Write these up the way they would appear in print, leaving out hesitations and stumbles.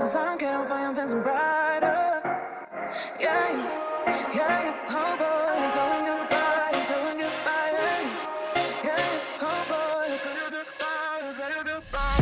the sun can't find something brighter. Yeah, yeah, yeah, oh boy, I'm telling you goodbye, I'm telling you goodbye. Yeah, yeah, oh boy, I'm telling you goodbye, I'm telling you goodbye.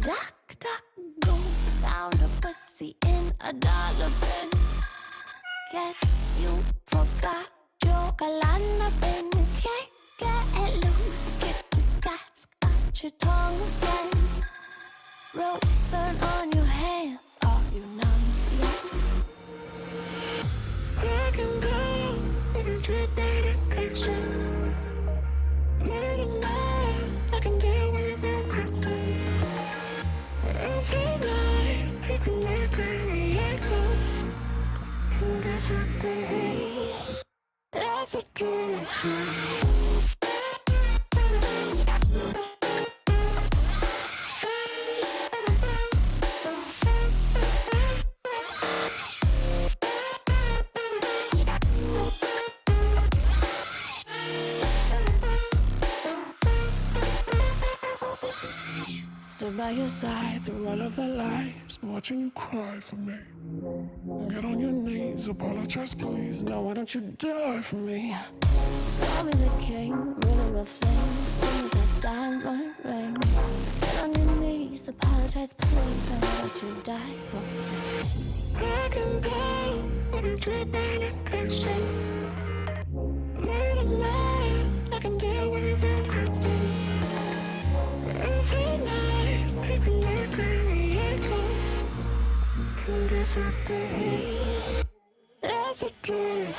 Duck, duck, goose, found a pussy in a dollar bin. Guess you forgot your galana bin. Can't get loose, get your guts, got your tongue again. Rope burn on your hand, are you numb yet? I can go, I can get medication. Late at night, I can deal with everything. Every night, I can make it let go. And give it Stood by your side through all of the lies, watching you cry for me. Get on your knees, apologize please. Now why don't you die for me? Call me the king, ruler of things. Give me that diamond ring. Get on your knees, apologize please. Now why don't you die for me? I can go, but you can't medication. Made a man, I can deal with everything. Every night, make it let go. And that's a day. That's a day.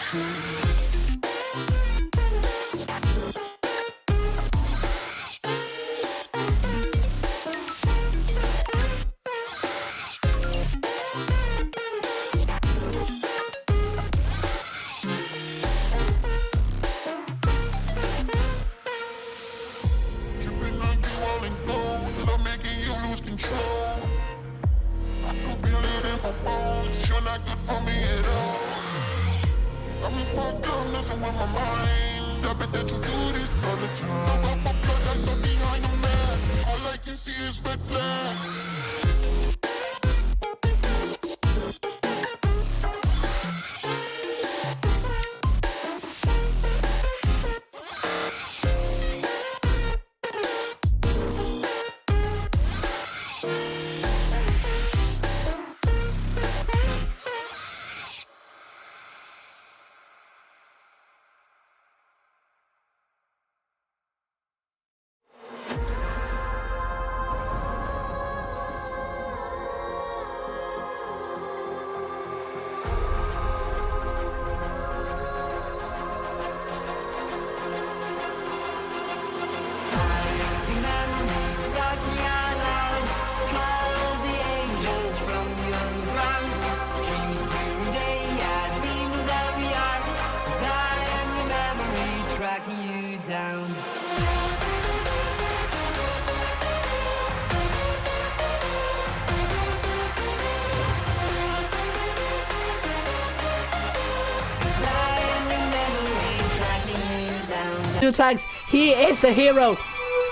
Two tags, he is the hero.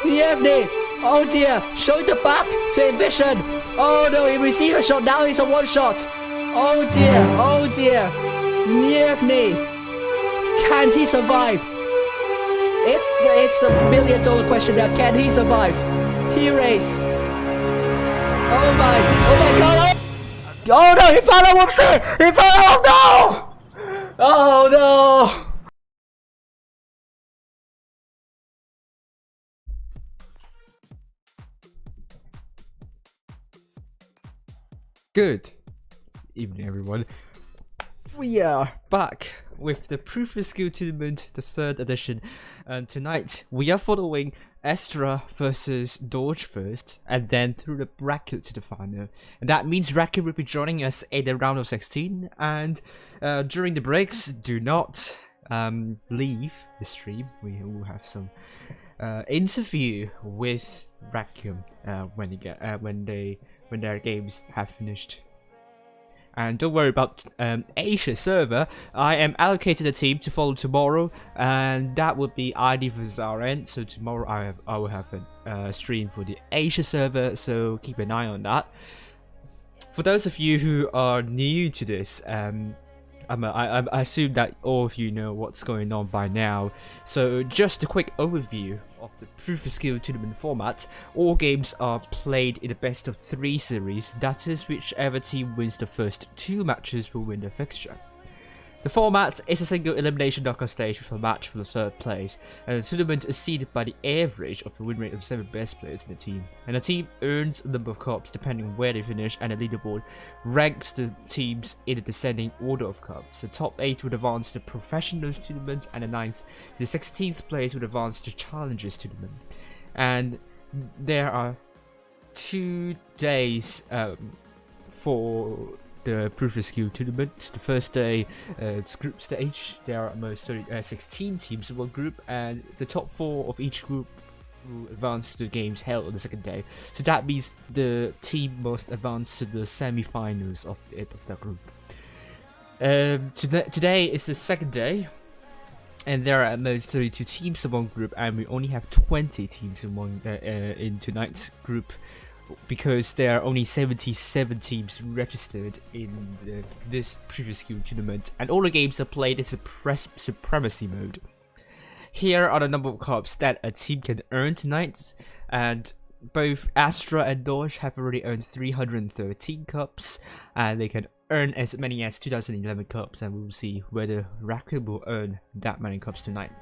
Yevny, oh dear, showing the back to Ambition. Oh no, he received a shot, now he's a one shot. Oh dear, Yevny, can he survive? It's the $1 million question now, can he survive? He race. Oh my god, oh no, he found a whoopsie, he found a, oh no! Oh no! Good evening, everyone. We are back with the Proof of Skill Tournament, the 3rd edition, and tonight we are following Astra versus Dodge first, and then through the bracket to the final. And that means Raccoon will be joining us in the round of 16, and during the breaks, do not leave the stream. We will have some interview with Raccoon when their games have finished. And don't worry about Asia server. I am allocated a team to follow tomorrow, and that would be ID versus RN. So tomorrow I will have a stream for the Asia server, so keep an eye on that. For those of you who are new to this, I assume that all of you know what's going on by now. So just a quick overview of the Proof of Skill Tournament format. All games are played in a best of 3 series. That is, whichever team wins the first 2 matches will win the fixture. The format is a single elimination knockout stage with a match for the 3rd place, and the tournament is seeded by the average of the win rate of 7 best players in the team. And the team earns a number of cups depending on where they finish, and the leaderboard ranks the teams in a descending order of cups. The top 8 would advance to the Professionals tournament, and the 9th, the 16th place would advance to Challengers tournament. And there are 2 days for the previous skill tournament. The first day, it's group stage. There are almost 16 teams in one group, and the top 4 of each group will advance to the games held on the second day. So that means the team must advance to the semi-finals of that group. Today is the second day, and there are at most 32 teams in one group, and we only have 20 teams in tonight's group, because there are only 77 teams registered in this previous skill tournament, and all the games are played in supremacy mode. Here are the number of cups that a team can earn tonight, and both Astra and Dodge have already earned 313 cups, and they can earn as many as 2011 cups, and we'll see whether Raccoon will earn that many cups tonight.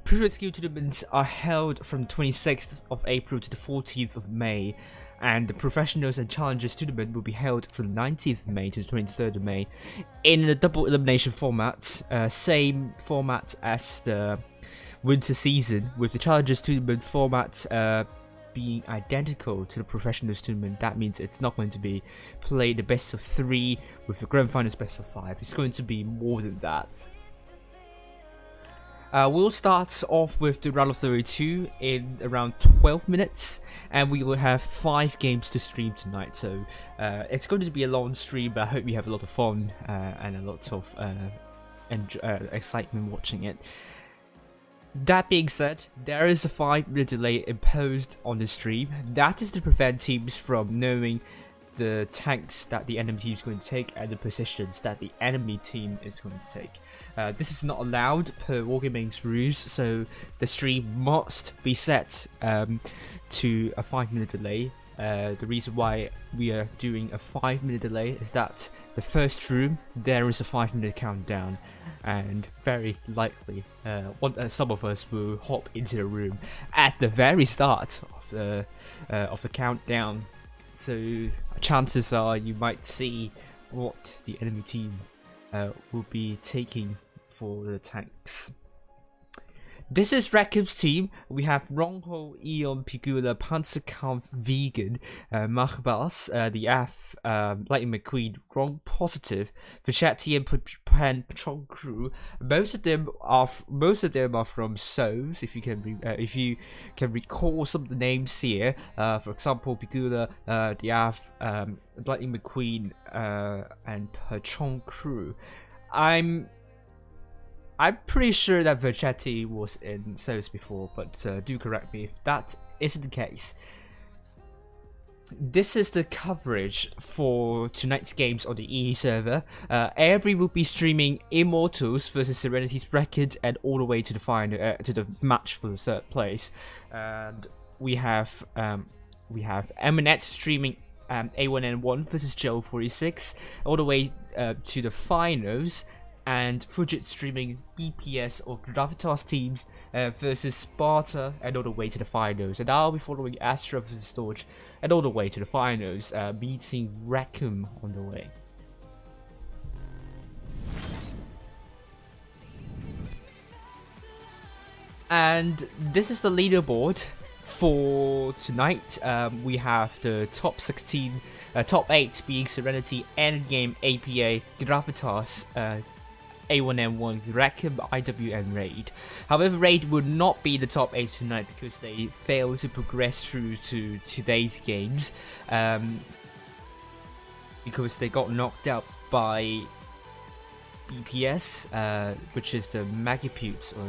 Previous skill tournaments are held from 26th of April to the 14th of May, and the Professionals and Challengers tournament will be held from the 19th of May to the 23rd of May in a double elimination format, same format as the winter season, with the Challengers tournament format being identical to the Professionals tournament. That means it's not going to be played the best of 3 with the grand finals best of 5. It's going to be more than that. We'll start off with the round of 32 in around 12 minutes, and we will have 5 games to stream tonight. So it's going to be a long stream, but I hope you have a lot of fun and a lot of excitement watching it. That being said, there is a 5-minute delay imposed on the stream. That is to prevent teams from knowing the tanks that the enemy team is going to take and the positions that the enemy team is going to take. This is not allowed per Wargaming's rules, so the stream must be set to a 5-minute delay. The reason why we are doing a 5-minute delay is that the first room, there is a 5-minute countdown, and very likely some of us will hop into the room at the very start of the countdown. So chances are you might see what the enemy team will be taking for the tanks. This is Raccoon's team. We have Rongho, Eon, Pigula, Panzerkampf, Vegan, Machbas, the F, Lightning McQueen, Wrong Positive, Vachati, and Patrol Crew. Most of them are from SOs. If you can recall some of the names here, for example, Pigula, the F, Lightning McQueen, and Patrol Crew. I'm pretty sure that Vachati was in SOS before, but do correct me if that isn't the case. This is the coverage for tonight's games on the EE server. ARWV will be streaming Immortals versus Serenity's Record and all the way to the final, to the match for the 3rd place. And we have Eminet streaming A1N1 versus Joe 46 all the way to the finals. And Fujit streaming BPS or Gravitas teams versus Sparta and all the way to the finals. And I'll be following Astra versus Storage and all the way to the finals, meeting Raccoon on the way. And this is the leaderboard for tonight. We have the top 16, top 8 being Serenity, Endgame, APA, Gravitas, A1M1, Raccoon, IW, and Raid. However, Raid would not be the top 8 tonight because they failed to progress through to today's games, because they got knocked out by BPS, which is the Magiputes, or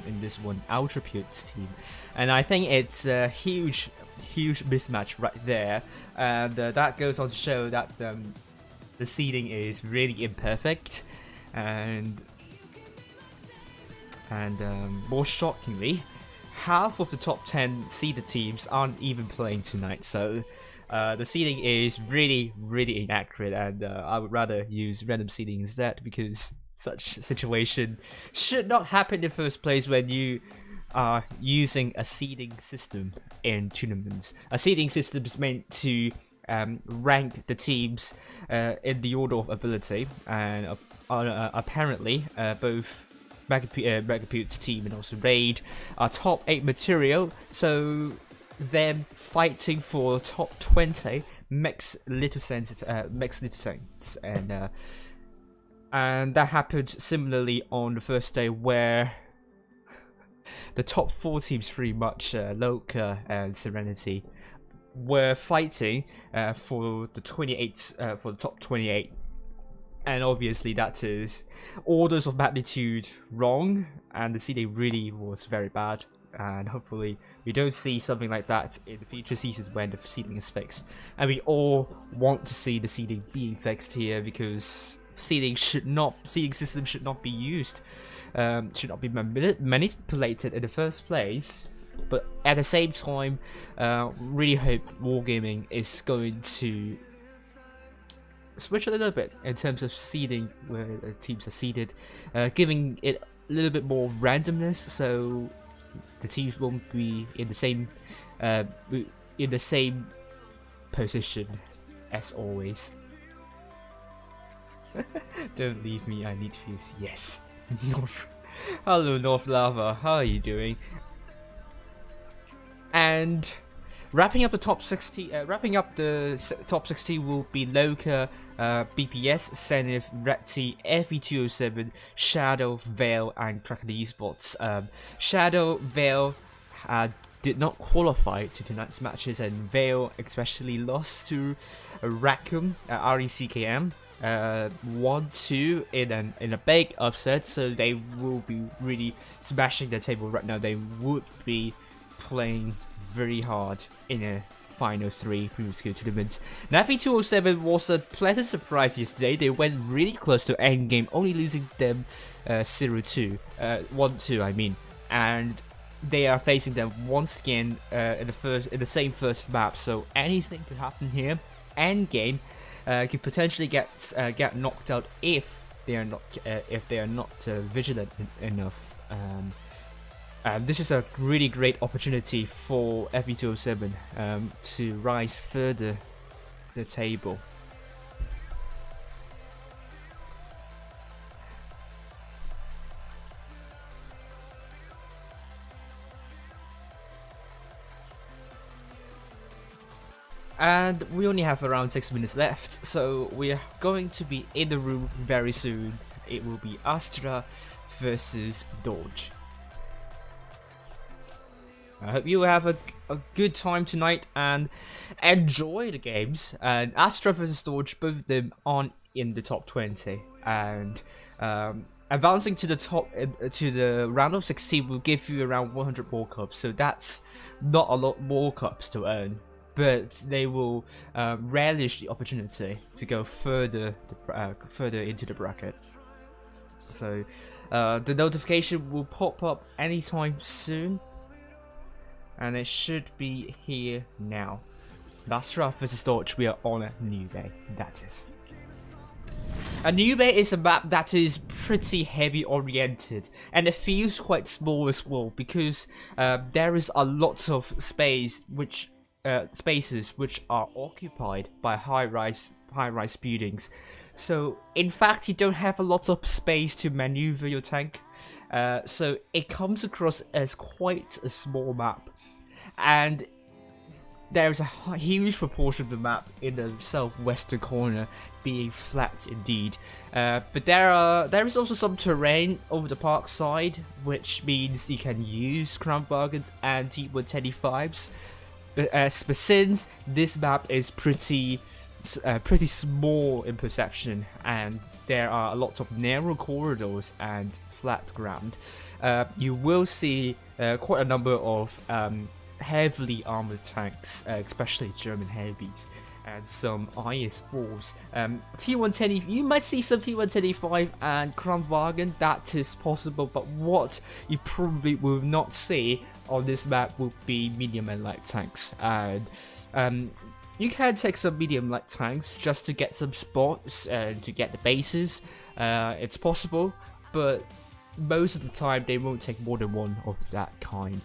in this one, Ultraputes team. And I think it's a huge mismatch right there, and that goes on to show that the seeding is really imperfect. And more shockingly, half of the top 10 seeded teams aren't even playing tonight, so the seeding is really inaccurate, and I would rather use random seeding instead, because such situation should not happen in the first place when you are using a seeding system in tournaments. A seeding system is meant to rank the teams in the order of ability, and apparently both Magapute's team and also Raid are top 8 material, so them fighting for top 20 makes little sense. And that happened similarly on the first day, where the top 4 teams, pretty much Loka and Serenity, were fighting for the top 28. And obviously that is orders of magnitude wrong, and the seeding really was very bad. And hopefully we don't see something like that in the future seasons when the seeding is fixed. And we all want to see the seeding being fixed here, because seeding system should not be used, should not be manipulated in the first place. But at the same time, really hope Wargaming is going to switch a little bit in terms of seeding, where the teams are seeded, giving it a little bit more randomness, so the teams won't be in the same position as always. Don't leave me, I need peace. Yes. Hello, North Lava. How are you doing? And wrapping up the top 60. Top 60 will be Loka, BPS, Zenith, Repti, FE207, Shadow, Veil, and Kraken Esports. Shadow, Veil did not qualify to tonight's matches, and Veil especially lost to Raccoon, REK3M, 1-2 in a big upset. So they will be really smashing the table right now. They would be playing very hard in a final 3 Premium Skill tournaments. Navi 207 was a pleasant surprise yesterday. They went really close to endgame, only losing them 0-2, 1-2 I mean, and they are facing them once again in the same first map. So anything could happen here. Endgame could potentially get knocked out if they are not vigilant enough. This is a really great opportunity for FE207 to rise further the table. And we only have around 6 minutes left, so we are going to be in the room very soon. It will be Astra versus Dodge. I hope you have a good time tonight and enjoy the games. And Astra versus Dodge, both of them on in the top 20, and advancing to the top to the round of 16 will give you around 100 more cups. So that's not a lot more cups to earn, but they will relish the opportunity to go further into the bracket. So the notification will pop up anytime soon, and it should be here now. Astra versus Dodge, we are on a new bay. That is. A new bay is a map that is pretty heavy oriented, and it feels quite small as well, because there is a lot of spaces which are occupied by high-rise buildings. So in fact, you don't have a lot of space to maneuver your tank. So it comes across as quite a small map, and there is a huge proportion of the map in the southwestern corner being flat indeed. But there is also some terrain over the park side, which means you can use Crown Bargains and T125s. But since this map is pretty small in perception, and there are a lot of narrow corridors and flat ground, you will see quite a number of heavily armored tanks, especially German heavies, and some IS-4s. T110, you might see some T125 and Kranwagen, that is possible, but what you probably will not see on this map will be medium and light tanks. And you can take some medium light tanks just to get some spots and to get the bases. It's possible, but most of the time they won't take more than one of that kind.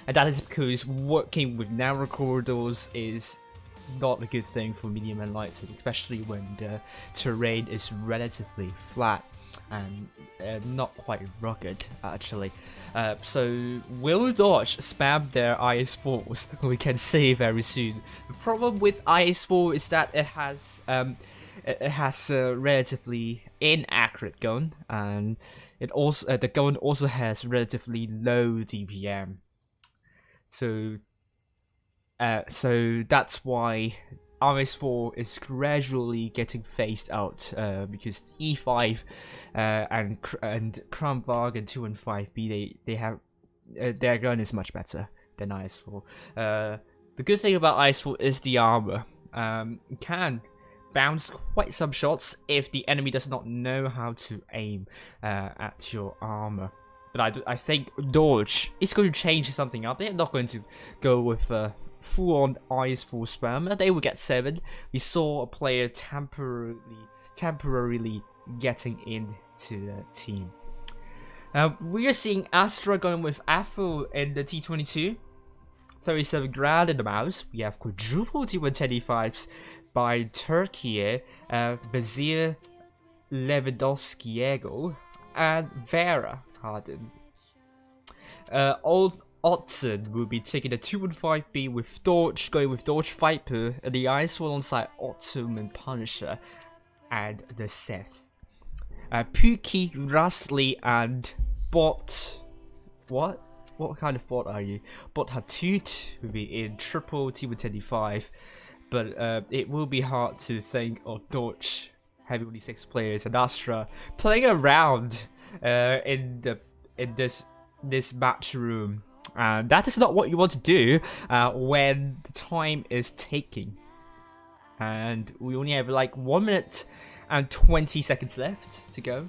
And that is because working with narrow corridors is not a good thing for medium and light, especially when the terrain is relatively flat. and not quite rugged actually. So will Dodge spam their IS-4s? We can see very soon. The problem with IS-4 is that it has a relatively inaccurate gun, and it also the gun also has relatively low DPM. So that's why RS4 is gradually getting phased out because E5 and Kramwagen 2 and 5B they have their gun is much better than IS4. The good thing about IS4 is the armor. It can bounce quite some shots if the enemy does not know how to aim at your armor. But I think Dodge is going to change something up. They're not going to go with full-on IS-4 spam. They will get 7. We saw a player temporarily getting into the team. We are seeing Astra going with Apple in the T22. 37 grand in the mouse. We have quadruple T125s by Turkey, Bazir Lewandowskiego, and Vera Harden. Old Otson will be taking a 215B with Dodge, going with Dodge Viper, and the ice alongside Ottoman Punisher and the CEST. Pookie, Rustly, and Bot. What kind of bot are you? Bot Hatut will be in triple T125, but it will be hard to think of Dodge having only 6 players and Astra playing around in this match room, and that is not what you want to do when the time is ticking, and we only have like 1 minute and 20 seconds left to go,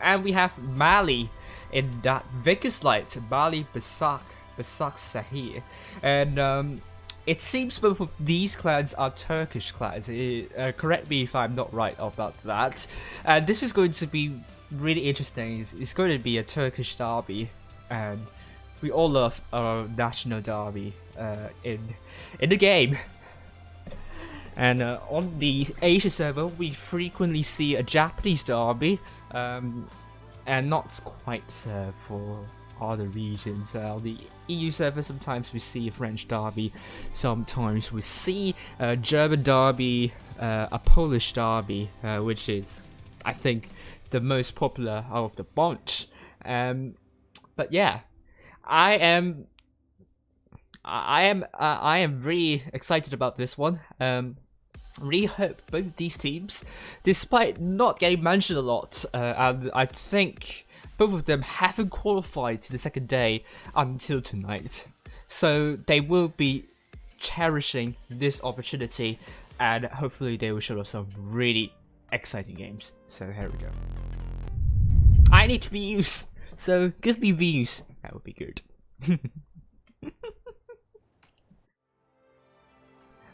and we have Mali in that Vickers Light, Mali Basak Sahir, and it seems both of these clans are Turkish clans. Correct me if I'm not right about that. And this is going to be really interesting. It's going to be a Turkish derby, and we all love our national derby in the game. And on the Asia server, we frequently see a Japanese derby, and not quite for other regions. The EU server, sometimes we see a French derby, sometimes we see a German derby, a Polish derby, which is, I think, the most popular out of the bunch. But yeah, I am really excited about this one. Really hope both of these teams, despite not getting mentioned a lot, and I think both of them haven't qualified to the second day until tonight, so they will be cherishing this opportunity, and hopefully they will show us some really exciting games. So here we go. I need views, so give me views. That would be good.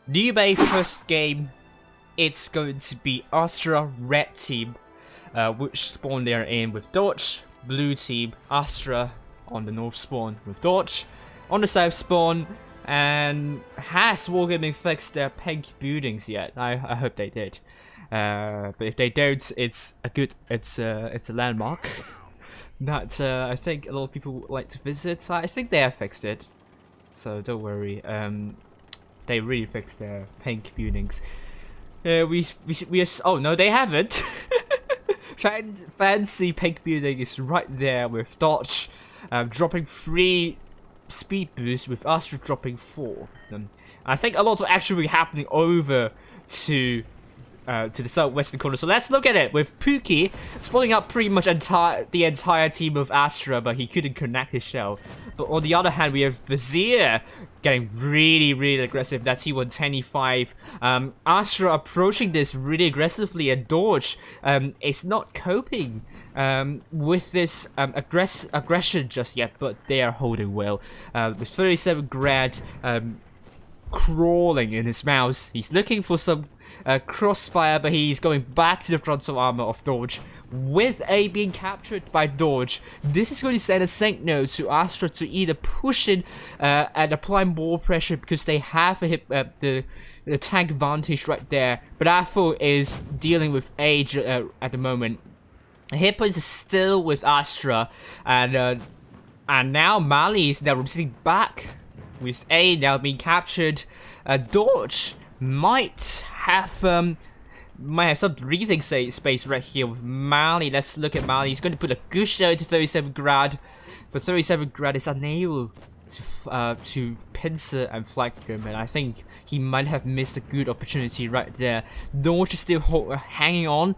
New Bay first game, it's going to be Astra Red Team, which spawn they are in with Dodge. Blue Team, Astra on the north spawn with Dodge. On the south spawn, and has Wargaming fixed their pink buildings yet? I hope they did. But if they don't, it's a landmark that I think a lot of people like to visit. I think they have fixed it, so don't worry. They really fixed their pink buildings. Oh no, they haven't. Fancy pink building is right there with Dodge dropping 3 speed boosts, with Astra dropping 4. I think a lot will actually be happening over to the southwestern corner. So let's look at it with Pookie spawning up pretty much the entire team of Astra, but he couldn't connect his shell. But on the other hand, we have Vizier getting really aggressive. That T125. Astra approaching this really aggressively, and Dodge is not coping with this aggression just yet, but they are holding well. With 37 grand crawling in his mouse, he's looking for some crossfire, but he's going back to the frontal armor of Dodge. With A being captured by Dodge, this is going to send a signal to Astra to either push in and apply more pressure, because they have the tank advantage right there. But Apple is dealing with age at the moment. hit points is still with Astra, and now Mali is now rotating back with A now being captured. Dodge might have some breathing space right here with Mali. Let's look at Mali. He's going to put a good shot into 37 Grad, but 37 Grad is unable to pincer and flank him, and I think he might have missed a good opportunity right there. Dodge is still hanging on,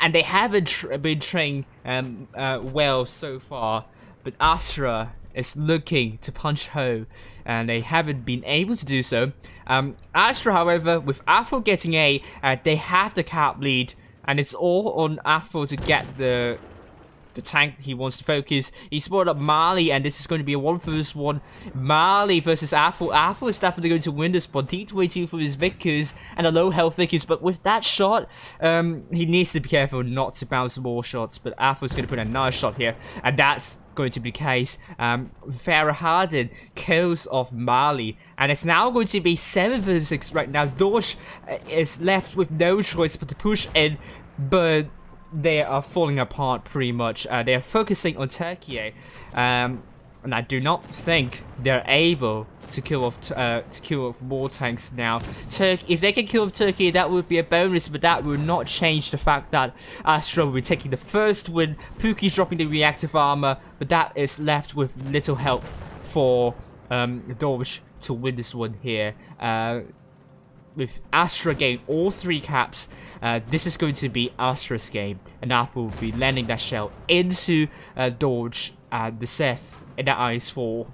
and they haven't been trained well so far, but Astra is looking to punch home, and they haven't been able to do so. Astra, however, with Afro getting A, they have the cap lead, and it's all on Afro to get the tank he wants to focus. He spotted up Mali, and this is going to be a 1-versus-1. Mali versus Afro. Afro is definitely going to win this spot. T22 for his Vickers and a low health Vickers, but with that shot, he needs to be careful not to bounce more shots, but Afro's going to put a nice shot here, and that's going to be the case. Farah Harden kills off Mali, and it's now going to be 7-versus-6 right now. Dodge is left with no choice but to push in, but they are falling apart pretty much. They are focusing on Turkey, and I do not think they're able to kill off more tanks now. If they can kill off Turkey, that would be a bonus, but that would not change the fact that Astra will be taking the first win. Pookie dropping the reactive armor, but that is left with little help for Dodge to win this one here. With Astra getting all 3 caps, this is going to be Astra's game, and Afro will be landing that shell into Dodge, and the CEST in that IS-4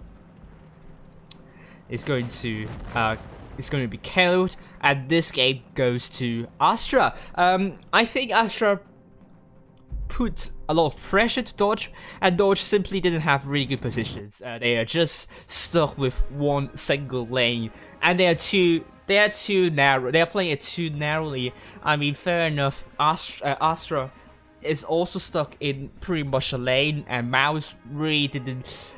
is going to be killed, and this game goes to Astra. I think Astra put a lot of pressure to Dodge, and Dodge simply didn't have really good positions. They are just stuck with one single lane, and they are too narrow. They are playing it too narrowly. I mean, fair enough. Astra is also stuck in pretty much a lane, and Mouse really didn't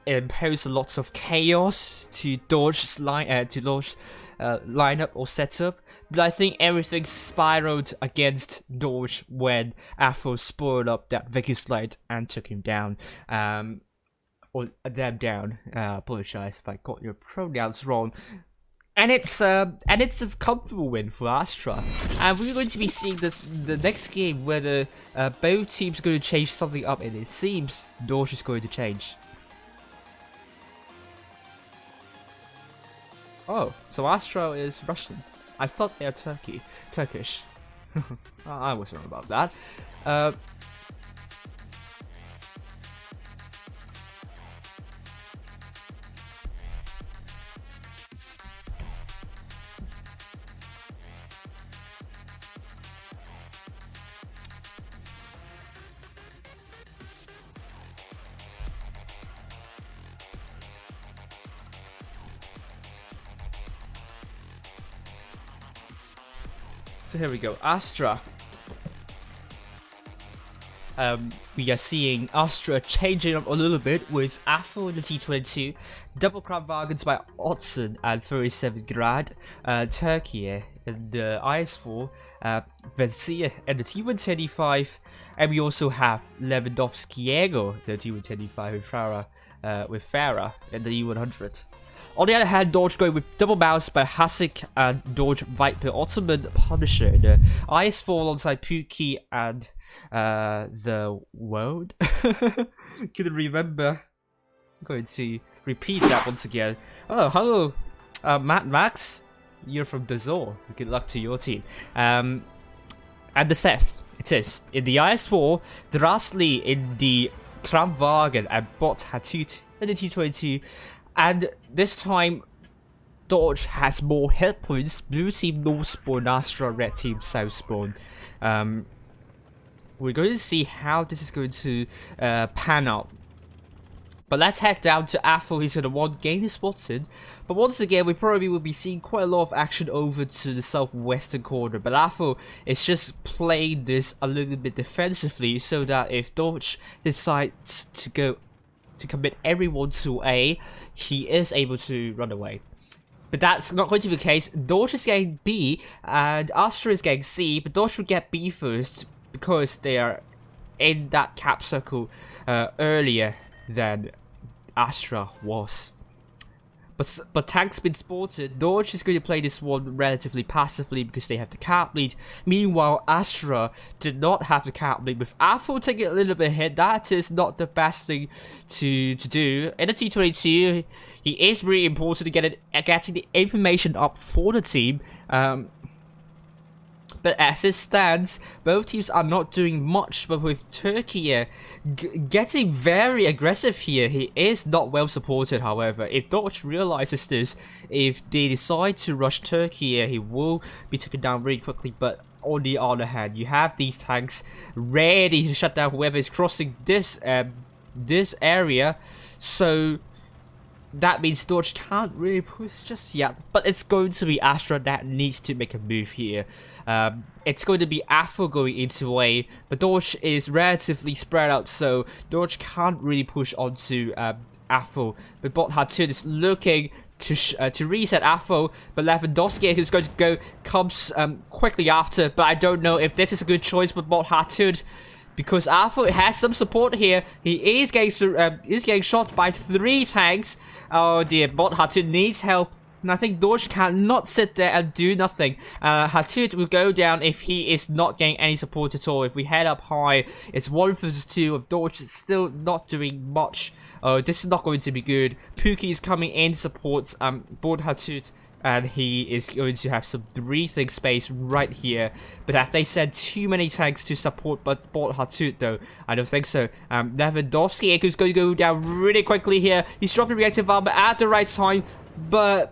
impose lots of chaos to Dodge's lineup or setup. But I think everything spiraled against Dodge when Afro spoiled up that Vicky slide and took him down. Or them down. Apologize if I got your pronouns wrong. And it's a comfortable win for Astra, and we're going to be seeing the next game where both teams are going to change something up, and it seems Dodge is going to change. Oh, so Astra is Russian. I thought they are Turkish. I was wrong about that. So here we go, Astra. We are seeing Astra changing up a little bit with Afro in the T22, double crab wagons by Otson and 37 Grad, Turkey in the IS-4, Vencia and the T125, and we also have Lewandowski-Ego, the T125 with Farah in the E100. On the other hand, Dodge going with double bounce by Hasek and Dodge Viper Ottoman Punisher. The IS-4 alongside Pookie and the World. Couldn't remember. I'm going to repeat that once again. Oh, hello, Max. You're from Dazor. Good luck to your team. And the CEST. It is in the IS-4, Drasli in the Kramwagen, and Bot Hatut in the T22. And this time, Dodge has more hit points. Blue team North spawn, Astra, red team South spawn. We're going to see how this is going to pan out. But let's head down to Afro. He's going to want gain his spots in. But once again, we probably will be seeing quite a lot of action over to the southwestern corner. But Afro is just playing this a little bit defensively, so that if Dodge decides to commit everyone to A, he is able to run away. But that's not going to be the case. Dodge is getting B, and Astra is getting C, but Dodge will get B first, because they are in that cap circle earlier than Astra was. But tank's been spotted. Dodge is going to play this one relatively passively because they have the cap lead. Meanwhile, Astra did not have the cap lead. With Afro taking a little bit hit, that is not the best thing to do. In the T22, he is really important to getting the information up for the team. But as it stands, both teams are not doing much, but with Turkey getting very aggressive here, he is not well supported, however. If Dodge realizes this, if they decide to rush Turkey, he will be taken down really quickly, but on the other hand, you have these tanks ready to shut down whoever is crossing this area, so that means Dodge can't really push just yet, but it's going to be Astra that needs to make a move here. It's going to be Afro going into A, but Dodge is relatively spread out, so Dodge can't really push onto Afro. But Bot Hatun is looking to reset Afro, but Lewandowski, who's going to go, comes quickly after. But I don't know if this is a good choice for Bot Hatun, because Afro has some support here. He is getting shot by 3 tanks. Oh dear, Bot Hatun needs help. And I think Dodge cannot sit there and do nothing. Hatun will go down if he is not getting any support at all. If we head up high, it's 1 versus 2 of Dodge still not doing much. This is not going to be good. Pookie is coming in to support Bot Hatun, and he is going to have some breathing space right here. But have they sent too many tanks to support but Bot Hatun though? I don't think so. Lewandowski is going to go down really quickly here. He's dropping reactive armor at the right time, but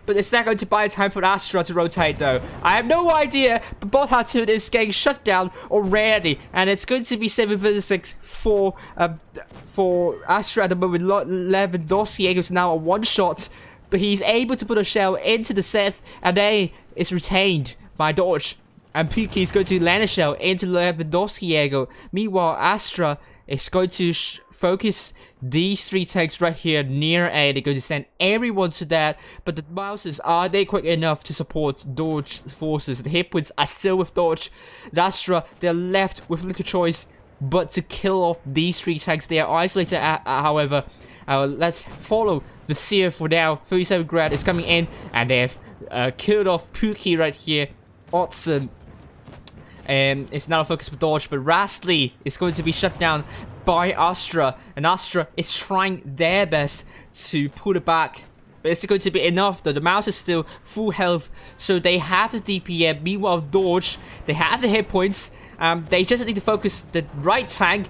it's not going to buy time for Astra to rotate though. I have no idea, but Bot Hatun is getting shut down already, and it's going to be 7 versus 6 for Astra at the moment. Lewandowski is now a one-shot, but he's able to put a shell into the CEST, and A is retained by Dodge. And Pookie is going to land a shell into Lewandowski. Meanwhile, Astra is going to focus these 3 tanks right here near A. They're going to send everyone to that, but the Mouses, are they quick enough to support Dodge forces? The hit points are still with Dodge. Astra, they're left with little choice but to kill off these 3 tanks. They are isolated, however. Let's follow Vizier for now. 37 Grad is coming in, and they have killed off Pookie right here. Otson it's now a focus for Dodge, but Rastley is going to be shut down by Astra, and Astra is trying their best to pull it back. But it's going to be enough though. The mouse is still full health, so they have the DPM. Meanwhile, Dodge, they have the hit points. They just need to focus the right tank.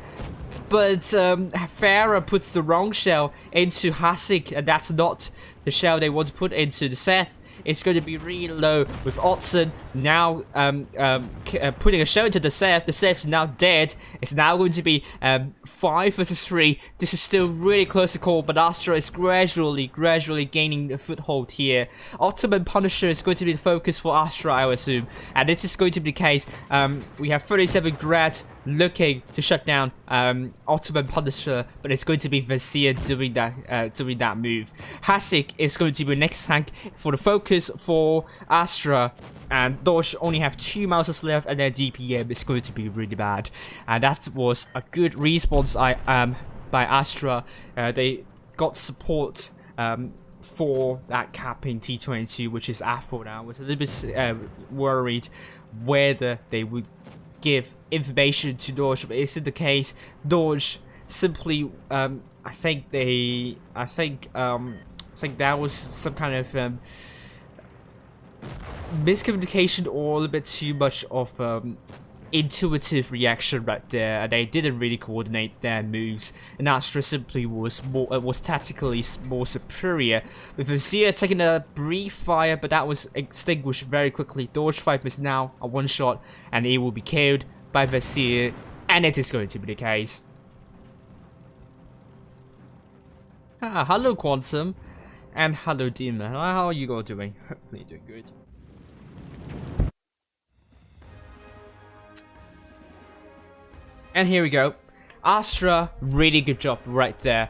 But Farah puts the wrong shell into Hasik, and that's not the shell they want to put into the CEST. It's going to be really low with Otson now putting a shell into the CEST. The CEST is now dead. It's now going to be 5 versus 3. This is still really close to call, but Astra is gradually gaining a foothold here. Ottoman Punisher is going to be the focus for Astra, I would assume, and this is going to be the case. We have 37 Grad looking to shut down Ottoman Punisher, but it's going to be Vizier doing that move. Hasik is going to be the next tank for the focus for Astra, and Dodge only have 2 mouses left, and their DPM is going to be really bad. And that was a good response by Astra. They got support for that capping T22, which is Afro now. I was a little bit worried whether they would give information to Dodge, but isn't the case. Dodge simply, I think that was some kind of miscommunication or a little bit too much of intuitive reaction right there, and they didn't really coordinate their moves, and Astra simply was tactically more superior, with Vizier taking a brief fire, but that was extinguished very quickly. Dodge 5 is now a one-shot, and it will be killed by Vizier, and it is going to be the case. Hello Quantum, and hello Demon. How are you all doing? Hopefully you're doing good. And here we go. Astra, really good job right there.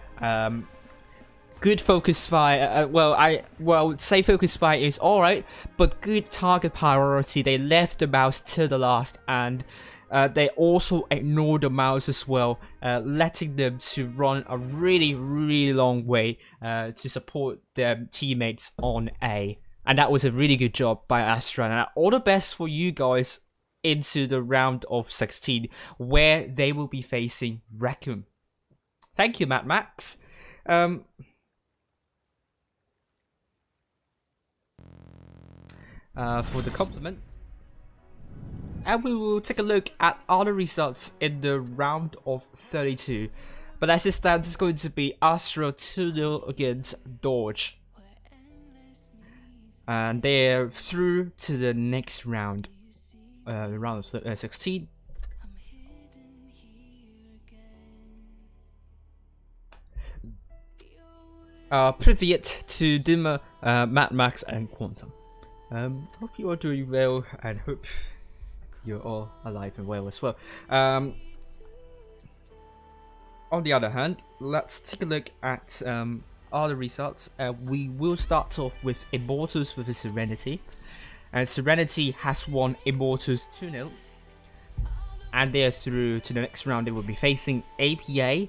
Good focus fire. Well, say focus fire is alright, but good target priority. They left the mouse till the last, and they also ignore the mouse as well, letting them to run a really long way to support their teammates on A. And that was a really good job by Astra. And all the best for you guys into the round of 16, where they will be facing Raccoon. Thank you, Mad Max. For the compliment. And we will take a look at other results in the round of 32. But as it stands, it's going to be Astra 2-0 against Dodge. And they're through to the next round. The round of 16. Privyet to Dimmer, Mad Max and Quantum. Hope you are doing well and hope you're all alive and well as well. On the other hand, let's take a look at other results. We will start off with Immortals vs Serenity. And Serenity has won Immortals 2-0. And they are through to the next round. They will be facing APA.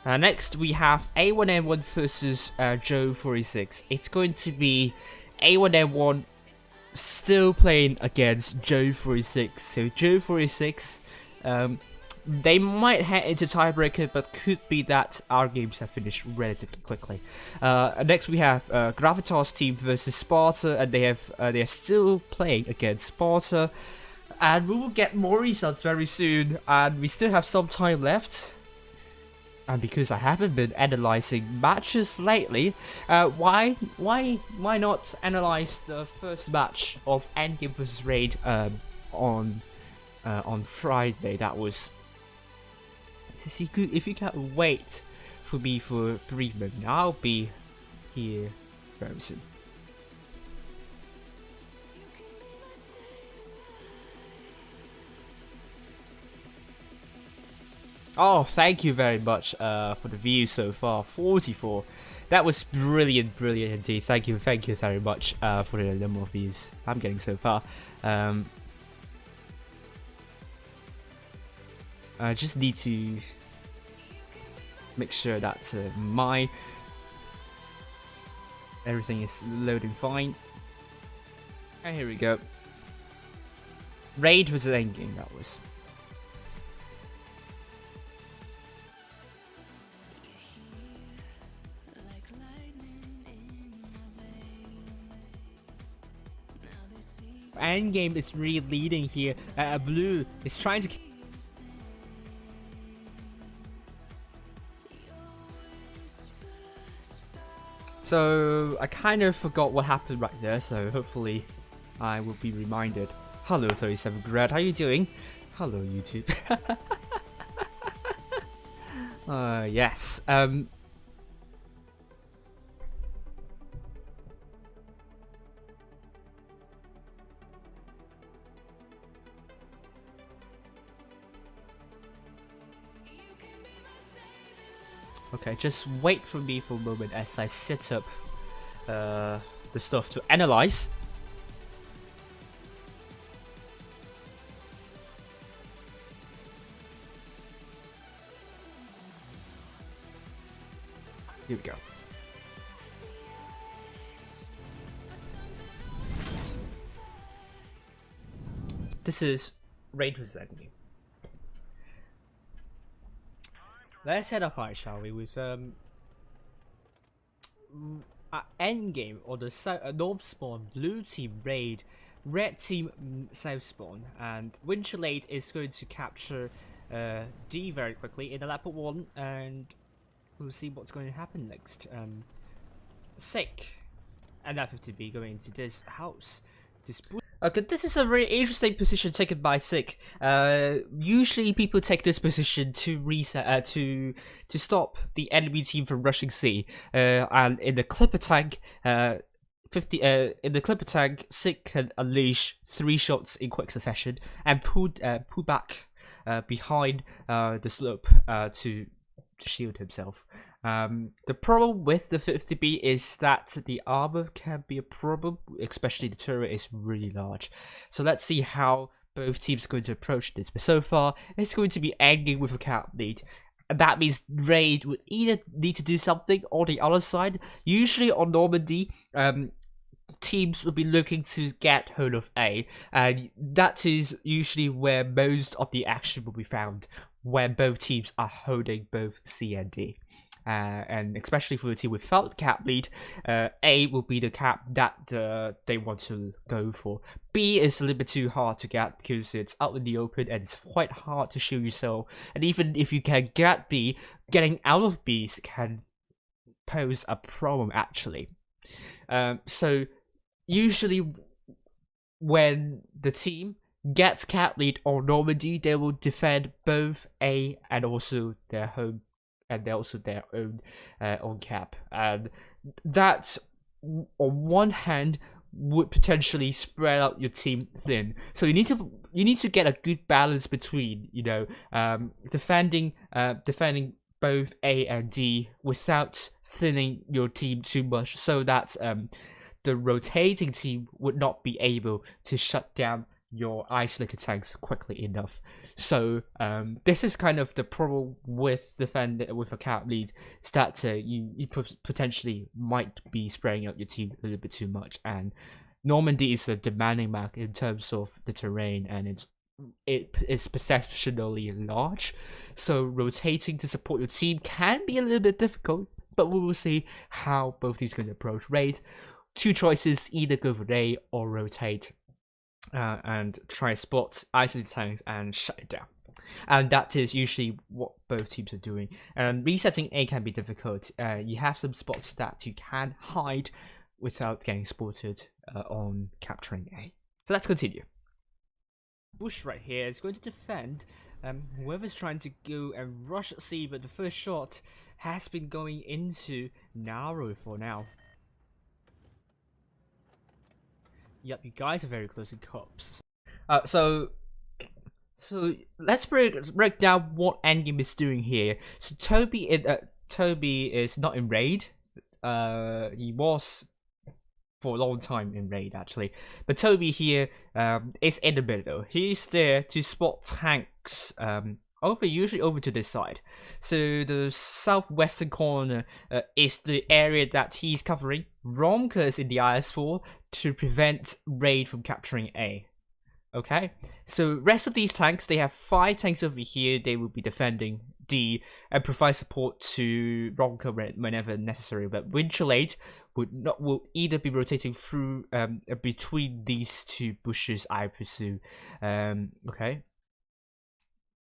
Next, we have A1M1 versus Joe 46. It's going to be A1M1 still playing against Joe 46. So Joe 46, they might head into tiebreaker, but could be that our games have finished relatively quickly. Next, we have Gravitas team versus Sparta, and they are still playing against Sparta. And we will get more results very soon, and we still have some time left. And because I haven't been analyzing matches lately, why not analyze the first match of Endgame vs Raid on Friday? That was. If you can't wait for me for bereavement, I'll be here very soon. Oh, thank you very much for the views so far. 44. That was brilliant indeed. Thank you very much for the number of views I'm getting so far. I just need to make sure that everything is loading fine. And here we go. Raid was an endgame, that was. Endgame is really leading here. Blue is trying to. So I kind of forgot what happened right there. So hopefully, I will be reminded. Hello, 37 Grad. How you doing? Hello, YouTube. Yes. Okay, just wait for me for a moment as I set up the stuff to analyze. Here we go. This is Raid vs Endgame. Let's head up high, shall we, with endgame or the north spawn, blue team Raid, red team south spawn, and Winchellade is going to capture D very quickly in the lap 1, and we'll see what's going to happen next. Sick and F50B going into this house. Okay, this is a very interesting position taken by Sick. Usually people take this position to reset, to stop the enemy team from rushing C. And in the Clipper tank, in the Clipper tank, Sick can unleash 3 shots in quick succession and pull back behind the slope to shield himself. The problem with the 50B is that the armor can be a problem, especially the turret is really large. So let's see how both teams are going to approach this. But so far, it's going to be ending with a cap lead. And that means Raid would either need to do something on the other side. Usually on Normandy, teams will be looking to get hold of A, and that is usually where most of the action will be found, when both teams are holding both C and D. And especially for the team without the cap lead, A will be the cap that they want to go for. B is a little bit too hard to get because it's out in the open and it's quite hard to show yourself. And even if you can get B, getting out of B can pose a problem actually. So usually when the team gets cap lead on Normandy, they will defend both A and also their home and also their own on cap, and that on one hand would potentially spread out your team thin. So you need to get a good balance between defending both A and D without thinning your team too much, so that the rotating team would not be able to shut down your isolated tanks quickly enough. So this is kind of the problem with defending with a cap lead, is that you potentially might be spreading out your team a little bit too much. And Normandy is a demanding map in terms of the terrain, and it is perceptionally large. So rotating to support your team can be a little bit difficult, but we will see how both teams can approach Raid. Two choices: either go for A or rotate. And try spot isolated tanks and shut it down, and that is usually what both teams are doing. And resetting A can be difficult. You have some spots that you can hide without getting spotted on capturing A. So let's continue. Bush right here is going to defend whoever's trying to go and rush C, but the first shot has been going into Narrow for now. Yep, you guys are very close in cops. So let's break down what endgame is doing here. So Toby is not in raid. He was for a long time in raid actually, but Toby here is in the middle. He's there to spot tanks usually over to this side. So the southwestern corner is the area that he's covering. Romka is in the IS-4 to prevent Raid from capturing A. Okay, so rest of these tanks, they have 5 tanks over here. They will be defending D and provide support to Romka whenever necessary. But Winchellate will either be rotating through between these two bushes, I presume. Okay.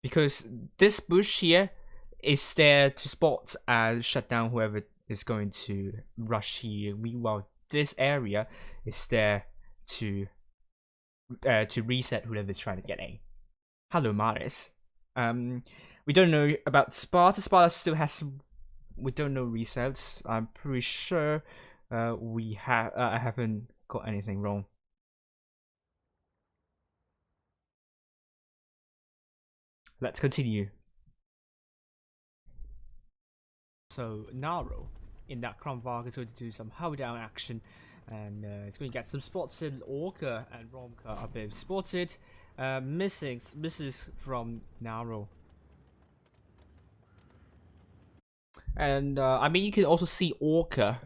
Because this bush here is there to spot and shut down whoever is going to rush here. Meanwhile, this area is there to reset whoever is trying to get A. Hello, Maris. We don't know about Sparta. Sparta still has some. We don't know resets. I'm pretty sure I haven't got anything wrong. Let's continue. So Naro in that Kronvarg is going to do some hold down action, and it's going to get some spots in. Orca and Romka are being spotted. Misses from Naro. And I mean, you can also see Orca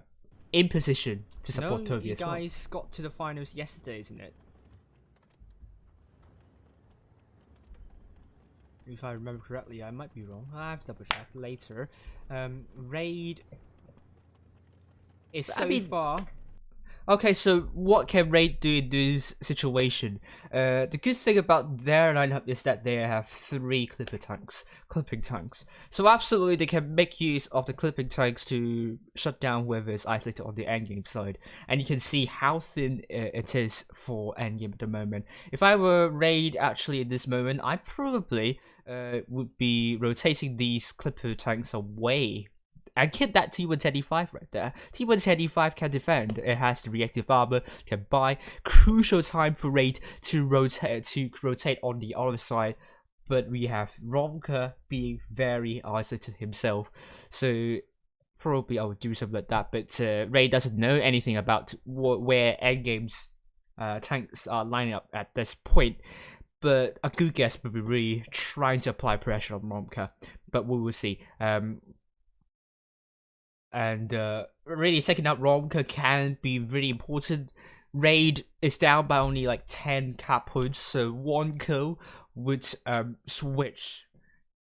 in position to support Toby as well. You guys got to the finals yesterday, isn't it? If I remember correctly, I might be wrong. I have to double check later. Raid is far. Okay, so what can Raid do in this situation? The good thing about their lineup is that they have 3 clipping tanks. So absolutely, they can make use of the clipping tanks to shut down whoever is isolated on the endgame side. And you can see how thin it is for endgame at the moment. If I were Raid actually in this moment, I probably would be rotating these clipper tanks away. And keep that T125 right there. T125 can defend. It has the reactive armor, can buy. Crucial time for Raid to rotate on the other side. But we have Romka being very isolated himself. So probably I would do something like that. But Ray doesn't know anything about where endgame's tanks are lining up at this point. But a good guess would be really trying to apply pressure on Romka. But we will see. Really taking out Romka can be really important. Raid is down by only like 10 cap points, so one kill would switch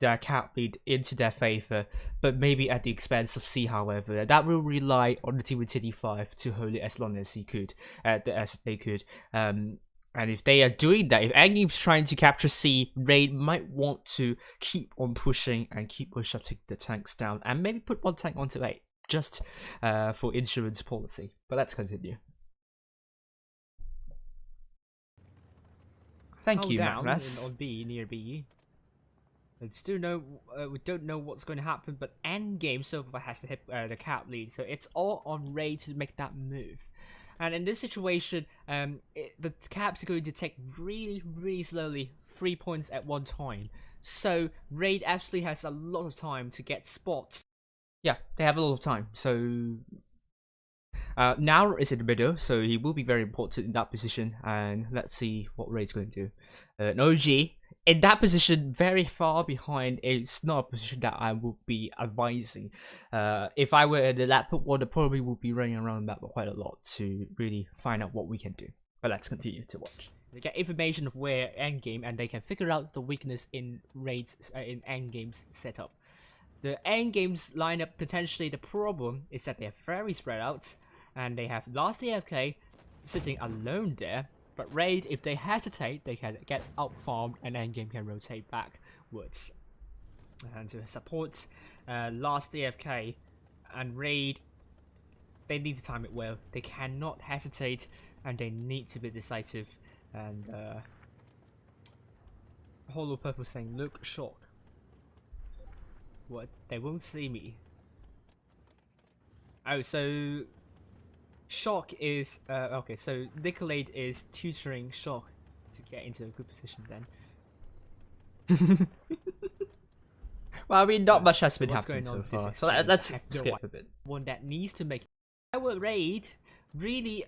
their cap lead into their favor, but maybe at the expense of C. However, that will rely on the team with TD5 to hold it as long as they could. And if they are doing that, if Endgame's trying to capture C, Raid might want to keep on pushing and keep on shutting the tanks down, and maybe put one tank onto A, just for insurance policy. But let's continue. Thank you, Magnus. On B, near B. We don't know what's going to happen, but Endgame so far has to hit the cap lead, so it's all on Raid to make that move. And in this situation, the caps are going to take really slowly 3 points at one time. So Raid absolutely has a lot of time to get spots. Yeah, they have a lot of time. So now is in the middle, so he will be very important in that position. And let's see what Raid's going to do. An OG in that position, very far behind. It's not a position that I would be advising. If I were in the laptop one, I probably would be running around that quite a lot to really find out what we can do. But let's continue to watch. They get information of where Endgame, and they can figure out the weakness in Raid's in Endgame's setup. The Endgame's lineup, potentially the problem is that they're very spread out, and they have last AFK sitting alone there. But Raid, if they hesitate, they can get out farmed, and Endgame can rotate backwards. And to support last AFK and Raid, they need to time it well. They cannot hesitate, and they need to be decisive. And Hollow Purple saying, "Look, shock. What? They won't see me." Oh, so Shock is okay. So Nicolade is tutoring Shock to get into a good position. Then, well, I mean, not much has been happening so far. So let's skip a bit. One that needs to make our Raid really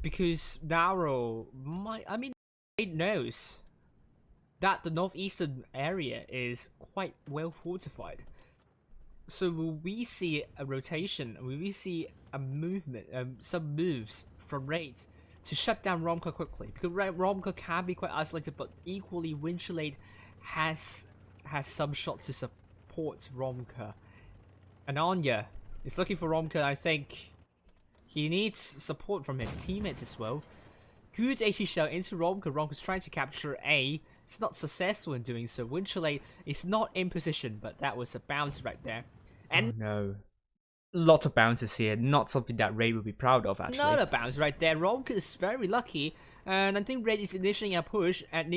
because Narrow might. I mean, Raid knows that the northeastern area is quite well fortified. So will we see a rotation? Will we see a movement, some moves from Raid to shut down Romka quickly? Because Romka can be quite isolated, but equally Winchelade has some shots to support Romka. And Anya is looking for Romka. I think he needs support from his teammates as well. Good HE shell into Romka. Romka's trying to capture A. It's not successful in doing so. Winchelade is not in position, but that was a bounce right there. And oh, no. Lots of bounces here, not something that Raid would be proud of, actually. Not a bounce right there. Romka is very lucky, and I think Raid is initiating a push, and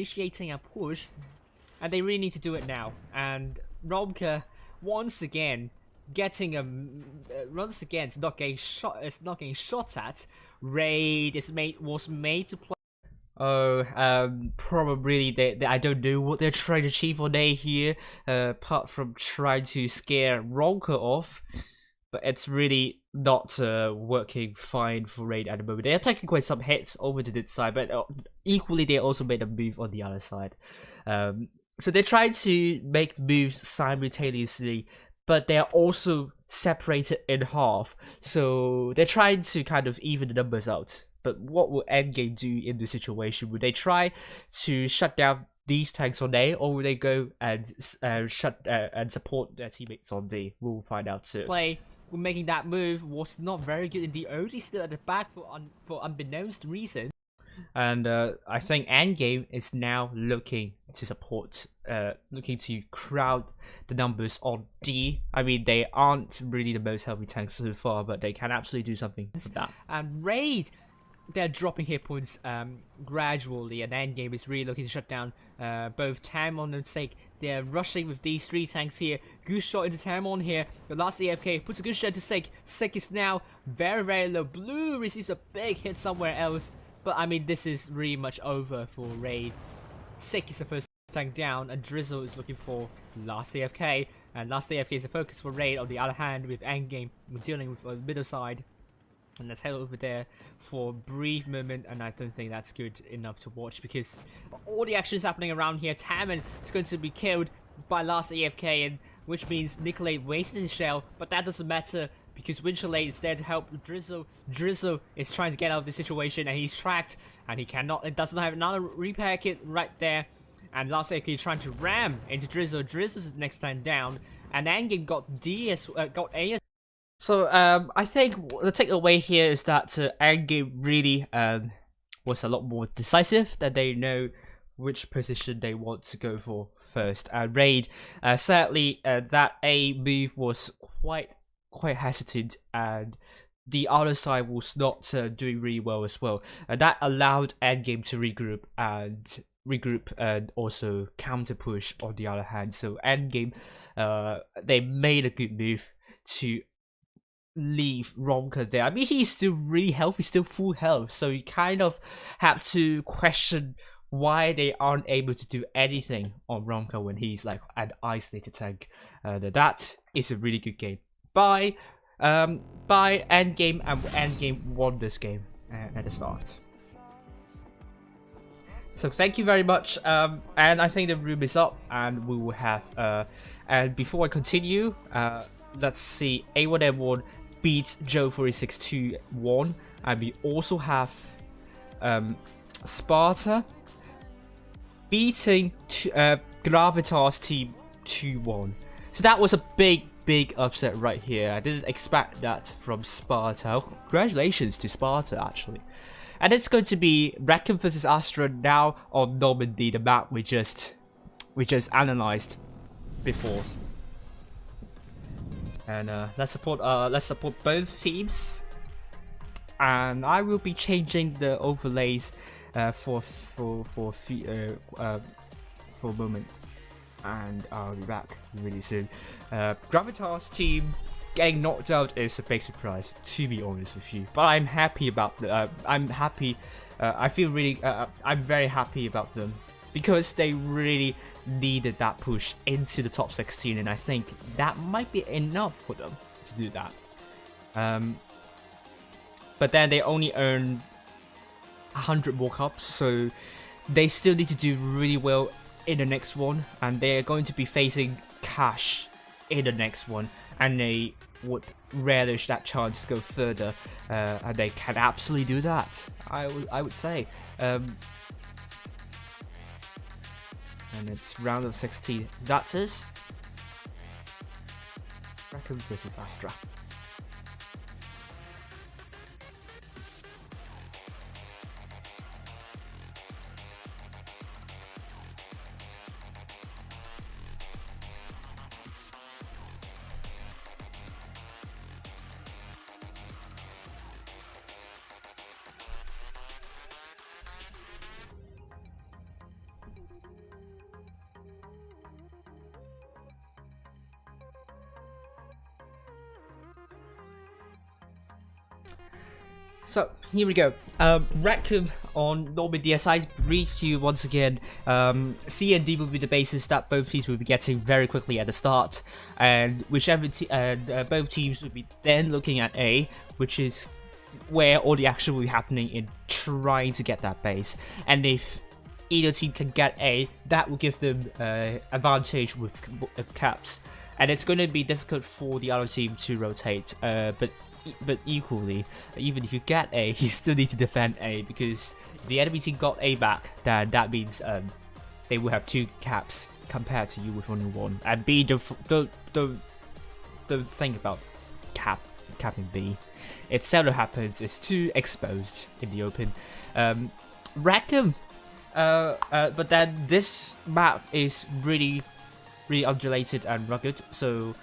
they really need to do it now. And Romka, once again, it's not getting shot at. Raid was made to play. Oh, probably I don't know what they're trying to achieve on A here, apart from trying to scare Romka off. But it's really not working fine for Raid at the moment. They're taking quite some hits over to this side, but equally they also made a move on the other side. So they're trying to make moves simultaneously, but they're also separated in half. So they're trying to kind of even the numbers out. But what will Endgame do in this situation? Would they try to shut down these tanks on A, or will they go and support their teammates on D? We'll find out soon. Play making that move was not very good indeed. Only still at the back for unbeknownst reason. And I think Endgame is now looking to support, looking to crowd the numbers on D. I mean, they aren't really the most healthy tanks so far, but they can absolutely do something with that. And Raid, they're dropping hit points gradually, and Endgame is really looking to shut down both Tamon and Sake. They're rushing with these three tanks here. Good shot into Tamon here. The last AFK puts a good shot to Sake. Sake is now very low. Blue receives a big hit somewhere else. But I mean, this is really much over for Raid. Sake is the first tank down, and Drizzle is looking for last AFK. And last AFK is a focus for Raid. On the other hand, with Endgame, we're dealing with a middle side. And let's head over there for a brief moment, and I don't think that's good enough to watch because all the action is happening around here. Taman is going to be killed by last AFK, and which means Nicolay wasted his shell, but that doesn't matter because Winchelay is there to help Drizzle. Drizzle is trying to get out of the situation, and he's tracked, and he cannot. It doesn't have another repair kit right there, and last AFK is trying to ram into Drizzle. Drizzle's next time down, and Endgame got D as got A as. So I think the takeaway here is that Endgame really was a lot more decisive, that they know which position they want to go for first. Raid, sadly, that A move was quite hesitant, and the other side was not doing really well as well. That allowed Endgame to regroup and also counter push on the other hand. So Endgame, they made a good move to leave Ronka there. I mean, he's still really healthy, still full health, so you kind of have to question why they aren't able to do anything on Ronka when he's like an isolated tank. That is a really good game by Endgame, and Endgame won this game at the start. So thank you very much, and I think the room is up, and we will have and before I continue, let's see, A1M1 beat Joe 46-2-1, and we also have Sparta beating Gravitas team 2-1. So that was a big upset right here. I didn't expect that from Sparta. Congratulations to Sparta, actually. And it's going to be Raccoon versus Astra now on Normandy, the map we just analyzed before. And let's support both teams. And I will be changing the overlays for a moment, and I'll be back really soon. Gravitas team getting knocked out is a big surprise, to be honest with you. But I'm happy about the. I'm happy. I feel really. I'm very happy about them because they really needed that push into the top 16, and I think that might be enough for them to do that. But then they only earn 100 more cups, so they still need to do really well in the next one, and they're going to be facing Cash in the next one, and they would relish that chance to go further, and they can absolutely do that. I would say. And it's round of 16. That is Raccoon versus Astra. So here we go. Raccoon on Normandy. As I briefed you once again, C and D will be the bases that both teams will be getting very quickly at the start, and whichever both teams will be then looking at A, which is where all the action will be happening in trying to get that base. And if either team can get A, that will give them advantage with caps, and it's going to be difficult for the other team to rotate. But equally, even if you get A, you still need to defend A, because if the enemy team got A back, then that means they will have 2 caps compared to you with only 1. And B, don't think about capping B. It seldom happens. It's too exposed in the open. Raccoon, but then this map is really undulated and rugged, so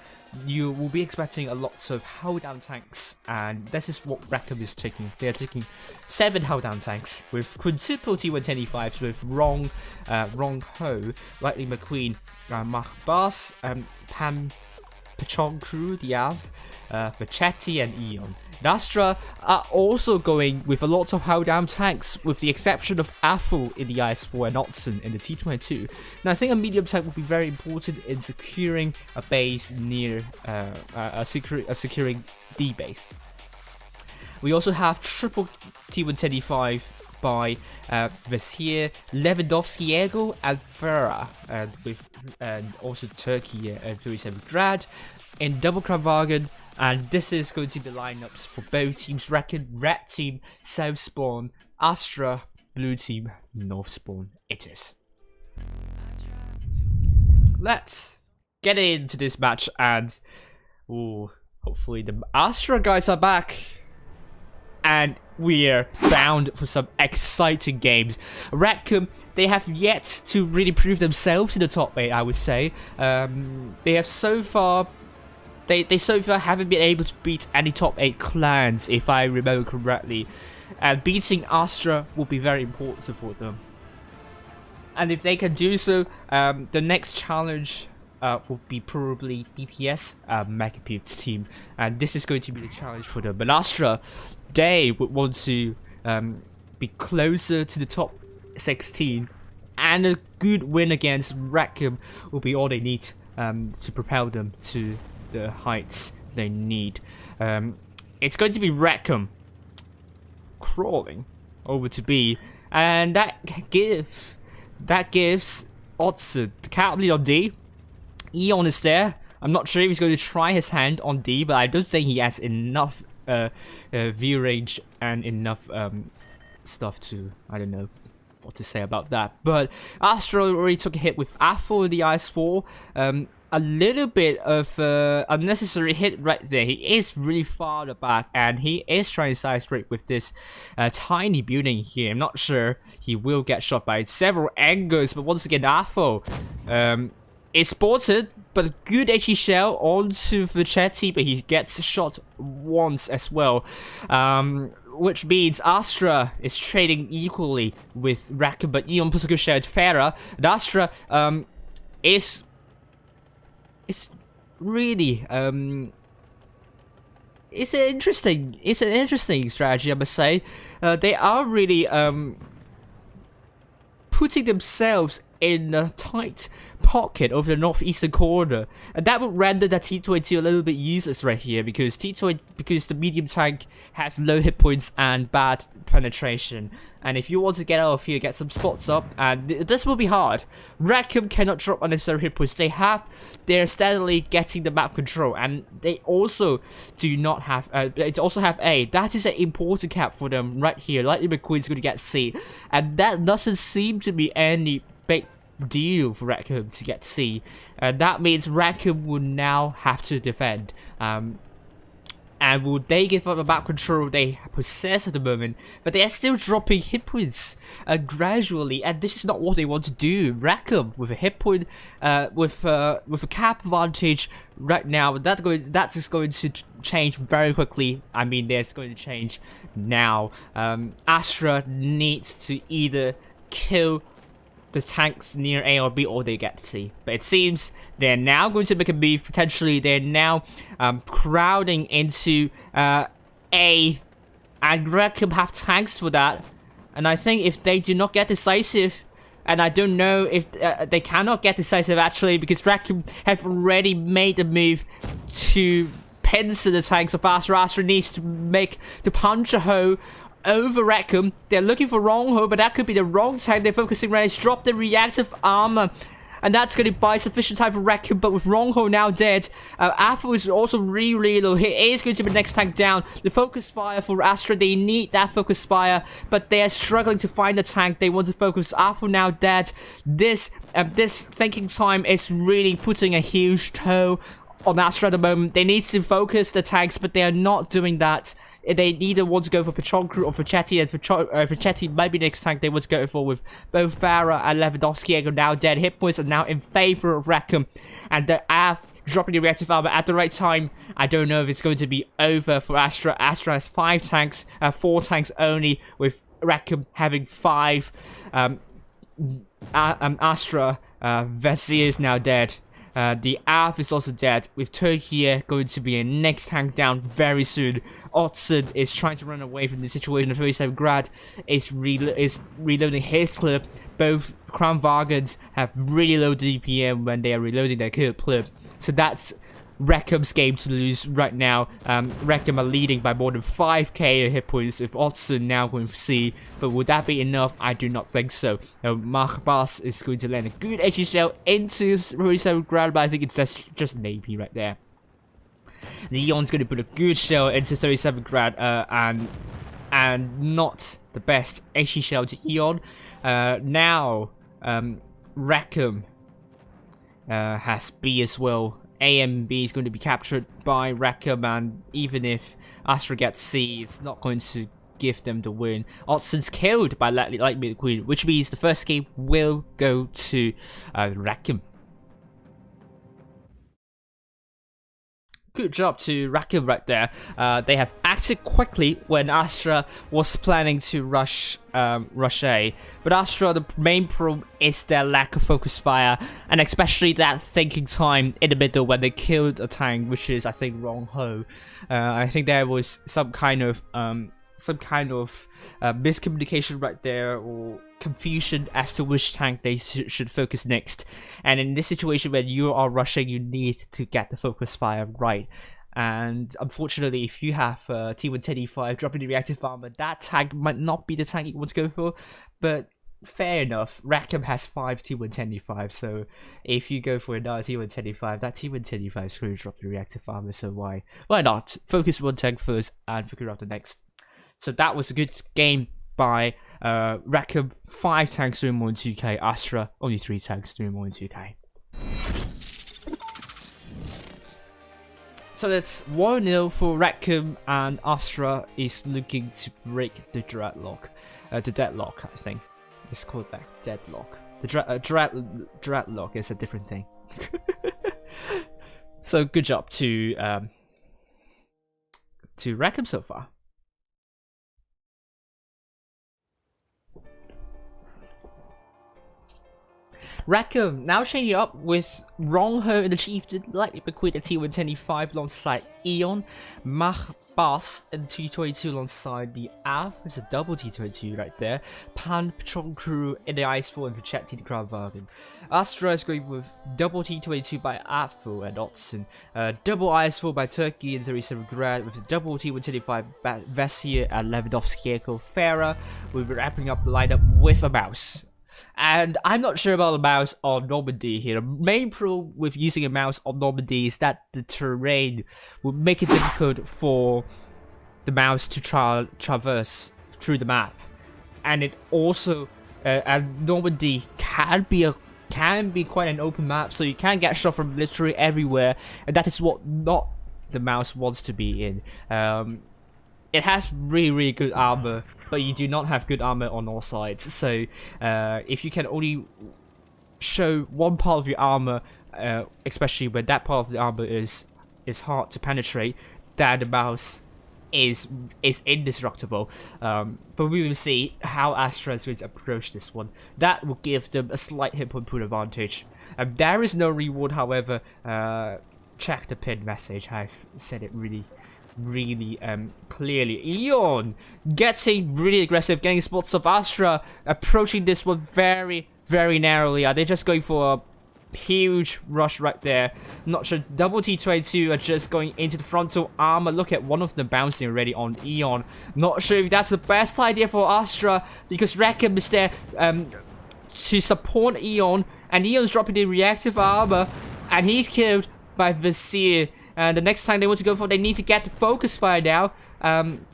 you will be expecting a lot of hold down tanks, and this is what Raccoon is taking. They are taking 7 hold down tanks with quintuple T125s with Wrong Ho, Lightning McQueen, Mach Bass, Pam Patron crew, the ARWV, Vachetti and Eon. Astra are also going with a lot of hold down tanks, with the exception of Affle in the IS-4 and Otson in the T-22. Now I think a medium tank will be very important in securing a base near securing D base. We also have triple T-125 by Vasier, Lewandowski Ego, and Ferra, and also Turkey 37 Grad in double Kranwagen. And this is going to be the lineups for both teams. Raccoon, red team, south spawn, Astra, blue team, north spawn. It is. Let's get into this match, and hopefully the Astra guys are back, and we're bound for some exciting games. Raccoon, they have yet to really prove themselves in the top 8, I would say. They have so far. They so far haven't been able to beat any top 8 clans, if I remember correctly. And beating Astra will be very important for them. And if they can do so, the next challenge will be probably BPS, Megapete's team. And this is going to be the challenge for them. But Astra, they would want to be closer to the top 16. And a good win against Raccoon will be all they need to propel them to the heights they need. It's going to be Raccoon crawling over to B, and that gives Otson the cap lead on D. Eon is there. I'm not sure if he's going to try his hand on D, but I don't think he has enough view range and enough stuff to, I don't know what to say about that. But Astra already took a hit with Affle in the IS-4. A little bit of unnecessary hit right there. He is really far back, and he is trying to side straight with this tiny building here. I'm not sure he will get shot by several angles, but once again, Affle is spotted, but a good HE shell onto Vachetti, but he gets shot once as well. Which means Astra is trading equally with Raccoon, but Eon puts a good shell at Farah. And Astra is... It's really it's an interesting strategy, I must say. They are really putting themselves in a tight pocket over the northeastern corner, and that would render that T-22 a little bit useless right here, because because the medium tank has low hit points and bad penetration. And if you want to get out of here, get some spots up, and this will be hard. Raccoon cannot drop unnecessary hit points. They're steadily getting the map control, and they also do not have. They also have A. That is an important cap for them right here. Lightning McQueen's going to get C, and that doesn't seem to be any big deal for Raccoon to get C. That means Raccoon will now have to defend. And will they give up the map control they possess at the moment? But they are still dropping hit points gradually, and this is not what they want to do. Raccoon with a hit point, with a cap advantage right now, that is going to change very quickly. I mean, that's going to change now. Astra needs to either kill the tanks near A or B, or they get C. But it seems they're now going to make a move. Potentially, they're now crowding into A, and Raccoon have tanks for that. And I think if they do not get decisive, and I don't know if they cannot get decisive actually, because Raccoon have already made a move to pincer the tanks of Astra. Astra needs to punch a hole over Raccoon. They're looking for wrong hole, but that could be the wrong tank. They're focusing right. Drop the reactive armor, and that's going to buy sufficient time for Raccoon. But with wrong hole now dead, Affle is also really low. He is going to be the next tank down. The focus fire for Astra, they need that focus fire, but they are struggling to find a tank they want to focus. Affle now dead. This thinking time is really putting a huge toll on Astra at the moment. They need to focus the tanks, but they are not doing that. They either want to go for Patron Crew or Vachetti, and Vachetti might be the next tank they want to go for, with both Farah and Lewandowski are now dead. Hit points are now in favor of Raccoon, and the ARWV dropping the reactive armor at the right time. I don't know if it's going to be over for Astra. Astra has 5 tanks, 4 tanks only, with Raccoon having 5. Astra, Vasir is now dead. The ARWV is also dead, with Turkey going to be a next tank down very soon. Otson is trying to run away from the situation. 37 Grad is reloading his clip. Both Crown Wagons have really low DPM when they are reloading their clip. So that's REK3M's game to lose right now. REK3M are leading by more than 5k hit points, with Otson now going for C. But would that be enough? I do not think so. Machbas is going to land a good HE shell into 37 Grad, but I think it's just an AP right there. Leon's going to put a good shell into 37 Grad, and not the best HE shell to Eon. Now, REK3M has B as well. A and B is going to be captured by REK3M, and even if Astra gets C, it's not going to give them the win. Otson's killed by Lightning McQueen, which means the first game will go to REK3M. Good job to REK3M right there. They have acted quickly when Astra was planning to rush A. But Astra, the main problem is their lack of focus fire, and especially that thinking time in the middle when they killed a tank, which is, I think, wrong ho. I think there was some kind of miscommunication right there, or confusion as to which tank they should focus next. And in this situation when you are rushing, you need to get the focus fire right. And unfortunately, if you have T110E5 dropping the reactive armor, that tank might not be the tank you want to go for. But fair enough, REK3M has 5 T110E5, so if you go for another T110E5, that T110E5 is going to drop the reactive armor, so why not? Focus one tank first and figure out the next. So that was a good game by REK3M. 5 tanks doing more in 2k. Astra, only 3 tanks doing more in 2k. So that's 1-0 for REK3M, and Astra is looking to break the deadlock. I think. Let's call it that, deadlock. The dreadlock is a different thing. So good job to REK3M so far. REK3M now changing up with Wrongho and the Chieftain, Lightning McQueen and T110E5 alongside Eon, Machbas and T22 alongside the ARWV. There's a double T22 right there. Pan, Patron Crew in the Icefall and protecting the Crown Wagon. Astra is going with double T22 by ARWV and Otson. Double Icefall by Turkey and 37 Grad with a double T125 Vesir and Lewandowski Echo Farah. We'll be wrapping up the lineup with a mouse. And I'm not sure about the mouse on Normandy here. The main problem with using a mouse on Normandy is that the terrain would make it difficult for the mouse to traverse through the map. And it also, and Normandy can be quite an open map, so you can get shot from literally everywhere, and that is what not the mouse wants to be in. It has really good armor, but you do not have good armor on all sides. So if you can only show one part of your armor, especially when that part of the armor is hard to penetrate, then the mouse is indestructible. But we will see how Astra is going to approach this one. That will give them a slight hit point pool advantage. There is no reward, however. Check the pinned message. I've said it really clearly. Eon getting really aggressive, getting spots of Astra, approaching this one very narrowly. Are they just going for a huge rush right there? Not sure. Double T22 are just going into the frontal armor. Look at one of them bouncing already on Eon. Not sure if that's the best idea for Astra, because REK3M is there to support Eon, and Eon's dropping the reactive armor, and he's killed by Vesir. And the next time they want to go for, they need to get the focus fire now. And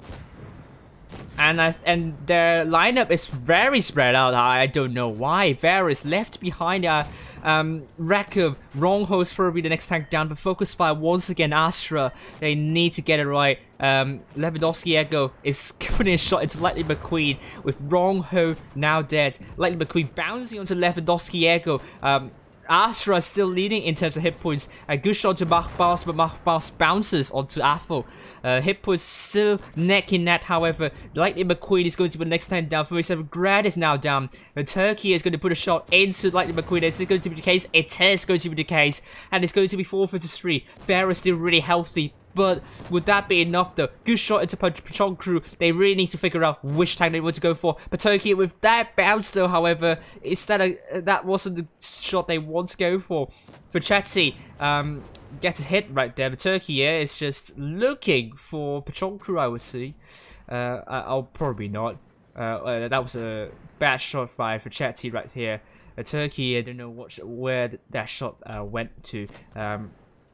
their lineup is very spread out. I don't know why. Vera is left behind. REK3M, Wrongho's probably the next tank down, but focus fire once again. Astra, they need to get it right. Lewandowski Ego is putting a shot into Lightning McQueen with Wrongho now dead. Lightning McQueen bouncing onto Lewandowski Ego. Astra is still leading in terms of hit points. A good shot to Mach Boss, but Mach Boss bounces onto Athel. Hit points still neck in neck, however. Lightning McQueen is going to be the next time down. 37 Grad is now down. Turkey is going to put a shot into Lightning McQueen. Is it going to be the case? It is going to be the case. And it's going to be 4-3. Farah is still really healthy. But would that be enough though? Good shot into Patrol Crew. They really need to figure out which tank they want to go for. But Turkey with that bounce though, however, that wasn't the shot they want to go for. Chetty gets a hit right there. But Turkey is just looking for Patrol Crew, I would say. I'll probably not. That was a bad shot fired for Chetty right here. Turkey, I don't know where that shot went to.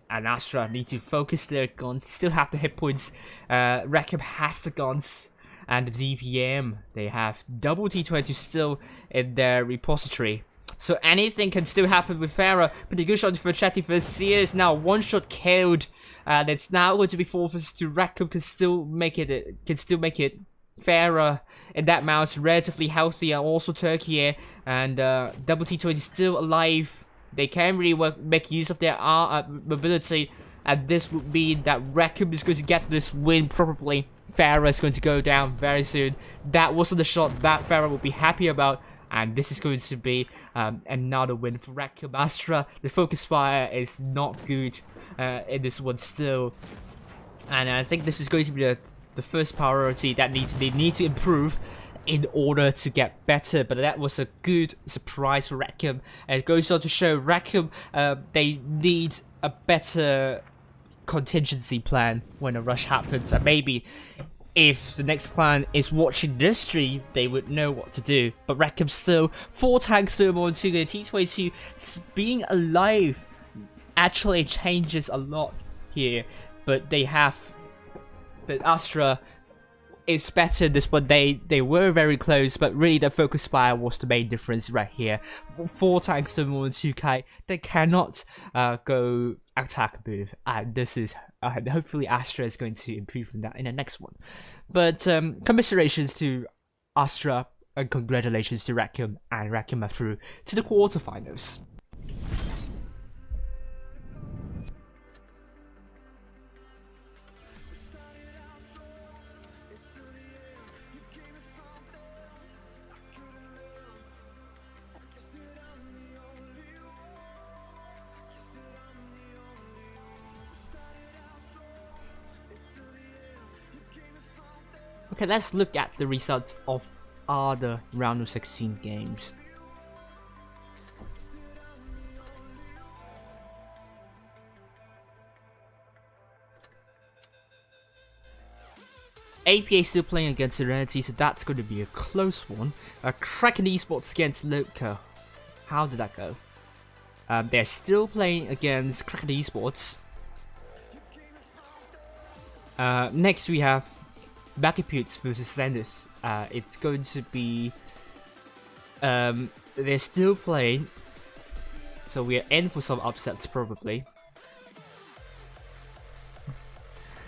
And Astra need to focus their guns, still have the hit points. REK3M has the guns and the DPM. They have double T20 still in their repository. So anything can still happen with Farah. But the good shot for Chetty for Sia is now one shot killed. And it's now going to be 4 versus 2. REK3M can still make it. Farah in that mouse relatively healthy, and also Turkey here. And double T20 still alive. They can really make use of their mobility, and this would mean that REK3M is going to get this win probably. Farah is going to go down very soon. That wasn't the shot that Farah would be happy about, and this is going to be another win for REK3M. Astra, the focus fire is not good in this one still, and I think this is going to be the first priority that they need to improve in order to get better. But that was a good surprise for REK3M, and it goes on to show REK3M they need a better contingency plan when a rush happens, and maybe if the next clan is watching this stream, they would know what to do. But REK3M still 4 tanks thermal into the T22. Being alive actually changes a lot here, but Astra is better this one. They were very close, but really the focus fire was the main difference right here. 4 tanks to more than 2k. They cannot go attack move, and this is hopefully Astra is going to improve from that in the next one. But commiserations to Astra and congratulations to REK3M, and REK3M are through to the quarterfinals. Okay, let's look at the results of other round of 16 games. APA still playing against Serenity, so that's going to be a close one. Kraken Esports against Loka. How did that go? They're still playing against Kraken Esports. Next we have Backaputes versus Sanders. It's going to be they're still playing, so we are in for some upsets probably.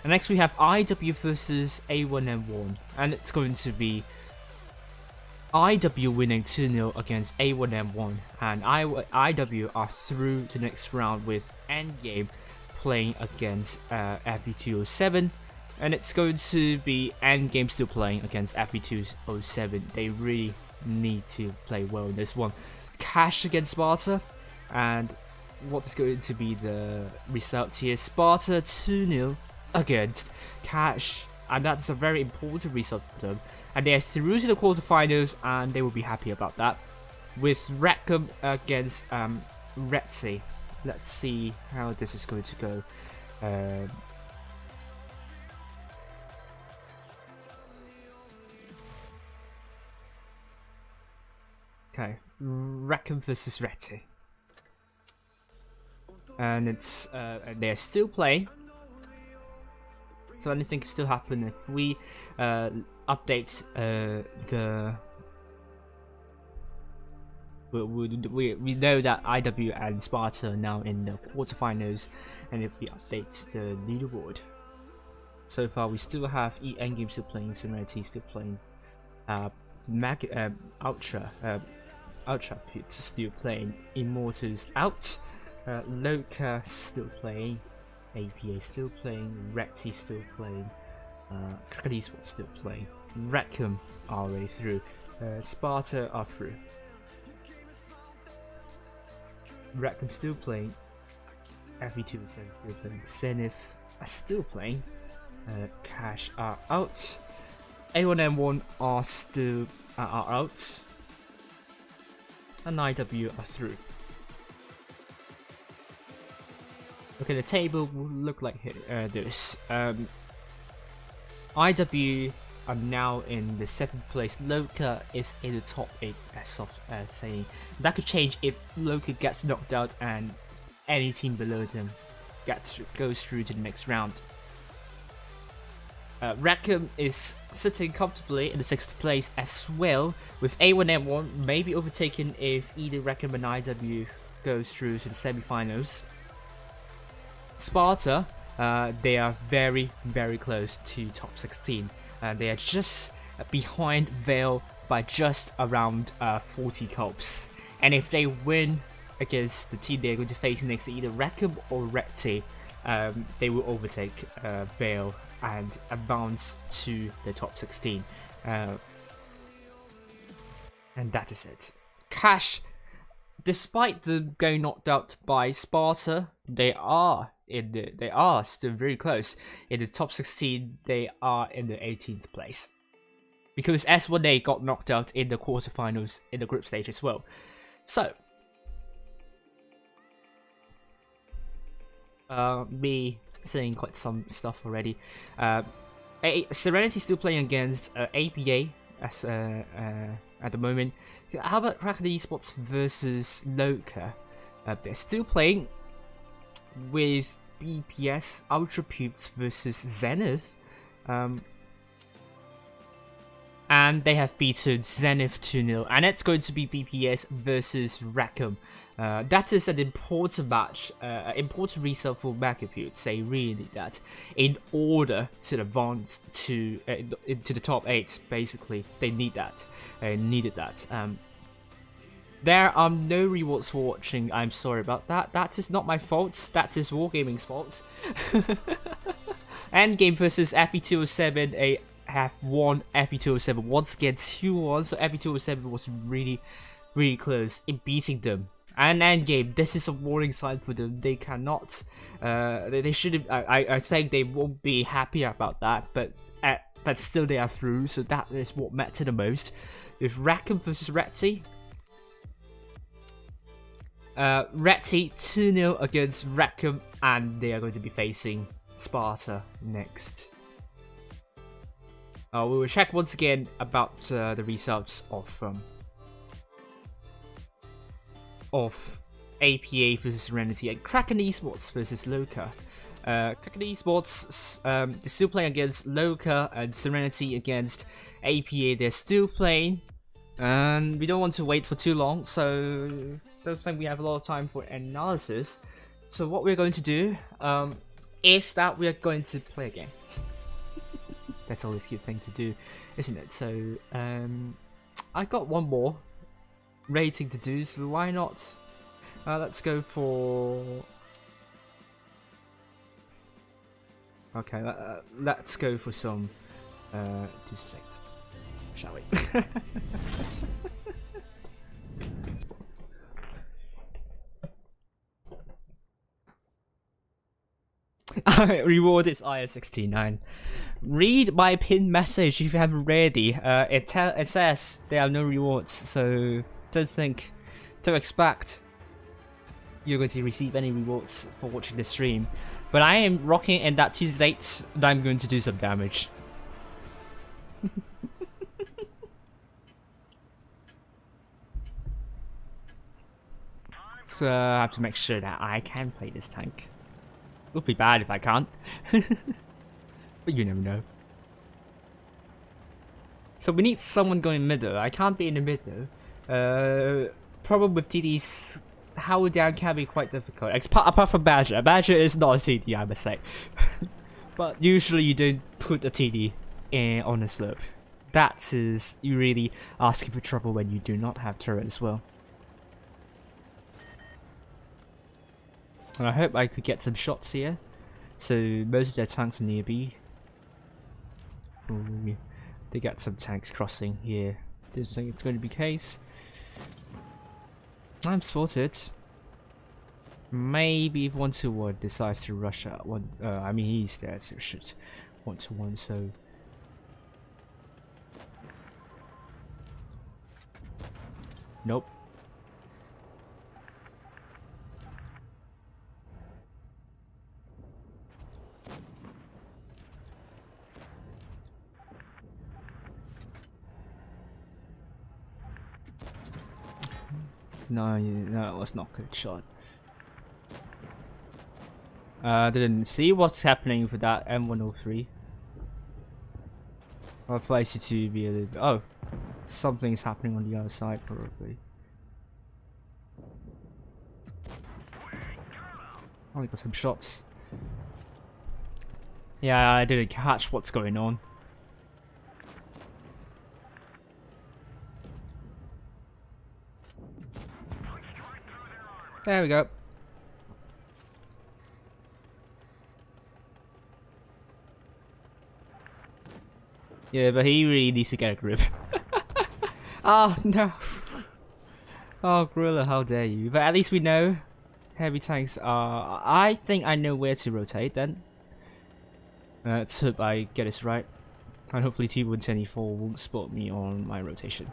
And next we have IW versus A1M1, and it's going to be IW winning 2-0 against A1M1, and IW are through to the next round with Endgame playing against FV207. And it's going to be Endgame still playing against FV207. They really need to play well in this one. Cash against Sparta. And what is going to be the result here? Sparta 2-0 against Cash. And that's a very important result for them. And they are through to the quarterfinals, and they will be happy about that. With REK3M against Retzi. Let's see how this is going to go. Okay, REK3M versus Retzi, and it's and they're still playing, so anything can still happen. If we update we know that IW and Sparta are now in the quarterfinals, and if we update the leaderboard, so far we still have Endgame still playing, Serenity still playing, Ultra Attribution still playing. Immortals out. Loka still playing. APA still playing. REK3M still playing. Crackle still playing. Raccoon are already through. Sparta are through. Raccoon still playing. FE2 is still playing. Zenith are still playing. Cash are out. A1M1 are still are out. And IW are through. Okay, the table will look like this. IW are now in the 7th place. Loka is in the top 8 as of saying. That could change if Loka gets knocked out and any team below them goes through to the next round. Raccoon is sitting comfortably in the 6th place as well, with A1M1 maybe overtaken if either Raccoon and IW goes through to the semi-finals. Sparta, they are very close to top 16. They are just behind Veil by just around 40 cups. And if they win against the team they're going to face next, either Raccoon or REK3M, they will overtake Veil and advance to the top 16. And that is it. Cash, despite them getting knocked out by Sparta, they are still very close. In the top 16, they are in the 18th place. Because S1A got knocked out in the quarterfinals in the group stage as well. So, me saying quite some stuff already. Serenity still playing against APA as at the moment. How about Crackle Esports versus Loka? They're still playing with BPS Attribution versus Zenith. And they have beaten Zenith 2-0, and it's going to be BPS versus Raccoon. That is an important match, important result for Attribution. They really need that in order to advance to into the top 8. Basically, they need that. Needed that. There are no rewards for watching. I'm sorry about that. That is not my fault. That is Wargaming's fault. Endgame versus FE207. They have won FE207 once again 2-1. So FE207 was really close in beating them. And Endgame, this is a warning sign for them. They cannot. They shouldn't. I think they won't be happy about that. But still, they are through. So that is what matters the most. With Raccoon versus REK3M. REK3M 2-0 against Raccoon, and they are going to be facing Sparta next. We will check once again about the results of APA versus Serenity and Kraken Esports versus Loka. Kraken Esports they're still playing against Loka, and Serenity against APA. They're still playing, and we don't want to wait for too long, so don't think we have a lot of time for analysis. So what we're going to do is that we are going to play a game. That's always a good thing to do, isn't it? So I got one more rating to do, so why not? Let's go for. Okay, let's go for some 2-6, shall we? Reward is IS69. Read my pinned message if you haven't already. It says there are no rewards, so don't expect you're going to receive any rewards for watching the stream. But I am rocking in that 2-8 that I'm going to do some damage. So I have to make sure that I can play this tank. It would be bad if I can't. But you never know. So we need someone going middle. I can't be in the middle. Problem with TDs, how down can be quite difficult. Apart from Badger. Badger is not a TD, I must say. But usually you don't put a TD on a slope. That is, you really asking for trouble when you do not have turret as well. And I hope I could get some shots here. So most of their tanks are near B. Ooh, they got some tanks crossing here. Don't think it's going to be the case. I'm spotted. Maybe if 1-1 decides to rush out one, I mean he's there to shoot 1-1, so nope. No, it was not a good shot. Didn't see what's happening for that M103. I'll place it to be a little bit. Oh, something's happening on the other side, probably. Oh, we got some shots. Yeah, I didn't catch what's going on. There we go. Yeah, but he really needs to get a grip. Oh no. Oh Gorilla, how dare you. But at least we know heavy tanks are... I think I know where to rotate then. Let's hope I get this right. And hopefully T124 won't spot me on my rotation.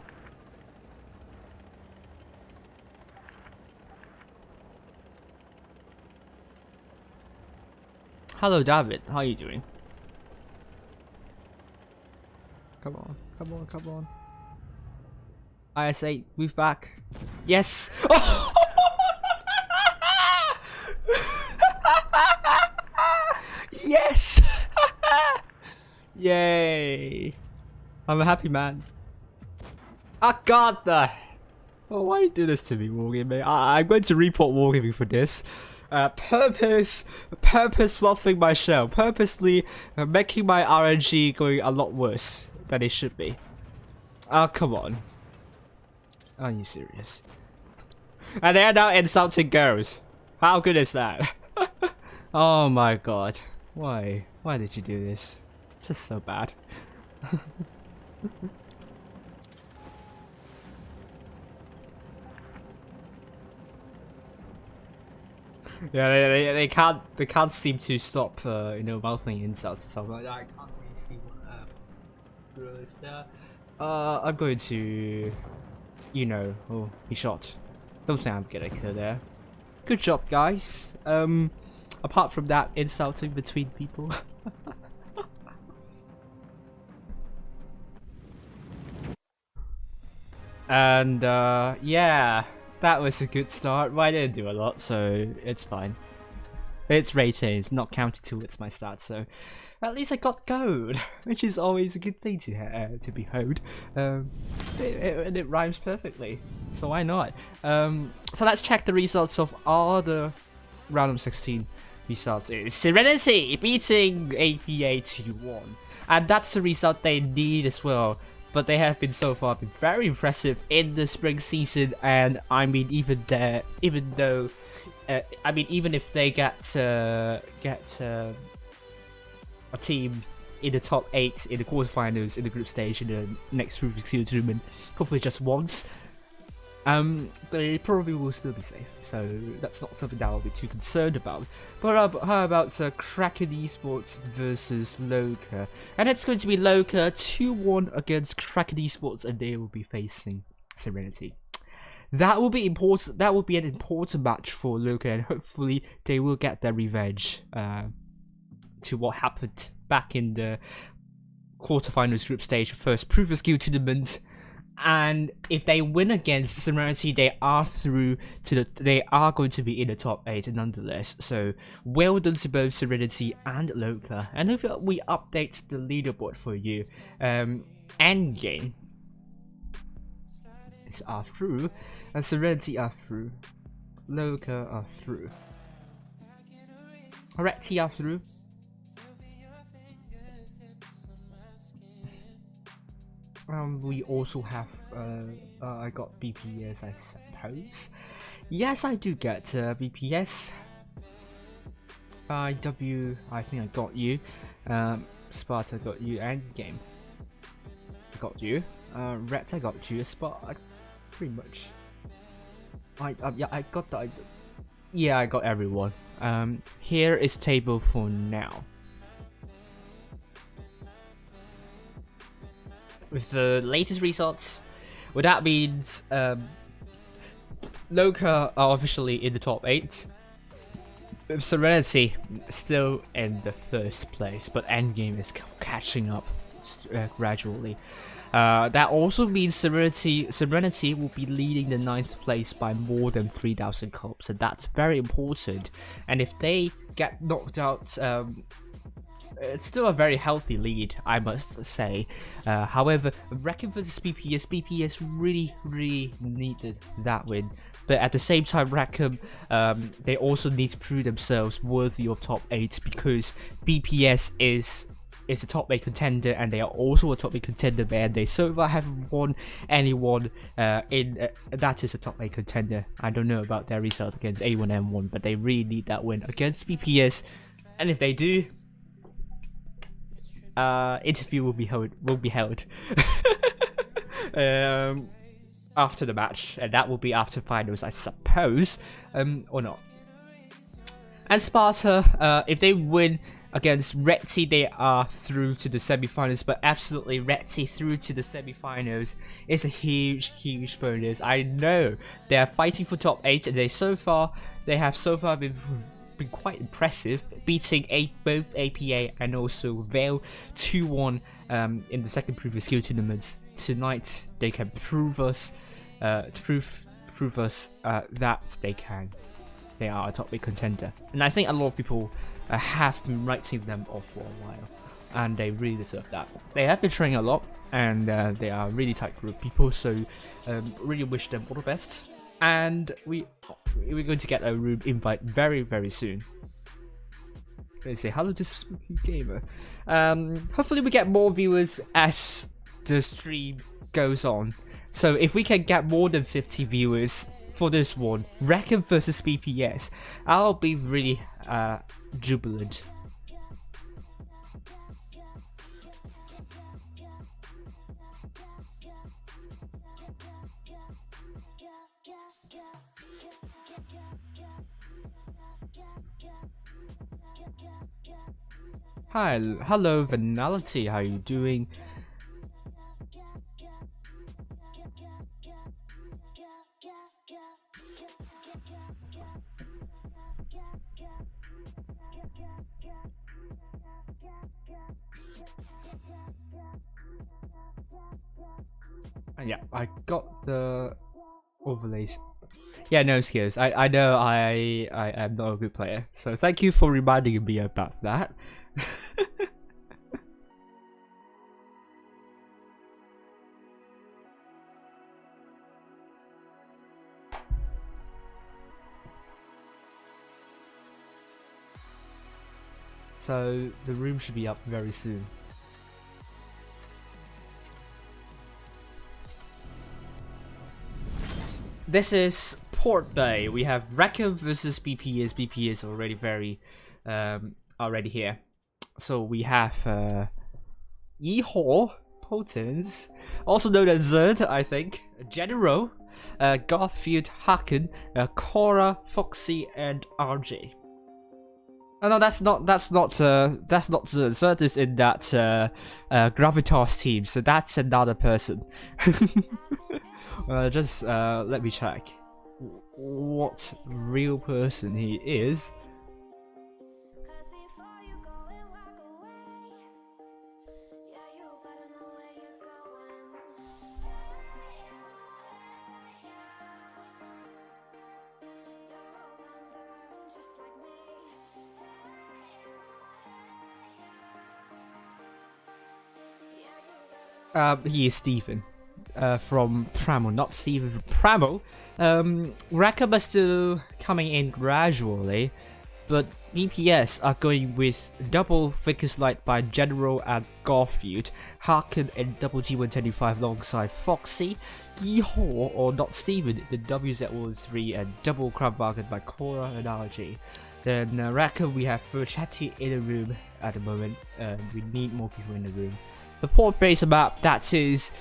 Hello David, how are you doing? Come on, come on, come on. IS-8, move back. Yes! Oh! Yes! Yay! I'm a happy man. I got that! Oh, why you do this to me, Wargaming? I'm going to report Wargaming for this. Purpose fluffing my shell, purposely making my RNG going a lot worse than it should be. Oh, come on. Are you serious? And they're now insulting girls. How good is that? Oh my god. Why? Why did you do this? Just so bad. Yeah, they can't seem to stop you know, mouthing insults and stuff like that. I can't really see what is there. I'm going to, you know, oh, he shot. Don't think I'm gonna kill there. Good job, guys. Apart from that, insulting between people. And yeah, that was a good start. Well, I didn't do a lot, so it's fine. It's rating, it's not counted towards my stats, so at least I got gold, which is always a good thing to behold. And it rhymes perfectly, so why not? So let's check the results of all the round 16 results. It's Serenity beating APA 2-1, and that's the result they need as well. But they have been so far very impressive in the spring season, and I mean even though I mean even if they get a team in the top 8 in the quarterfinals in the group stage in the next Rubik's Cube tournament, hopefully just once, they probably will still be safe. So that's not something that I'll be too concerned about. But how about Kraken Esports versus Loka? And it's going to be Loka 2-1 against Kraken Esports, and they will be facing Serenity. That will be important. That will be an important match for Loka, and hopefully they will get their revenge to what happened back in the quarterfinals group stage of first Proof of Skill tournament. And if they win against Serenity, they are through to they are going to be in the top 8 nonetheless. So well done to both Serenity and Loka. And if we update the leaderboard for you, Endgame are through, and Serenity are through. Loka are through. REK3M are through. We also have, I got BPS, I suppose. Yes, I do get BPS. IW, I think I got you. Sparta got you. Endgame, I got you. Ret, I got you. Sparta, pretty much. Yeah, I got the. Yeah, I got everyone. Here is table for now. With the latest results, well, that means Loka are officially in the top 8. With Serenity still in the first place, but Endgame is catching up gradually. That also means Serenity will be leading the 9th place by more than 3,000 cops, and that's very important. And if they get knocked out, it's still a very healthy lead, I must say. However, Raccoon vs BPS really needed that win. But at the same time, Raccoon, they also need to prove themselves worthy of top 8, because BPS is a top 8 contender, and they are also a top 8 contender, and they so far haven't won anyone that is a top 8 contender. I don't know about their result against A1M1, but they really need that win against BPS, and if they do, interview will be held after the match, and that will be after finals, I suppose, or not. And Sparta, if they win against REK3M, they are through to the semi-finals, but absolutely REK3M through to the semi-finals is a huge bonus. I know they are fighting for top 8, and they have so far been quite impressive, beating both APA and also Vale 2-1 in the second previous skill tournaments. Tonight they can prove us that they are a top 8 contender, and I think a lot of people have been writing them off for a while, and they really deserve that. They have been training a lot, and they are really tight group of people, so really wish them all the best. And we're going to get a room invite very soon. They say hello to Spooky Gamer. Hopefully we get more viewers as the stream goes on. So if we can get more than 50 viewers for this one, Raccoon versus BPS, I'll be really jubilant. Hi, hello Venality, how you doing? Yeah, I got the overlays. Yeah, no skills. I know I am not a good player, so thank you for reminding me about that. So the room should be up very soon. This is Port Bay. We have Raccoon versus BPS. BPS already already here. So we have Yeehaw, Potence, also known as Zerd, I think, General, Garfield, Haken, Cora, Foxy, and RJ. Oh no, that's not Zerd. Zerd is in that Gravitas team, so that's another person. Just let me check what real person he is. He is Stephen. From Pramo, not Steven, from Pramo. Raccoon are still coming in gradually, but BPS are going with double Focus Light by General and Garfield, Harkin and double G125 alongside Foxy, Yeehaw or not Steven, the WZ103, and double Crab Wagon by Cora and RG. Then Raccoon, we have Chatty in the room at the moment. We need more people in the room. The port-based map, that is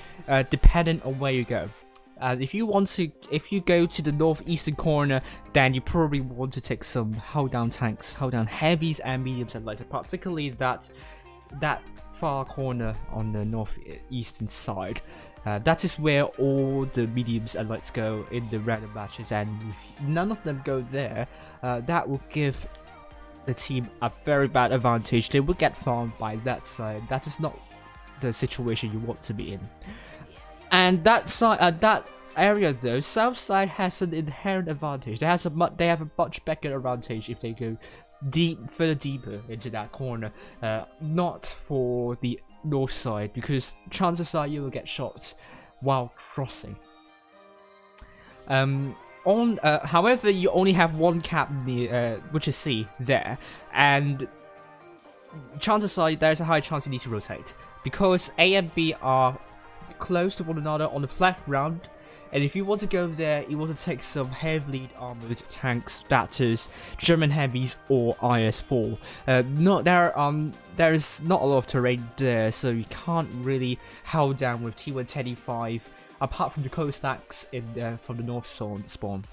dependent on where you go. If you go to the northeastern corner, then you probably want to take some hold down tanks, hold down heavies and mediums and lights, particularly that far corner on the northeastern side. That is where all the mediums and lights go in the random matches, and if none of them go there, that will give the team a very bad advantage. They will get farmed by that side. That is not the situation you want to be in. And that side, that area though, south side has an inherent advantage. They have a much better advantage if they go further deeper into that corner. Not for the north side, because chances are you will get shot while crossing. However, you only have one cap near, which is C there, and chances are there's a high chance you need to rotate, because A and B are close to one another on the flat ground, and if you want to go there, you want to take some heavily armored tanks, that is German heavies or IS-4. There is not a lot of terrain there, so you can't really hold down with T125 apart from the coast stacks from the north spawn.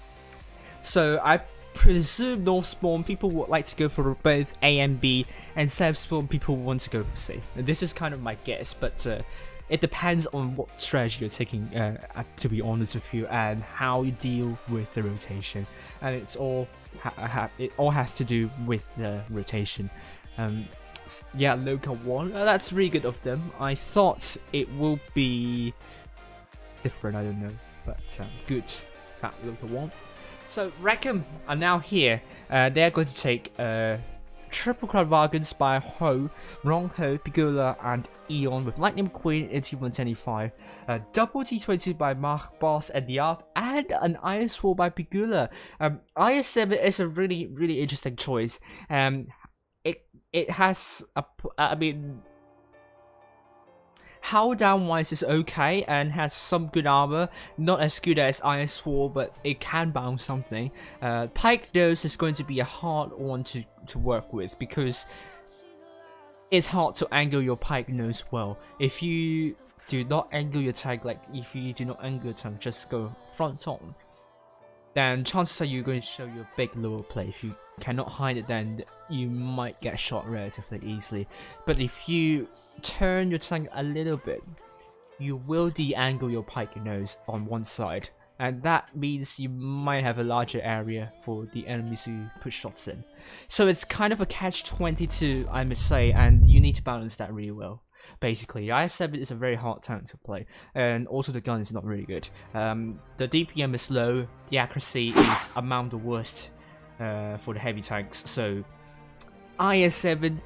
So I presume north spawn people would like to go for both A and B, and south spawn people want to go for C. And this is kind of my guess, but it depends on what strategy you're taking, to be honest with you, and how you deal with the rotation. And it's all it all has to do with the rotation. Yeah, local 1, that's really good of them. I thought it will be different, I don't know, but good, that local 1. So Raccoon are now here. They're going to take Triple Crown Wagons by Ho, Wrong Ho, Pigula, and Eon with Lightning McQueen in T125, double T20 by Mark Boss and the Art, and an IS-4 by Pigula. IS-7 is a really interesting choice. It has I mean, how down wise is okay and has some good armor, not as good as IS-4, but it can bounce something. Pike nose is going to be a hard one to work with, because it's hard to angle your pike nose well. If you do not angle your tank, like if you do not angle your tank, just go front on, then chances are you're going to show your big lower play. If you cannot hide it, then you might get shot relatively easily. But if you turn your tank a little bit, you will de-angle your pike nose on one side, and that means you might have a larger area for the enemies to put shots in. So it's kind of a catch-22, I must say, and you need to balance that really well. Basically, IS-7 is a very hard tank to play, and also the gun is not really good. The DPM is low, the accuracy is among the worst for the heavy tanks. So IS-7,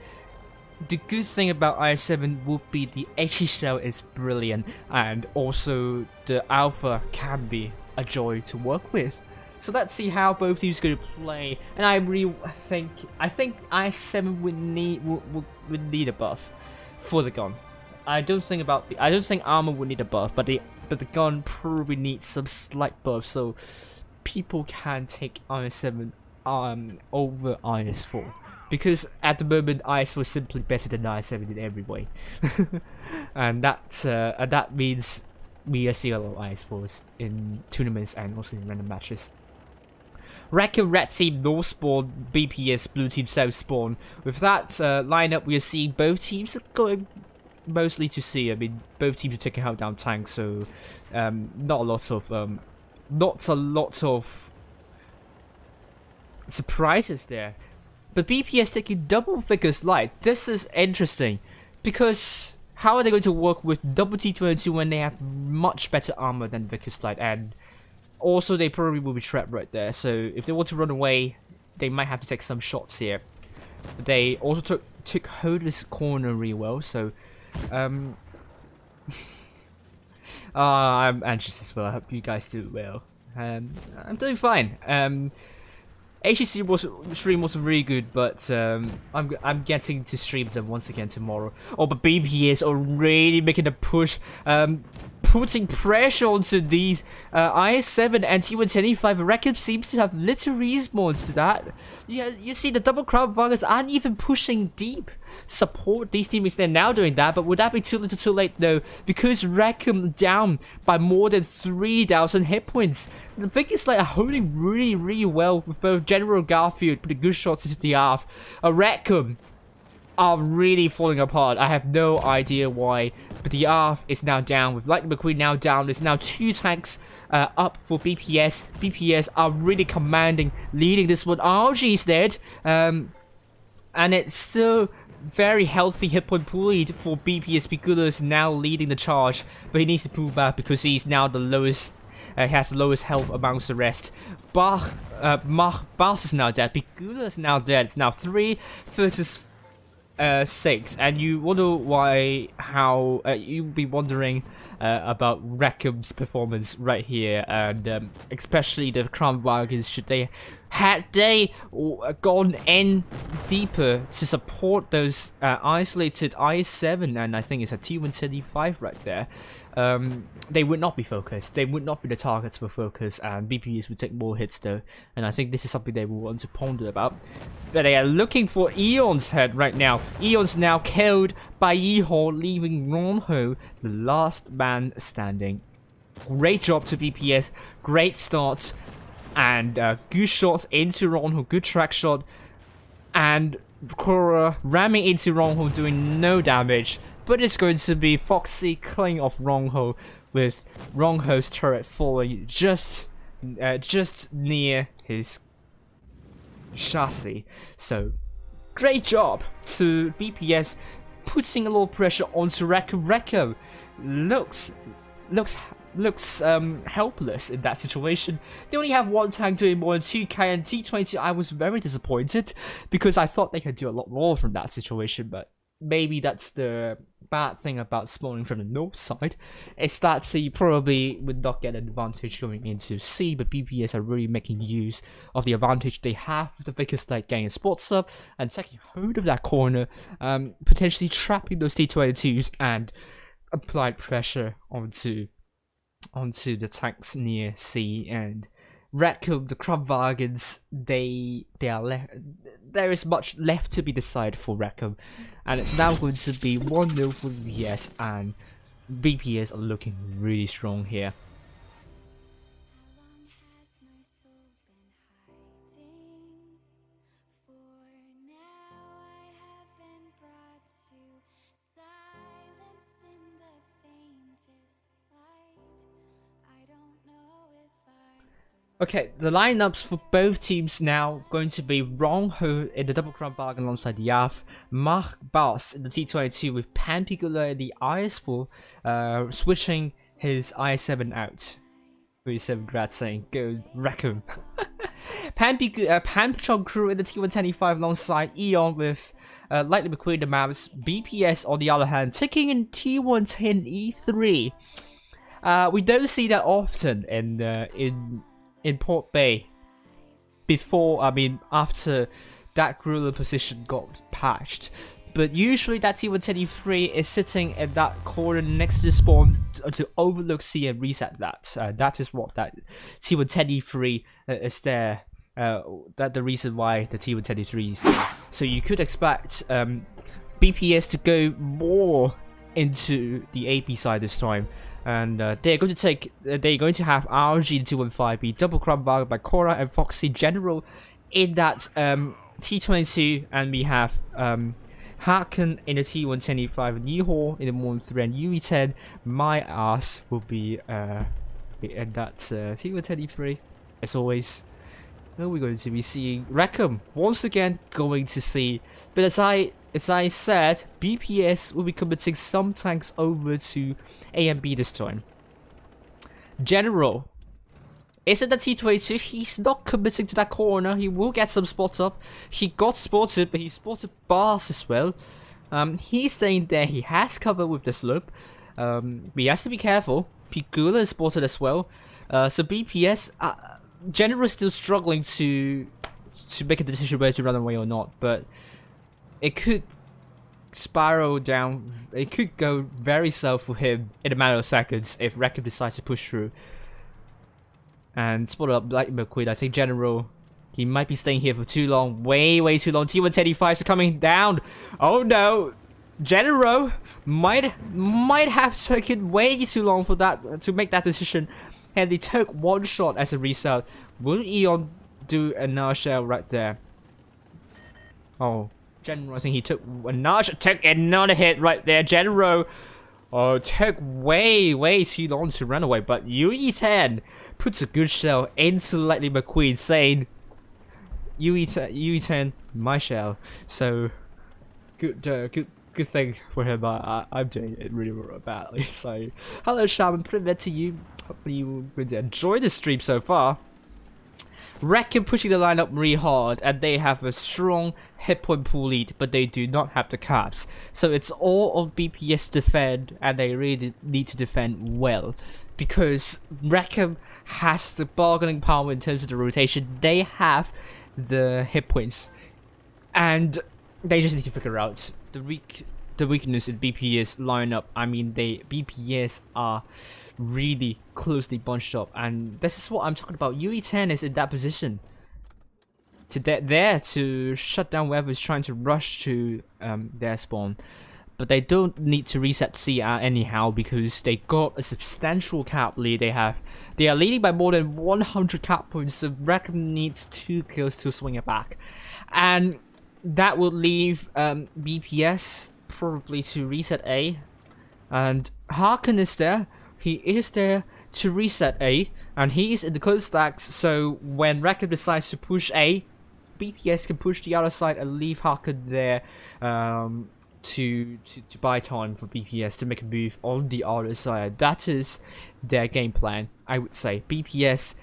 the good thing about IS-7 would be the HE shell is brilliant, and also the alpha can be a joy to work with. So let's see how both teams going to play, and I really think IS-7 would need a buff for the gun. I don't think armor would need a buff, but the gun probably needs some slight buff, so people can take IS-7 over IS-4. Because at the moment, IS-4 is simply better than IS-7 in every way. And that means we are seeing a lot of IS-4s in tournaments and also in random matches. Raccoon, Red Team, North Spawn, BPS, Blue Team, South Spawn. With that lineup, we are seeing both teams going mostly to C. I mean, both teams are taking out down tanks, so not a lot of surprises there. But BPS taking double Vickers Light. This is interesting, because how are they going to work with double T22 when they have much better armor than Vickers Light? And also they probably will be trapped right there, so if they want to run away, they might have to take some shots here. They also took Hodeless corner really well, so I'm anxious as well. I hope you guys do well. I'm doing fine. HEC stream was really good, but I'm getting to stream them once again tomorrow. Oh, but BPS already making a push putting pressure onto these IS-7 and T-125. Raccoon seems to have little response to that. Yeah, you see the double crowd Vargas aren't even pushing deep to support these teammates. They're now doing that, but would that be too little too late? No, because Raccoon down by more than 3,000 hit points. The Viking Slayer are holding really well with both General Garfield putting good shots into the half. Raccoon are really falling apart. I have no idea why, but the ARF is now down with Lightning McQueen now down. There's now 2 tanks up for BPS. BPS are really commanding, leading this one. RG is dead, and it's still very healthy hit point pool lead for BPS. Pigula is now leading the charge, but he needs to pull back because he's now the lowest. He has the lowest health amongst the rest. Bas is now dead. Pigula is now dead. It's now 3 versus 6, and you wonder why, how you'll be wondering about Rackham's performance right here, and especially the Crown Wagons. Had they gone in deeper to support those isolated I-7, and I think it's a T-175 right there, they would not be focused. They would not be the targets for focus, and BPS would take more hits though, and I think this is something they will want to ponder about. But they are looking for Eon's head right now. Eon's now killed by Yeehaw, leaving Ronho the last man standing. Great job to BPS, great start, and good shots into Ronho, good track shot, and Korra ramming into Ronho, doing no damage. But it's going to be Foxy killing off Ronho, with Ronho's turret falling just near his chassis. So great job to BPS, putting a little pressure onto Raccoon. Raccoon looks helpless in that situation. They only have 1 tank doing more than 2k, and T20 I was very disappointed because I thought they could do a lot more from that situation, but maybe that's the bad thing about spawning from the north side, is that C probably would not get an advantage going into C, but BPS are really making use of the advantage they have with the biggest like getting spots up and taking hold of that corner, potentially trapping those T22s and applied pressure onto the tanks near C. And Raccoon, the Crab Wagons, they are left. There is much left to be decided for Raccoon, and it's now going to be 1-0 for BPS, and BPS are looking really strong here. Okay, the lineups for both teams now going to be Rongho in the double crown bargain alongside the Yaf, Mark Bass in the T22 with Pan Pigula in the IS4, switching his IS7 out. 37 grad saying, go Raccoon. Pan Patrol crew in the T125 alongside Eon with Lightning McQueen the mouse. BPS on the other hand taking in T110E3. We don't see that often in Port Bay after that guerrilla position got patched, but usually that T110E3 is sitting in that corner next to the spawn to overlook C and reset that. That is what that T110E3 is there. That's the reason why the T110E3 is there. So you could expect BPS to go more into the AP side this time. And they're going to have RG 215B, double crab bag by Korra and Foxy General in that T22, and we have Haken in the T110E5 and Yeehaw in the 1-3 and UE10. My ass will be in that T110E3 as always. Now we're going to be seeing Raccoon once again going to see, but as I said, BPS will be committing some tanks over to A and B this time. General is in the T22. He's not committing to that corner. He will get some spots up. He got spotted, but he spotted Bars as well. He's staying there. He has cover with the slope. He has to be careful. Pigula is spotted as well. So BPS, General is still struggling to make a decision whether to run away or not, but it could spiral down. It could go very south for him in a matter of seconds if REK3M decides to push through. And spot up like McQueen. I think General, he might be staying here for too long. Way too long. T135s are coming down. Oh no. General might have taken way too long for that to make that decision. And they took one shot as a result. Will Eon do another shell right there? Oh, General, I think he took another hit right there. General, oh, took way too long to run away. But UE10 puts a good shell into Lightning McQueen, saying, UE10, my shell. So, good thing for him. I'm doing it really badly. So, hello Shaman, put it to you. Hopefully you going to enjoy the stream so far. REK3M pushing the lineup really hard, and they have a strong hit point pool lead, but they do not have the caps. So it's all on BPS to defend, and they really need to defend well. Because REK3M has the bargaining power in terms of the rotation. They have the hit points, and they just need to figure out the weakness in BPS lineup. I mean, BPS are really closely bunched up, and this is what I'm talking about. UE10 is in that position there to shut down whoever's trying to rush to their spawn. But they don't need to reset CR anyhow because they got a substantial cap lead. They are leading by more than 100 cap points, so REK3M needs 2 kills to swing it back. And that will leave BPS probably to reset A. And Raccoon is there. He is there to reset A. And he is in the close stacks, so when REK3M decides to push A, BPS can push the other side and leave Raccoon there to buy time for BPS to make a move on the other side. That is their game plan, I would say. BPS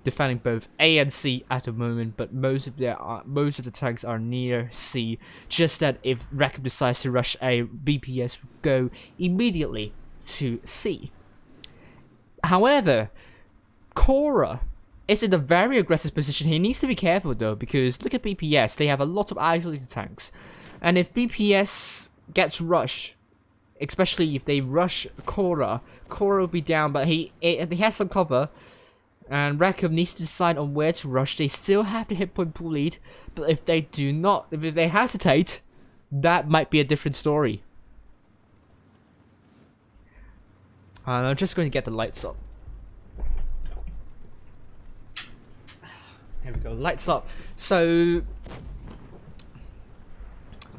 defending both A and C at the moment, but most of the tanks are near C. Just that if REK3M decides to rush A, BPS will go immediately to C. However, Korra is in a very aggressive position. He needs to be careful though, because look at BPS. They have a lot of isolated tanks. And if BPS gets rushed, especially if they rush Korra will be down, but he has some cover. And REK3M needs to decide on where to rush. They still have the hit point pool lead, but if they do not, if they hesitate, that might be a different story. And I'm just going to get the lights up. Here we go, lights up. So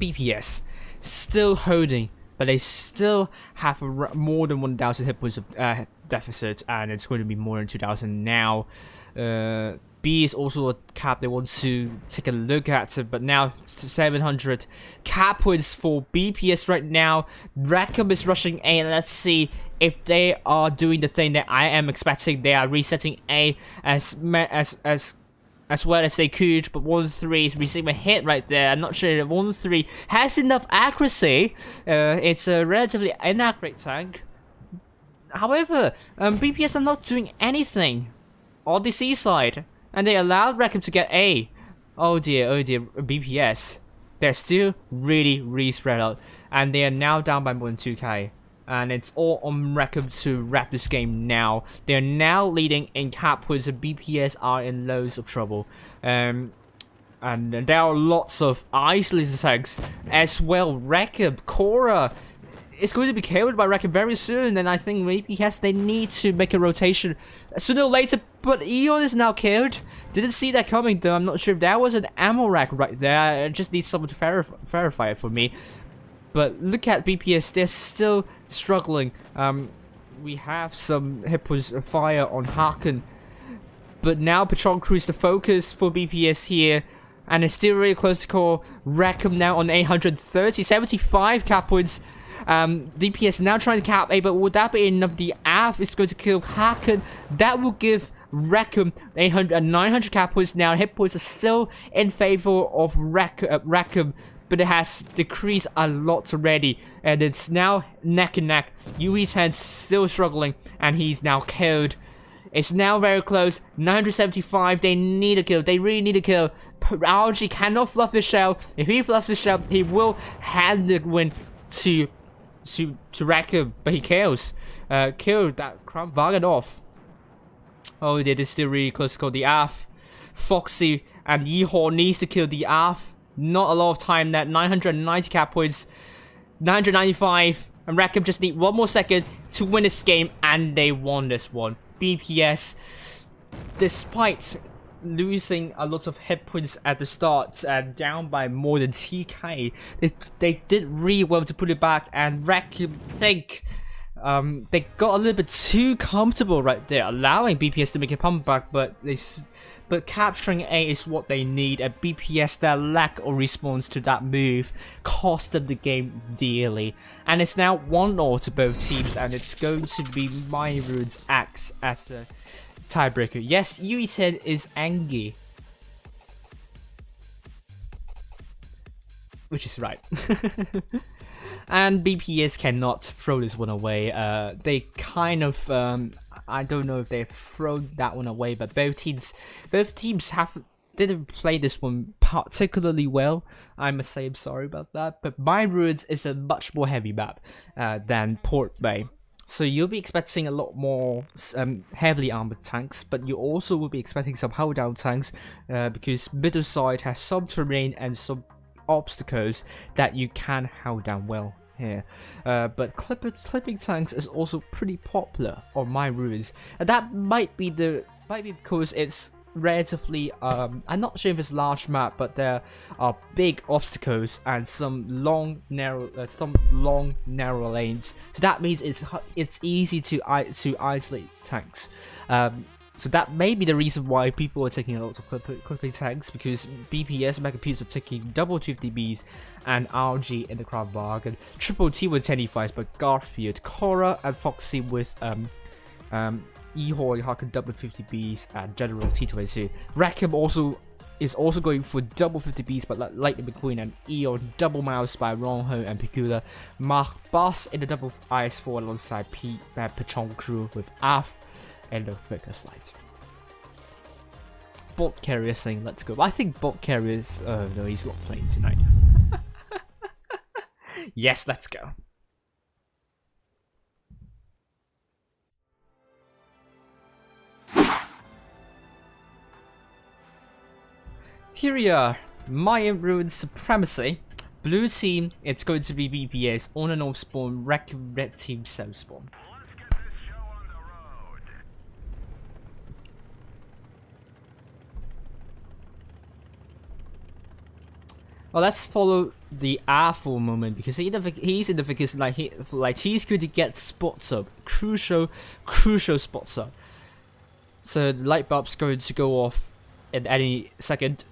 BPS still holding, but they still have more than 1,000 hit points of deficit, and it's going to be more than 2,000 now. B is also a cap they want to take a look at, but now 700 cap points for BPS right now. REK3M is rushing A, and let's see if they are doing the thing that I am expecting. They are resetting A as well as they could, but 1-3 is receiving a hit right there. I'm not sure if 1-3 has enough accuracy. It's a relatively inaccurate tank. However, BPS are not doing anything on the C side, and they allowed REK3M to get A. Oh dear, BPS. They're still really spread out, and they are now down by more than 2k. And it's all on REK3M to wrap this game now. They're now leading in cap points, and BPS are in loads of trouble. And there are lots of isolated tanks as well. REK3M, Korra is going to be killed by REK3M very soon, and I think BPS, they need to make a rotation sooner or later. But Eon is now killed. Didn't see that coming though. I'm not sure if that was an ammo rack right there. I just need someone to verify it for me. But look at BPS, they're still struggling. We have some hit points fire on Raccoon, but now Patrol Crew is the focus for BPS here, and it's still really close to call. REK3M now on 830, 75 cap points. DPS now trying to cap A, but would that be enough? The AF is going to kill Raccoon. That will give REK3M 800 and 900 cap points now. Hit points are still in favor of REK3M, but it has decreased a lot already, and it's now neck and neck. UE10 still struggling, and he's now killed. It's now very close. 975. They need a kill. They really need a kill. RG cannot fluff the shell. If he fluffs the shell, he will hand the win to Raccoon, but he kills that Crown Wagon off. Oh dear, this is still really close to call the ARWV. Foxy and Yeehaw needs to kill the ARWV. Not a lot of time left. 990 cap points, 995, and Raccoon just need one more second to win this game, and they won this one. BPS, despite losing a lot of hit points at the start and down by more than TK, they did really well to put it back, and Raccoon think they got a little bit too comfortable right there, allowing BPS to make a comeback, but capturing A is what they need, and BPS, their lack of response to that move cost them the game dearly. And it's now 1-0 to both teams, and it's going to be Myron's acts as the tiebreaker. Yes, UE10 is angry. Which is right. And BPS cannot throw this one away. They kind of, I don't know if they've thrown that one away, but both teams didn't play this one particularly well. I must say I'm sorry about that. But Myron's is a much more heavy map than Port Bay. So you'll be expecting a lot more heavily armored tanks, but you also will be expecting some hold down tanks because middle side has some terrain and some obstacles that you can hold down well here. But clipping tanks is also pretty popular on my ruins, and that might be because it's relatively I'm not sure if it's large map, but there are big obstacles and some long narrow lanes, so that means it's easy to isolate tanks. So that may be the reason why people are taking a lot of clipping tanks, because BPS Mega Pews are taking double 250Bs and RG in the Crown Wagon, triple T with 10E5s, but Garfield, Cora, and Foxy with Ehoy, Harkin double 50Bs and General T22. Rackham is also going for double 50Bs, but Lightning McQueen and Eon double mouse by Ronho and Picula. Mark Boss in the double IS4 alongside Patron Crew with AF and the Victor Slide. Bot carrier saying let's go. I think bot carriers, no, he's not playing tonight. Yes, let's go. Here we are, Mayan Ruins Supremacy. Blue team, it's going to be BPS on and off spawn, red team self spawn. Well, let's follow the R4 moment, because he's in the figures like he's going to get spots up, crucial spots up. So the light bulb's going to go off in any second.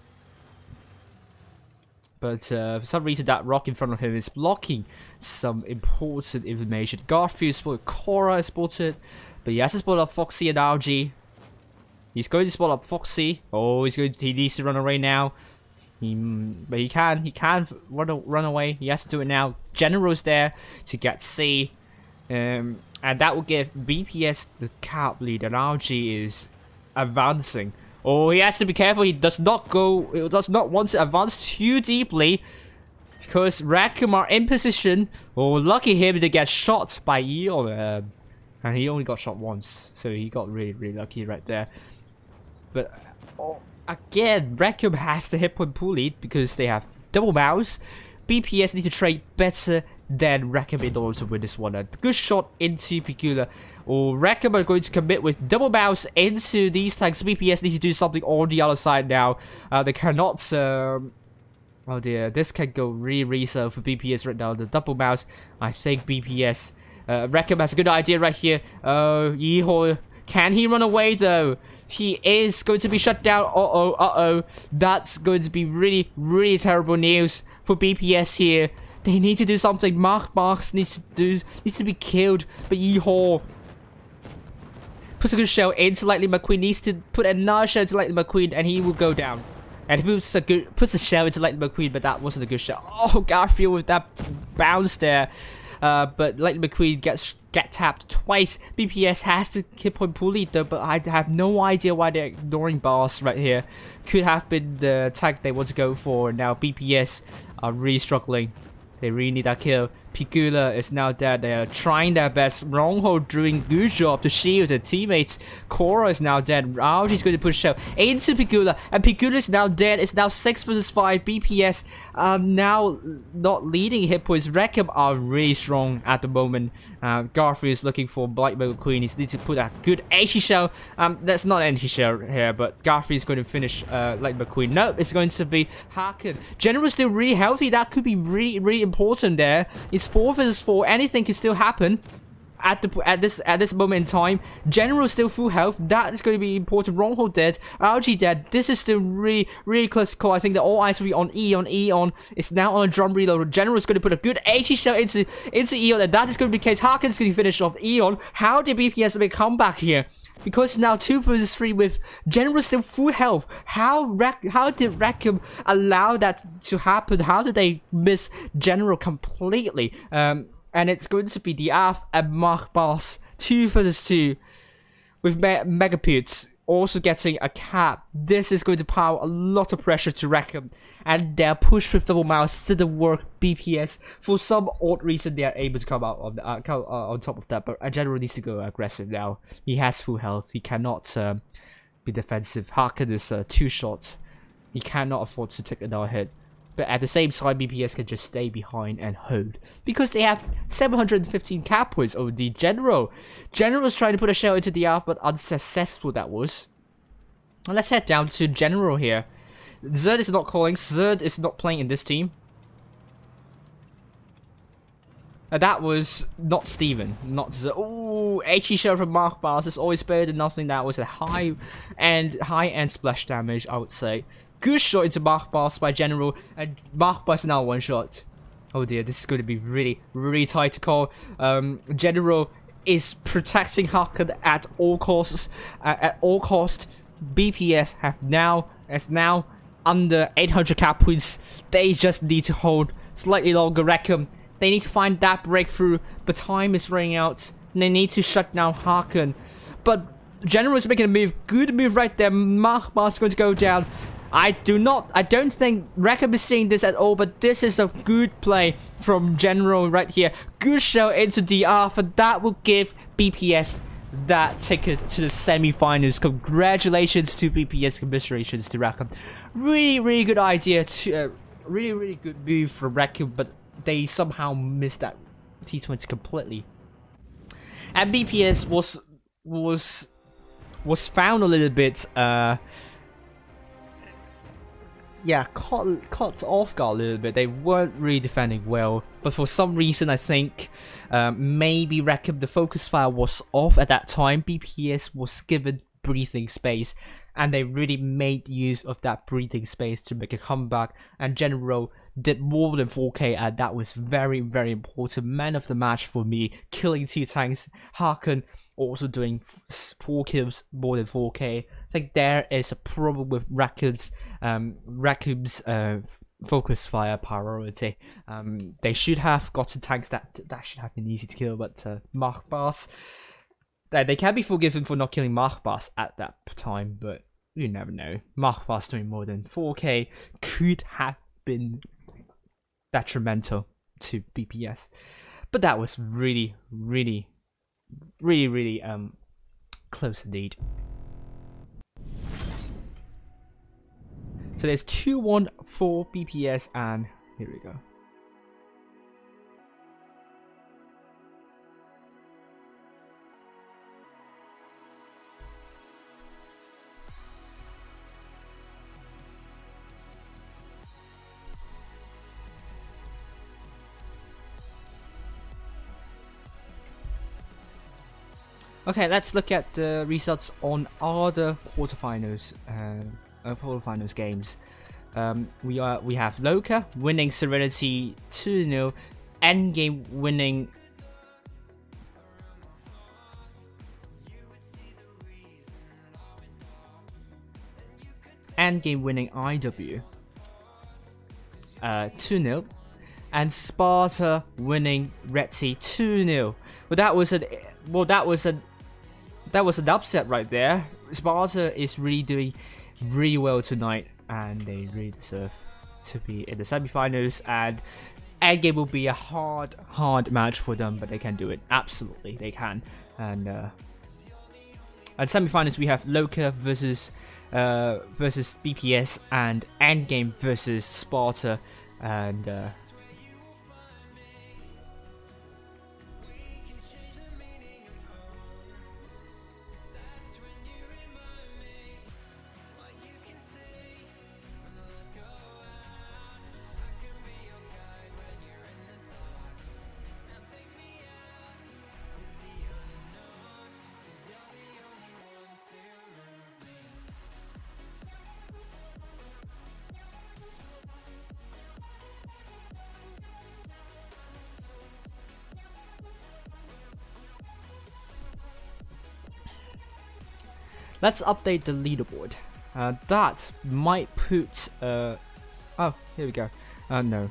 But for some reason that rock in front of him is blocking some important information. Garfield spotted, Cora is spotted, but he has to spot up Foxy and RG. He's going to spot up Foxy. Oh, he needs to run away now. But he can run away. He has to do it now. General's there to get C, and that will give BPS the cap lead, and RG is advancing. Oh, he has to be careful. He does not want to advance too deeply, because Raccoon are in position. Oh, lucky him to get shot by Eon, and he only got shot once, so he got really lucky right there. But again, Raccoon has the hit point pool lead because they have double mouse. BPS need to trade better than Raccoon in order to win this one. A good shot into Picula. Oh, Raccoon are going to commit with double mouse into these tanks. BPS need to do something on the other side now. They cannot. Oh dear, this can go really slow for BPS right now. The double mouse, I think BPS. Raccoon has a good idea right here. Oh, Yeehaw. Can he run away though? He is going to be shut down. Uh-oh. That's going to be really terrible news for BPS here. They need to do something. Marks needs to be killed. But Yeehaw puts a good shell into Lightning McQueen. Needs to put another shell into Lightning McQueen, and he will go down. And he puts a shell into Lightning McQueen, but that wasn't a good shell. Oh, Garfield with that bounce there. But Lightning McQueen gets get tapped twice. BPS has the hit point pool lead though, but I have no idea why they're ignoring bars right here. Could have been the tag they want to go for. Now BPS are really struggling. They really need that kill. Pigula is now dead. They are trying their best. Rongho doing good job to shield their teammates. Korra is now dead. REK3M going to push out into Pigula. And Pigula is now dead. It's now 6 versus 5. BPS are now not leading hit points. REK3M are really strong at the moment. Garfield is looking for Blight Mode Queen. He needs to put a good Aishi shell. That's not an Aishi shell here, but Garfield is going to finish Blight Mode Queen. Nope, it's going to be Raccoon. General is still really healthy. That could be really, really important there. It's 4 versus 4. Anything can still happen at this moment in time. General is still full health. That is going to be important. Rongho dead. RG dead. This is still really close to call. I think that all eyes will be on Eon. Eon is now on a drum reload. General is going to put a good HE shell into Eon, and that is going to be the case. Raccoon is going to finish off Eon. How did BPS make a comeback here? Because now 2 versus 3 with General still full health. How did REK3M allow that to happen? How did they miss General completely? And it's going to be the ARWV and Mark Boss 2 versus 2 with Megaputes also getting a cap. This is going to pile a lot of pressure to REK3M, and their push with double mouse didn't work. BPS, for some odd reason, they are able to come out on top of that, but General needs to go aggressive now. He has full health. He cannot be defensive. Raccoon is 2 shots. He cannot afford to take another hit. But at the same time, BPS can just stay behind and hold, because they have 715 cap points over the General. General is trying to put a shell into the ARWV, but unsuccessful that was. And let's head down to General here. Zerd is not calling. Zerd is not playing in this team. That was not Steven, not Zerd. Oh, HE shell from Mark Bars is always better than nothing. That was a high-end splash damage, I would say. Good shot into Mark Bars by General, and Mark Bars now 1 shot. Oh dear, this is going to be really tight to call. General is protecting Raccoon at all costs. BPS is now under 800 cap points. They just need to hold slightly longer. REK3M, they need to find that breakthrough, but time is running out. They need to shut down Raccoon. But General is making a move. Good move right there. Mark Bars is going to go down. I don't think REK3M is seeing this at all, but this is a good play from General right here. Good shell into the ARWV, and that will give BPS that ticket to the semi-finals. Congratulations to BPS, commiserations to REK3M. Really good idea, to really good move from REK3M, but they somehow missed that T20 completely. And BPS was found a little bit caught off guard a little bit. They weren't really defending well, but for some reason I think maybe REK3M, the focus fire was off at that time. BPS was given breathing space, and they really made use of that breathing space to make a comeback, and General did more than 4k, and that was very important. Man of the match for me, killing 2 tanks. Raccoon also doing 4 kills, more than 4k. I think there is a problem with REK3M's focus fire priority. They should have gotten tanks that should have been easy to kill, but Mark Bars, they can be forgiven for not killing Mark Bars at that time, but you never know. Mark Bars doing more than 4k could have been detrimental to BPS, but that was really close indeed. So there's 2-1 for BPS, and here we go. Okay, let's look at the results on other quarterfinals games. We have Loka winning Serenity 2-0, Endgame winning IW 2-0. and Sparta winning Retsi 2-0. Well, that was an upset right there. Sparta is really doing really well tonight, and they really deserve to be in the semi-finals. And endgame will be a hard match for them, but they can do it. Absolutely, they can. And at semi-finals we have Loka versus BPS, and endgame versus Sparta, and let's update the leaderboard. That might put oh, here we go. No.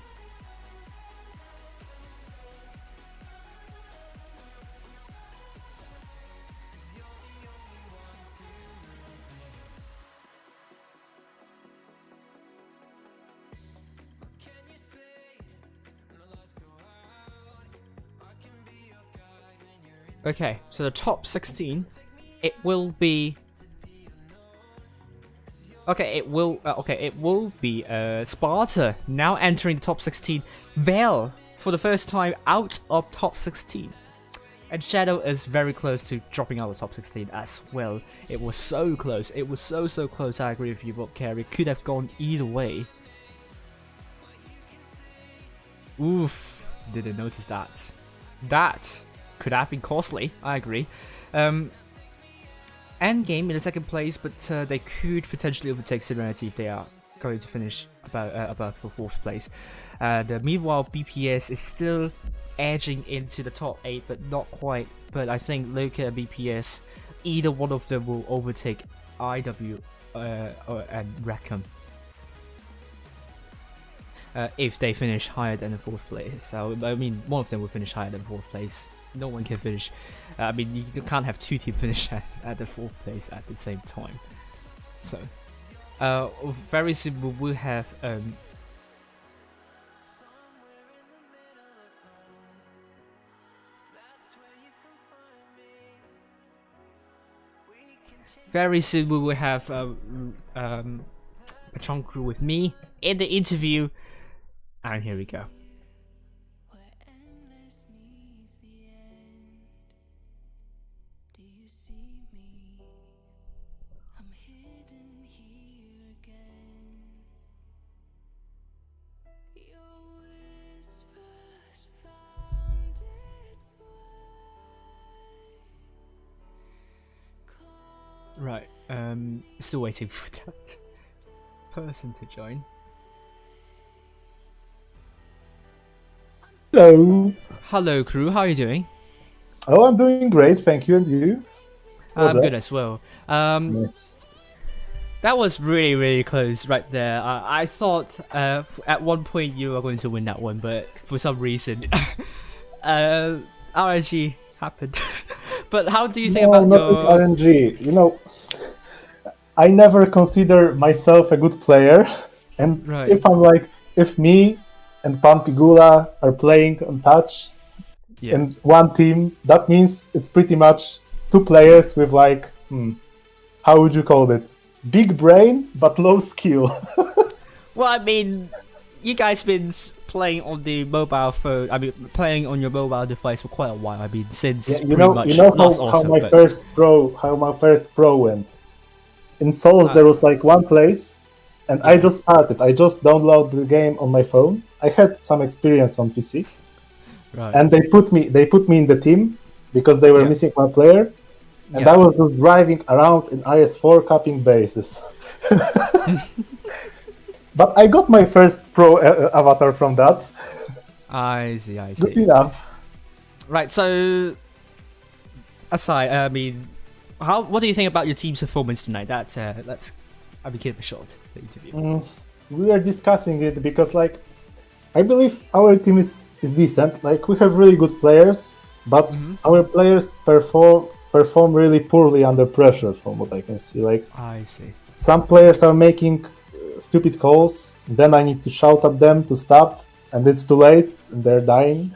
Okay, so the top 16, it will be. Okay, it will be Sparta now entering the top 16. Vale for the first time out of top 16, and Shadow is very close to dropping out of top 16 as well. It was so close. It was so close. I agree with you, Bob Carey. Could have gone either way. Oof! Didn't notice that. That could have been costly. I agree. Endgame in the second place, but they could potentially overtake Serenity if they are going to finish above for fourth place. Meanwhile, BPS is still edging into the top 8, but not quite. But I think Loka and BPS, either one of them will overtake IW and REK3M if they finish higher than the fourth place. So I mean, one of them will finish higher than fourth place. No one can finish. I mean, you can't have two teams finish at the fourth place at the same time. So, very soon we will have a chunk crew with me in the interview, and here we go. Right, still waiting for that person to join. Hello. Hello, crew. How are you doing? Oh, I'm doing great, thank you. And you? I'm good as well. Yes. That was really close right there. I thought at one point you were going to win that one, but for some reason, RNG happened. But how do you think about not your with RNG? You know, I never consider myself a good player, and Right. if me and Pampigula are playing on touch in one team, that means it's pretty much two players with how would you call it? Big brain but low skill. Well, I mean, you guys been playing on the mobile phone. I mean, playing on your mobile device for quite a while. I mean, since Yeah, pretty much last how autumn, my but- first pro went. In Souls there was one place, and I just started. I just downloaded the game on my phone. I had some experience on PC, Right. and they put me in the team because they were missing one player, and I was just driving around in IS4 capping bases. But I got my first pro avatar from that. I see. Good enough. Right. So, aside, I mean, what do you think about your team's performance tonight? Let's keep it short. The interview. We were discussing it because I believe our team is decent. Like, we have really good players, but our players perform really poorly under pressure, from what I can see. Like, I see. some players are making stupid calls, then I need to shout at them to stop, and it's too late, and they're dying.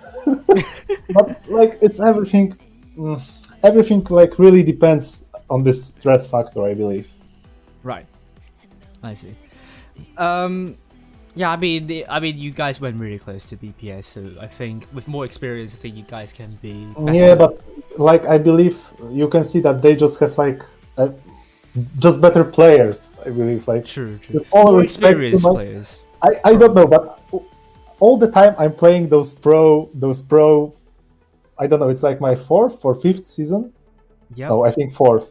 But like, it's everything. Everything like really depends on this stress factor, I believe. Right. I see. Yeah, I mean, you guys went really close to BPS, so I think with more experience, I think you guys can be better. Yeah, but like, I believe you can see that they just have like just better players. I believe, like, True. with all More respect to experienced my- players. I don't know, but all the time I'm playing those pro. I don't know. It's like my 4th or 5th season. Yeah. No, I think 4th.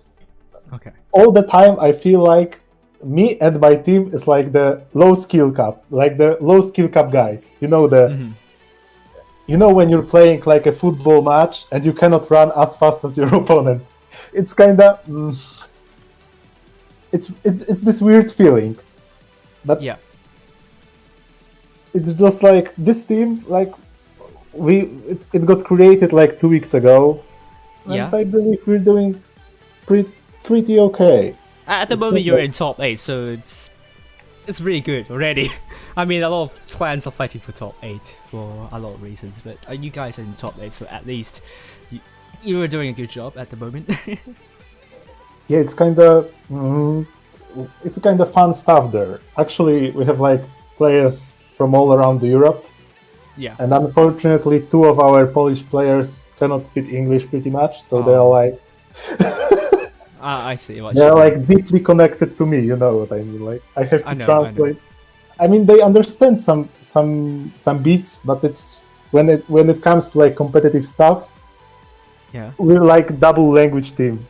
Okay. All the time I feel like me and my team is like the low skill cap, guys. You know you know when you're playing like a football match and you cannot run as fast as your opponent. It's kinda it's this weird feeling. But Yeah. it's just like this team, like it got created like 2 weeks ago. And Yeah. I believe we're doing pretty okay. At the It's moment, not you're bad. in top 8, so it's really good already. I mean, a lot of clans are fighting for top 8 for a lot of reasons, but you guys are in top 8, so at least you are doing a good job at the moment. Yeah, it's kind of fun stuff there. Actually, we have like players from all around Europe, Yeah. and unfortunately, 2 of our Polish players cannot speak English pretty much, so they are Oh. like I see what they're you mean. like deeply connected to me. You know what I mean? Like, I have to I know. translate. I mean, they understand some beats, but it's when it comes to like competitive stuff, Yeah. we're like double language team.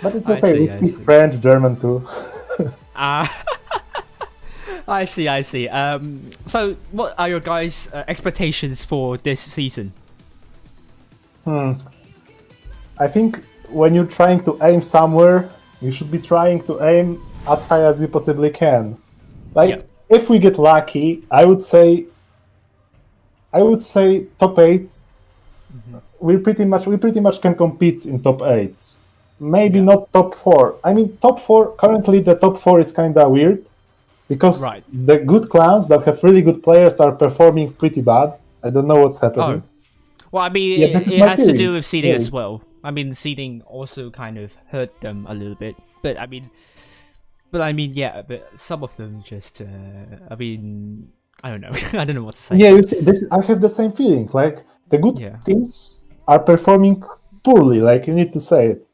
But it's I okay. see, We I speak see. French, German too. I see. So what are your guys' expectations for this season? I think when you're trying to aim somewhere, you should be trying to aim as high as you possibly can. Like, Yeah. if we get lucky, I would say top 8. We pretty much can compete in top 8. Maybe Yeah. not top 4. I mean, top 4 currently, the top 4 is kind of weird because Right. the good clans that have really good players are performing pretty bad. I don't know what's happening. Well, I mean, Yeah, this is it my has to theory. do with seeding as Yeah. well. I mean, seeding also kind of hurt them a little bit, but I mean, yeah, but some of them just, I mean, I don't know, I don't know what to say. Yeah, you see, I have the same feeling. Like, the good Yeah. teams are performing poorly. Like, you need to say it,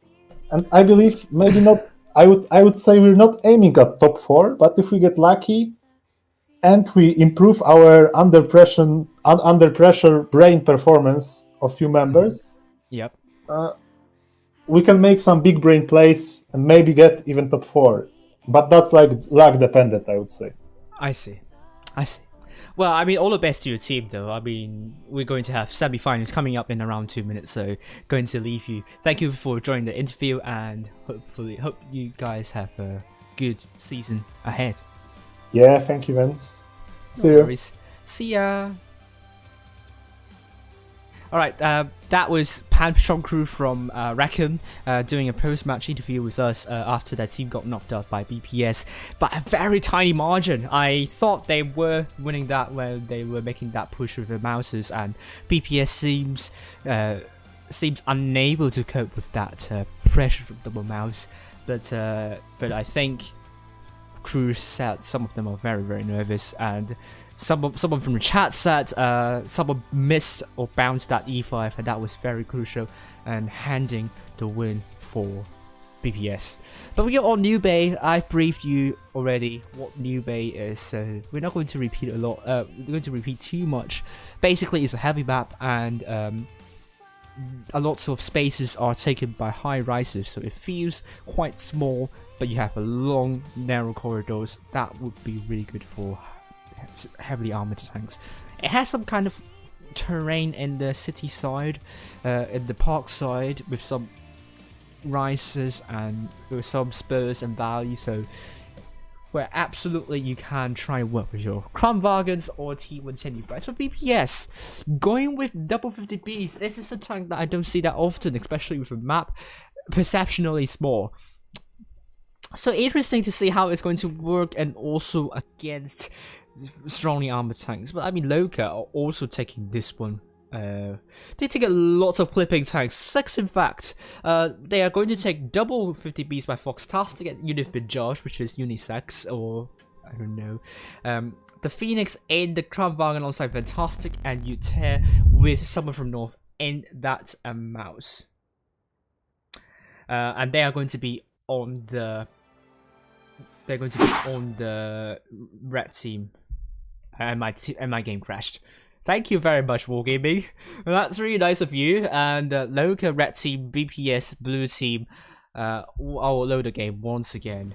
and I believe maybe not. I would say we're not aiming at top 4, but if we get lucky, and we improve our under pressure brain performance of few members, Yep. we can make some big brain plays and maybe get even top 4. But that's like luck dependent, I would say. I see. Well, I mean, all the best to your team, though. I mean, we're going to have semi-finals coming up in around 2 minutes, so going to leave you. Thank you for joining the interview, and hope you guys have a good season ahead. Yeah, thank you, man. See No you. worries. See ya. Alright, that was Pan Patrol Crew from Raccoon doing a post-match interview with us after their team got knocked out by BPS by a very tiny margin. I thought they were winning that when they were making that push with the Mousers, and BPS seems unable to cope with that pressure from Double Mouse. But I think Crew said some of them are very, very nervous, and someone from the chat said someone missed or bounced that E5, and that was very crucial and handing the win for BPS. But we are on New Bay. I've briefed you already what New Bay is, so we're not going to repeat a lot. We're going to repeat too much. Basically, it's a heavy map, and a lot of spaces are taken by high rises, so it feels quite small, but you have a long, narrow corridors. That would be really good for heavily armored tanks. It has some kind of terrain in the city side, in the park side, with some rises and with some spurs and valleys. So where absolutely you can try and work with your Kranwagens or T175. So BPS, going with double 50Bs, this is a tank that I don't see that often, especially with a map perceptionally small. So interesting to see how it's going to work, and also against strongly armored tanks. But I mean, Loka are also taking this one. They take a lot of clipping tanks, 6 in fact. They are going to take double 50Bs by Foxtastic and Unif Bajaj, which is unisex, or I don't know. The Phoenix and the Kranwagen alongside Fantastic and Uter with someone from North in that mouse. And they are going to be on the red team. And my game crashed. Thank you very much, Wargaming. That's really nice of you. And Loka, red team, BPS, blue team. I'll load the game once again.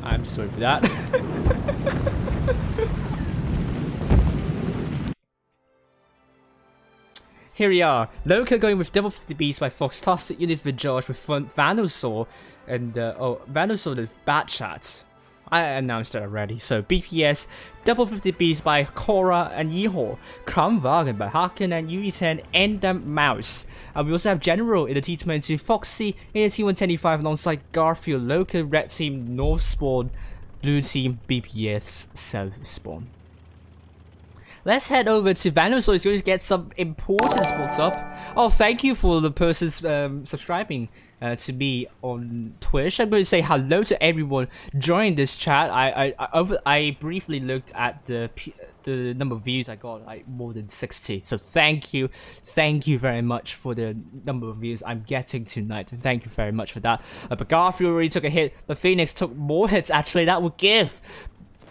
I'm sorry for that. Here we are. Loka going with double 50Bs by Foxtastic, Unif Bajaj with Vanosaur. And Vanosaur is bad chat. I announced it already. So BPS, double 50Bs by Korra and Yihor, Kranwagen by Haken and UE10 and the Mouse. And we also have General in the T22, Foxy in the T125 alongside Garfield, Loka, red team, North spawn, blue team, BPS, south spawn. Let's head over to Vanosaur. He's going to get some important spots up. Oh, thank you for the person's subscribing to me on Twitch. I'm going to say hello to everyone joining this chat. I briefly looked at the number of views I got, like more than 60. So thank you very much for the number of views I'm getting tonight. Thank you very much for that. But Garfield already took a hit, but Phoenix took more hits. Actually, that would give,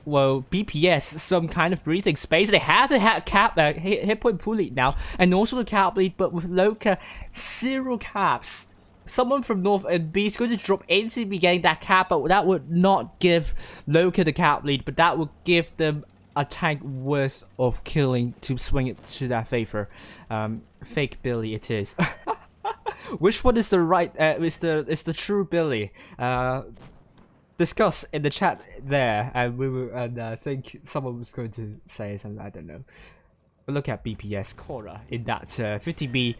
well, BPS some kind of breathing space. They have the hit point pool lead now, and also the cap lead, but with Loka, 0 caps. Someone from North and B is going to drop into be getting that cap, but that would not give Loka the cap lead, but that would give them a tank worth of killing to swing it to their favor. Fake Billy it is. Which one is the right, is the true Billy? Discuss in the chat there, and we will, and I think someone was going to say something, I don't know. But look at BPS Korra in that 50B,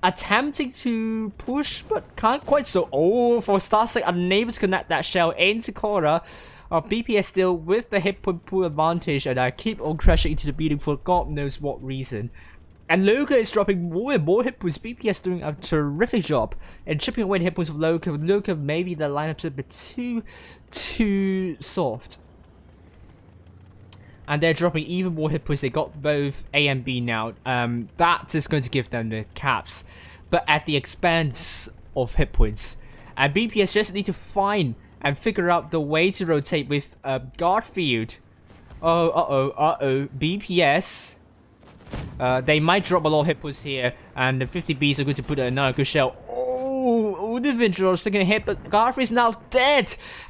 attempting to push, but can't quite so. Oh, for Starsight, unable to connect that shell into Korra. BPS still with the hit point pool advantage, and I keep on crashing into the beating for God knows what reason. And Loka is dropping more and more hit points. BPS doing a terrific job and chipping away the hit points of Loka. Loka, maybe the lineup's a bit too soft. And they're dropping even more hit points. They got both A and B now. That is going to give them the caps, but at the expense of hit points. And BPS just need to find and figure out the way to rotate with Garfield. Oh, BPS. They might drop a lot of hit points here, and the 50Bs are going to put another good shell. Oh, the Vindral's taking a hit, but Garfield's now dead.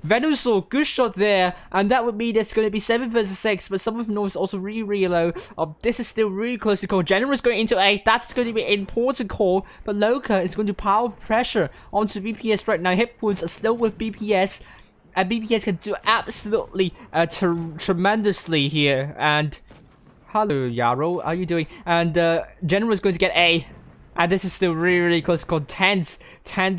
Venusaur, good shot there, and that would mean it's going to be 7 versus 6, but some of them is also really low. This is still really close to call. General's going into A, that's going to be an important call, but Loka is going to power pressure onto BPS right now. Hit points are still with BPS, and BPS can do absolutely tremendously here, and hello, Yarrow. How are you doing? And General is going to get A. And this is still really close. Called tense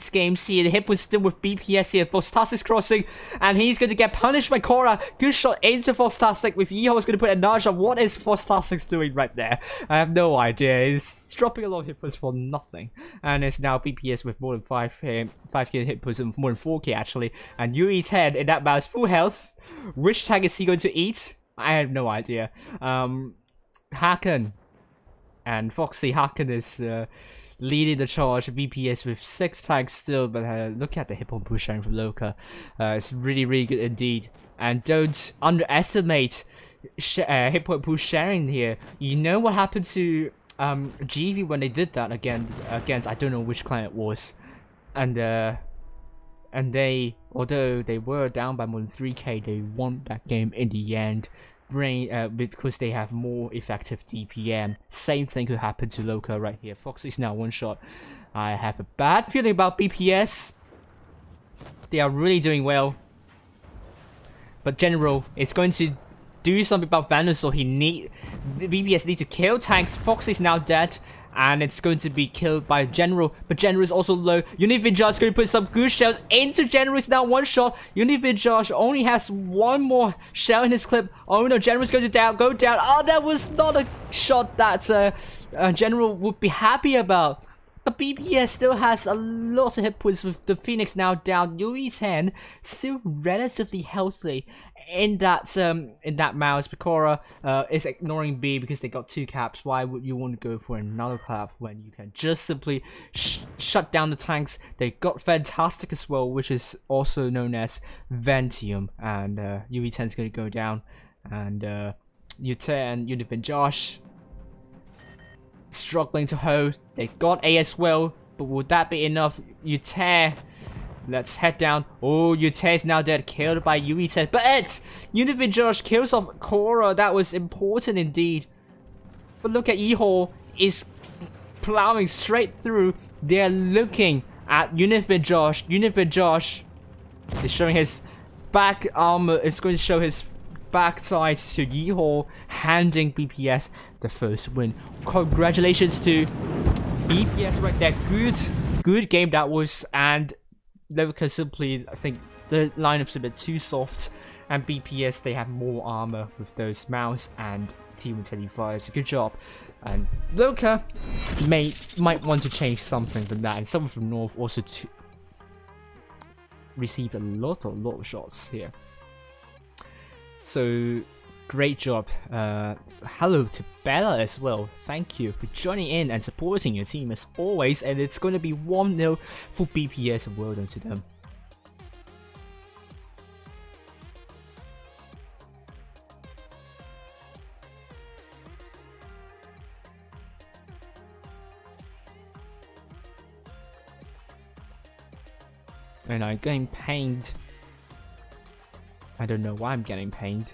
games here. The hit was still with BPS here. Foxtastic crossing. And he's going to get punished by Korra. Good shot into Foxtastic with Yeehaw is going to put a nudge on. What is Foxtastic doing right there? I have no idea. He's dropping a lot of hit points for nothing. And it's now BPS with more than 5k hit points and more than 4k actually. And UE10 in that mouse full health. Which tag is he going to eat? I have no idea. Haken and Foxy. Haken is leading the charge. BPS with 6 tags still, but look at the hit point push sharing from Loka. It's really good indeed. And don't underestimate hit point push sharing here. You know what happened to GV when they did that against I don't know which client it was, and they, although they were down by more than 3k, they won that game in the end. Because they have more effective DPM. Same thing could happen to Loka right here. Fox is now 1 shot. I have a bad feeling about BPS. They are really doing well. But General is going to do something about Venusaur. BPS need to kill tanks. Fox is now dead. And it's going to be killed by General. But General is also low. Univijar is going to put some good shells into General. It's now one shot. Univijar only has one more shell in his clip. Oh no, General is going to go down. Oh, that was not a shot that General would be happy about. But BPS still has a lot of hit points with the Phoenix now down. UE10 still relatively healthy in that mouse. Picora is ignoring B because they got 2 caps. Why would you want to go for another cap when you can just simply shut down the tanks? They got Fantastic as well, which is also known as Ventium, and UE10 is going to go down, and U10, Univin Josh struggling to hold. They got A as well, but would that be enough? U10, let's head down. Oh, U10 is now dead, killed by UE10. But Univin Josh kills off Korra. That was important indeed. But look at Ehol is plowing straight through. They're looking at Univin Josh. Univin Josh is showing his back armor. It's going to show his backside to Ehol, handing BPS the first win. Congratulations to BPS right there. Good game that was, and Levica simply, I think the lineup's a bit too soft, and BPS, they have more armor with those mouse and T125. It's a good job, and Levica might want to change something from that, and someone from North also received a lot of shots here. So great job. Hello to Bella as well. Thank you for joining in and supporting your team as always, and it's going to be 1-0 for BPS, and well done to them. And I'm getting pained. I don't know why I'm getting pained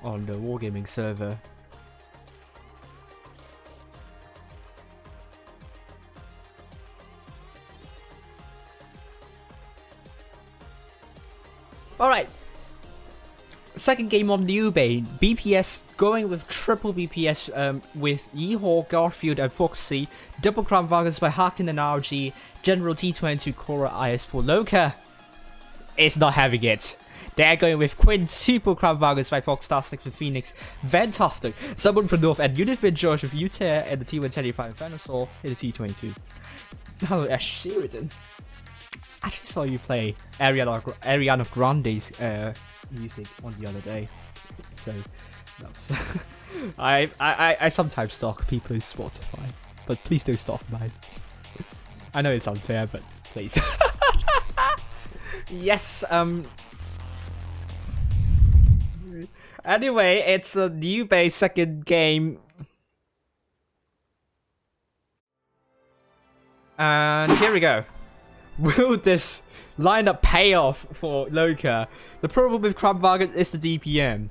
on the Wargaming server. Alright, second game of New Bay. BPS going with triple BPS with Ehol, Garfield and Foxy. Double Crown Vargas by Haken and RG. General T22 Korra IS4 Loka is not having it. They're going with quintuple Crown Vargas by Foxtastic with Phoenix. Fantastic. Someone from North and Unifin George with Utah and the T125 Venusaur in the T22. Hello, Ash Sheridan. I actually saw you play Ariana Grande's music on the other day. So that was I sometimes stalk people's Spotify, but please don't stalk mine. I know it's unfair, but please. Yes, anyway, it's a New Bay second game. And here we go. Will this lineup pay off for Loka? The problem with Crown Vargas is the DPM,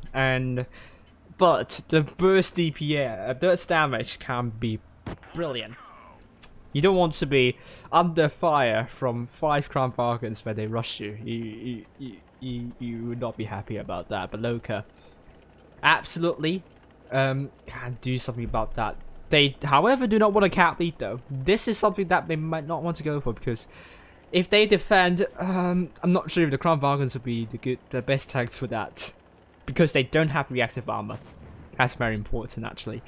but the burst DPM, burst damage can be brilliant. You don't want to be under fire from 5 Crown Vargans where they rush you. You would not be happy about that. But Loka absolutely can do something about that. They, however, do not want a cap lead though. This is something that they might not want to go for, because if they defend, I'm not sure if the Crown Vargans would be the best tags for that, because they don't have reactive armor. That's very important actually.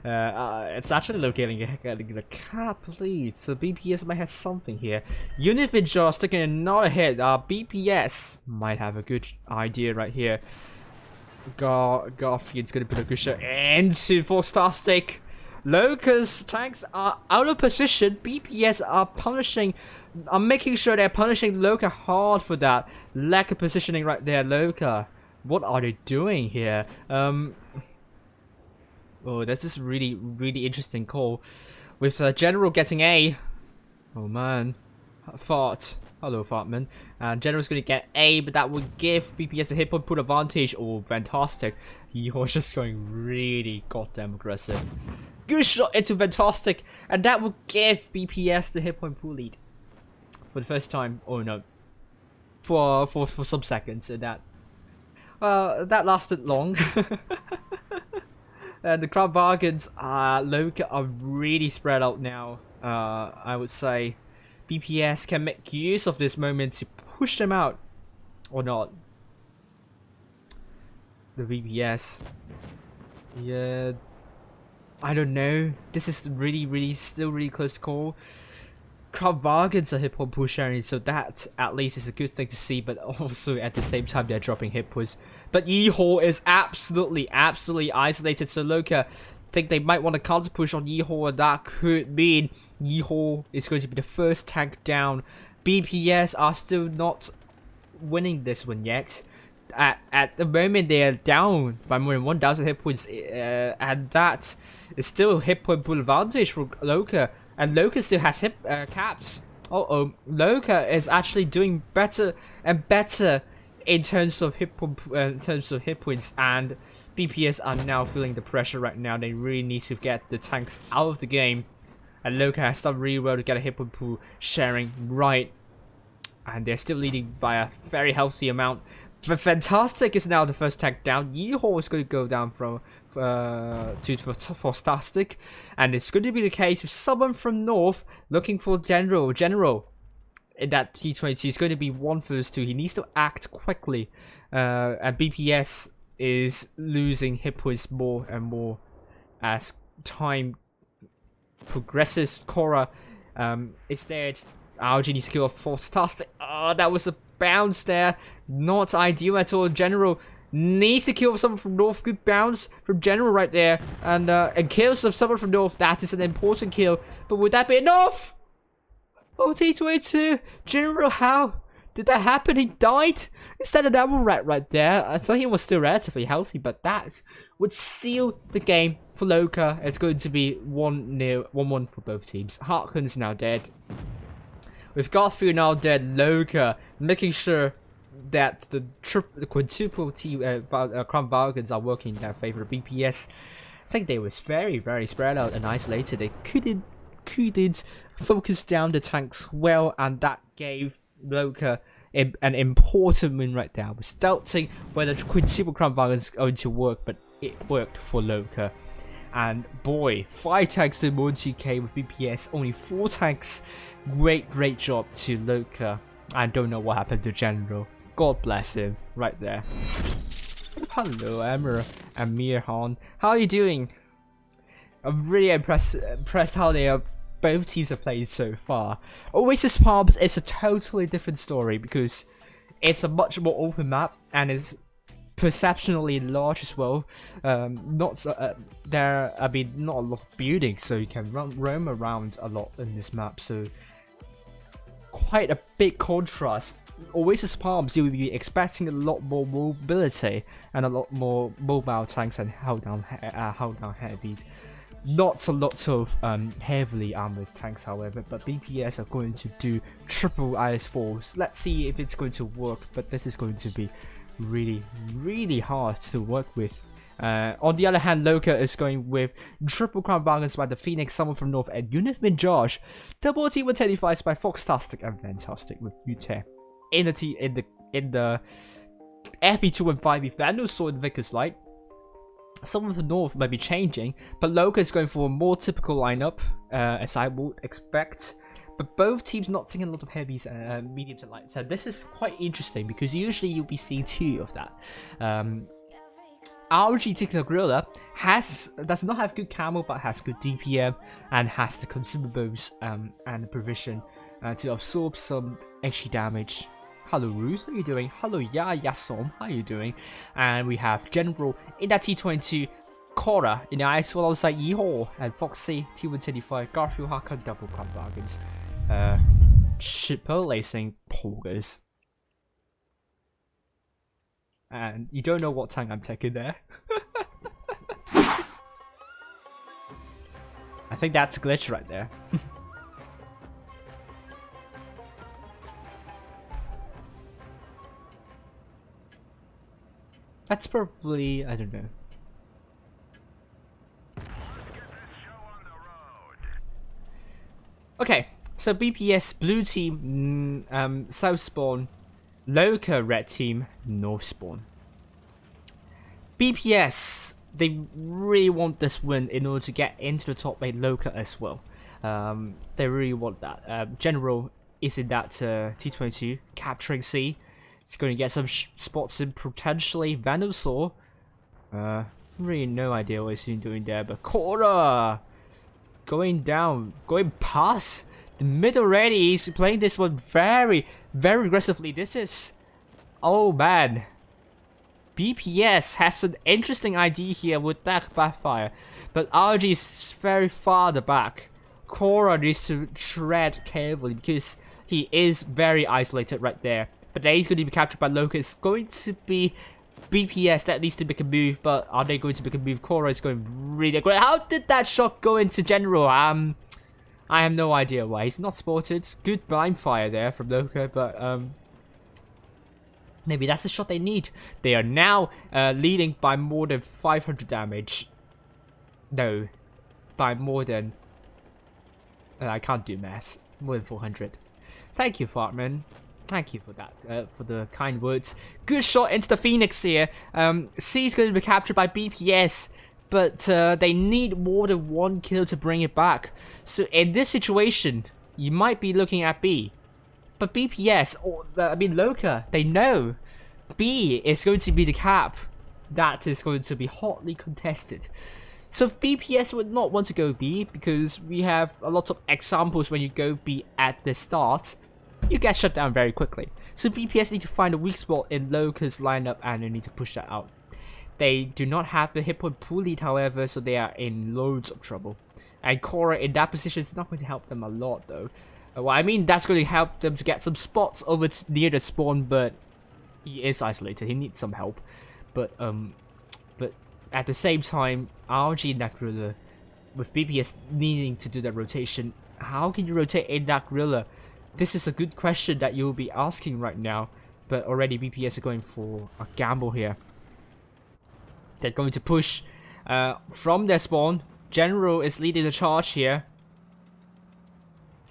It's actually locating a cap lead, so BPS might have something here. Univijar sticking another hit. BPS might have a good idea right here. Garfield's gonna put a good shot into Foxtastic. Loka's tanks are out of position. BPS are making sure they're punishing Loka hard for that lack of positioning right there. Loka, what are they doing here? Oh, that's just really interesting call. With General getting A. Oh man. Fart. Hello, Fartman. And General's gonna get A, but that would give BPS the hit point put advantage. Oh, fantastic. He was just going really goddamn aggressive. Good shot into Fantastic, and that will give BPS the hit point pool lead. For the first time. Oh no. for some seconds, and that lasted long. And the crowd bargains Loka are really spread out now. I would say BPS can make use of this moment to push them out, or not. The BPS, yeah, I don't know. This is still really close to call. Crowd bargains are hit point push sharing, so that at least is a good thing to see, but also at the same time they're dropping hit push. But Yeehaw is absolutely isolated, so Loka think they might want to counter push on Yeehaw, and that could mean Yeehaw is going to be the first tank down. BPS are still not winning this one yet. At the moment they are down by more than 1,000 hit points, and that is still hit point pool advantage for Loka. And Loka still has hit caps. Loka is actually doing better and better in terms of hit points, and BPS are now feeling the pressure right now. They really need to get the tanks out of the game, and Loka has done really well to get a hit point pool sharing right, and they're still leading by a very healthy amount. But Fantastic is now the first tank down. Yeehaw is going to go down for Fantastic, and it's going to be the case with someone from North looking for General. General in that T20 is going to be 1 vs 2. He needs to act quickly, and BPS is losing hit points more and more as time progresses. Korra is dead. RG needs to kill off Fantastic. Oh, that was a bounce there. Not ideal at all. General needs to kill someone from North. Good bounce from General right there. And kills of someone from North. That is an important kill. But would that be enough? Oh, T22. General, how did that happen? He died? Instead of double rat right there. I thought he was still relatively healthy, but that would seal the game for Loka. It's going to be 1-1 for both teams. Harkin's now dead. With Garfield now dead, Loka making sure that the quadruple team Crown Bargains are working in their favor. BPS, I think they was very spread out and isolated. They couldn't focus down the tanks well, and that gave Loka an important win right there. I was doubting whether quadruple Crown Bargains is going to work, but it worked for Loka. And boy, 5 tanks to Monstercat with BPS, only 4 tanks. Great job to Loka. I don't know what happened to General. God bless him, right there. Hello, Amir Han. How are you doing? I'm really impressed how both teams have played so far. Oasis Palms is a totally different story because it's a much more open map and is perceptionally large as well. Not a lot of buildings, so you can roam around a lot in this map. So quite a big contrast. Oasis Palms, you will be expecting a lot more mobility and a lot more mobile tanks and held down heavies. Not a lot of heavily armored tanks, however, but BPS are going to do triple IS4s. Let's see if it's going to work, but this is going to be really hard to work with. On the other hand, Loka is going with triple Crown Bargains by the Phoenix, someone from North, and Unif Min Josh. Double team with Teddyfies by Foxtastic and Fantastic with Ute. In the FE2 and 5e Vandal Sword and Vickers Light. Someone from North might be changing, but Loka is going for a more typical lineup, as I would expect. But both teams not taking a lot of heavies and mediums and lights. So this is quite interesting because usually you'll be seeing 2 of that. RG Tickler Gorilla does not have good camo, but has good DPM and has the consumables and the provision to absorb some HE damage. Hello Ruse, how are you doing? Hello Yasom, how are you doing? And we have General in that T22, Korra in the ice alongside Yeehaw and Foxy, T135, Garfield Haka, double Crown Bargains. Chipotle saying Poggers. And you don't know what tank I'm taking there. I think that's a glitch right there. That's probably, I don't know. Okay, so BPS blue team south spawn Loka red team, no spawn. BPS, they really want this win in order to get into the top 8 Loka as well. They really want that. General is in that T22, capturing C. It's going to get some spots in potentially. Venusaur, really no idea what he's doing there, but Korra going down, going past the mid already. He's playing this one very, very aggressively. This is, oh man. BPS has an interesting idea here with that backfire, but RG is very far the back. Korra needs to tread carefully because he is very isolated right there. But then he's going to be captured by Loka. It's going to be BPS that needs to make a move, but are they going to make a move? Korra is going really great. How did that shot go into General? I have no idea why. He's not spotted. Good blind fire there from Loka, but maybe that's the shot they need. They are now leading by more than 500 damage. No, by more than... I can't do maths. More than 400. Thank you, Fartman. Thank you for that, for the kind words. Good shot into the Phoenix here. C is going to be captured by BPS, but they need more than 1 kill to bring it back. So in this situation, you might be looking at B. But BPS, or Loka, they know B is going to be the cap that is going to be hotly contested. So BPS would not want to go B because we have a lot of examples when you go B at the start, you get shut down very quickly. So BPS need to find a weak spot in Loka's lineup and they need to push that out. They do not have the hit point pool lead, however, so they are in loads of trouble. And Korra in that position is not going to help them a lot though. Well, I mean, that's going to help them to get some spots over near the spawn, but he is isolated. He needs some help. But at the same time, RG in that gorilla, with BPS needing to do that rotation, how can you rotate in that gorilla? This is a good question that you will be asking right now. But already BPS are going for a gamble here. They're going to push from their spawn. General is leading the charge here.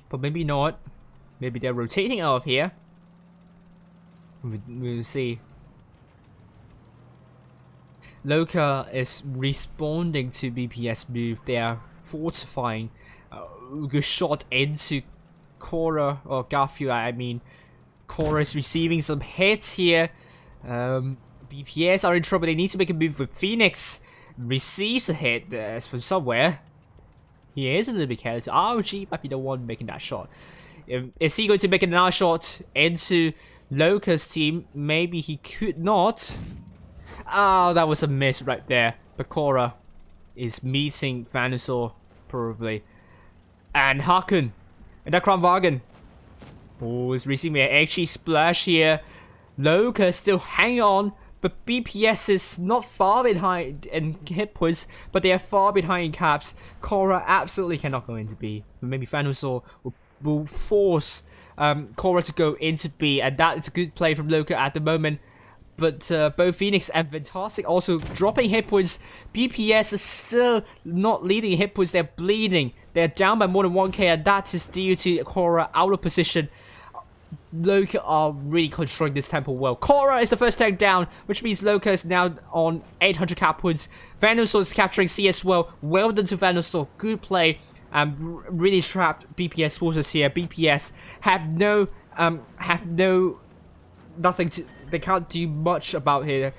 But maybe not. Maybe they're rotating out of here. We'll see. Loka is responding to BPS move. They are fortifying. Good shot into Korra, or Garfield, I mean. Korra is receiving some hits here. BPS are in trouble. They need to make a move with Phoenix. Receives a hit from somewhere. He is a little bit careless. RG might be the one making that shot. Is he going to make another shot into Loka's team? Maybe he could not. Oh, that was a miss right there. But Korra is meeting Venusaur, probably. And Raccoon. And that Kramwagen. Oh, is receiving an HE splash here. Loka still hanging on. But BPS is not far behind in hit points, but they are far behind in caps. Korra absolutely cannot go into B. Maybe Venusaur will force Korra to go into B, and that is a good play from Loka at the moment. But both Phoenix and Fantastic also dropping hit points. BPS is still not leading hit points. They're bleeding. They're down by more than 1k, and that is due to Korra out of position. Loka are really controlling this tempo well. Korra is the first tank down, which means Loka is now on 800 cap points. Venusaur is capturing C as well. Well done to Venusaur. Good play. Really trapped BPS forces here. BPS have nothing to. They can't do much about here.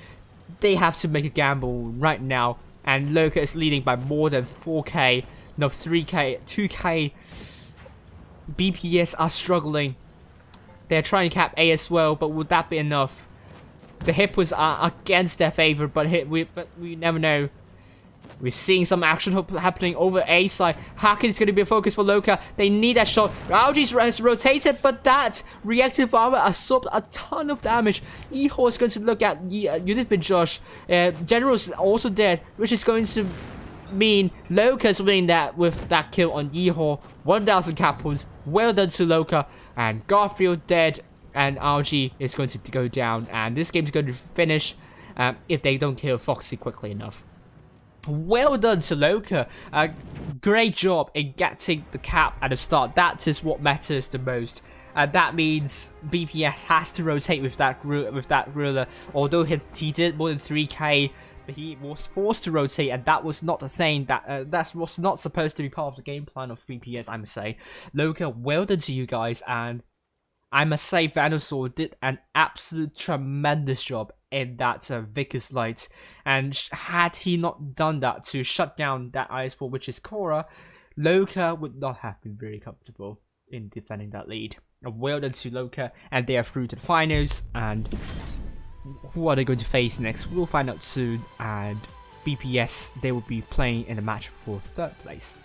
They have to make a gamble right now. And Loka is leading by more than 4k. No, 3k, 2k. BPS are struggling. They're trying to cap A as well, but would that be enough? The hit points are against their favor, but we never know. We're seeing some action happening over A side. Raccoon is going to be a focus for Loka. They need that shot. Algi's has rotated, but that reactive armor absorbed a ton of damage. Eho is going to look at unit with Josh. General is also dead, which is going to mean Loka's winning that with that kill on Eho. 1,000 cap points. Well done to Loka. And Garfield dead, and RG is going to go down. And this game is going to finish if they don't kill Foxy quickly enough. Well done to Loka. Great job in getting the cap at the start. That is what matters the most. and that means BPS has to rotate with that ruler. Although he did more than 3k, but he was forced to rotate, and that was not the thing that was not supposed to be part of the game plan of BPS. I must say, Loka, well done to you guys, and I must say Venusaur did an absolute tremendous job in that Vickers Light, and had he not done that to shut down that Ice Ball, which is Korra, Loka would not have been very comfortable in defending that lead. Well done to Loka, and they are through to the finals, and who are they going to face next? We'll find out soon, and BPS, they will be playing in a match for 3rd place.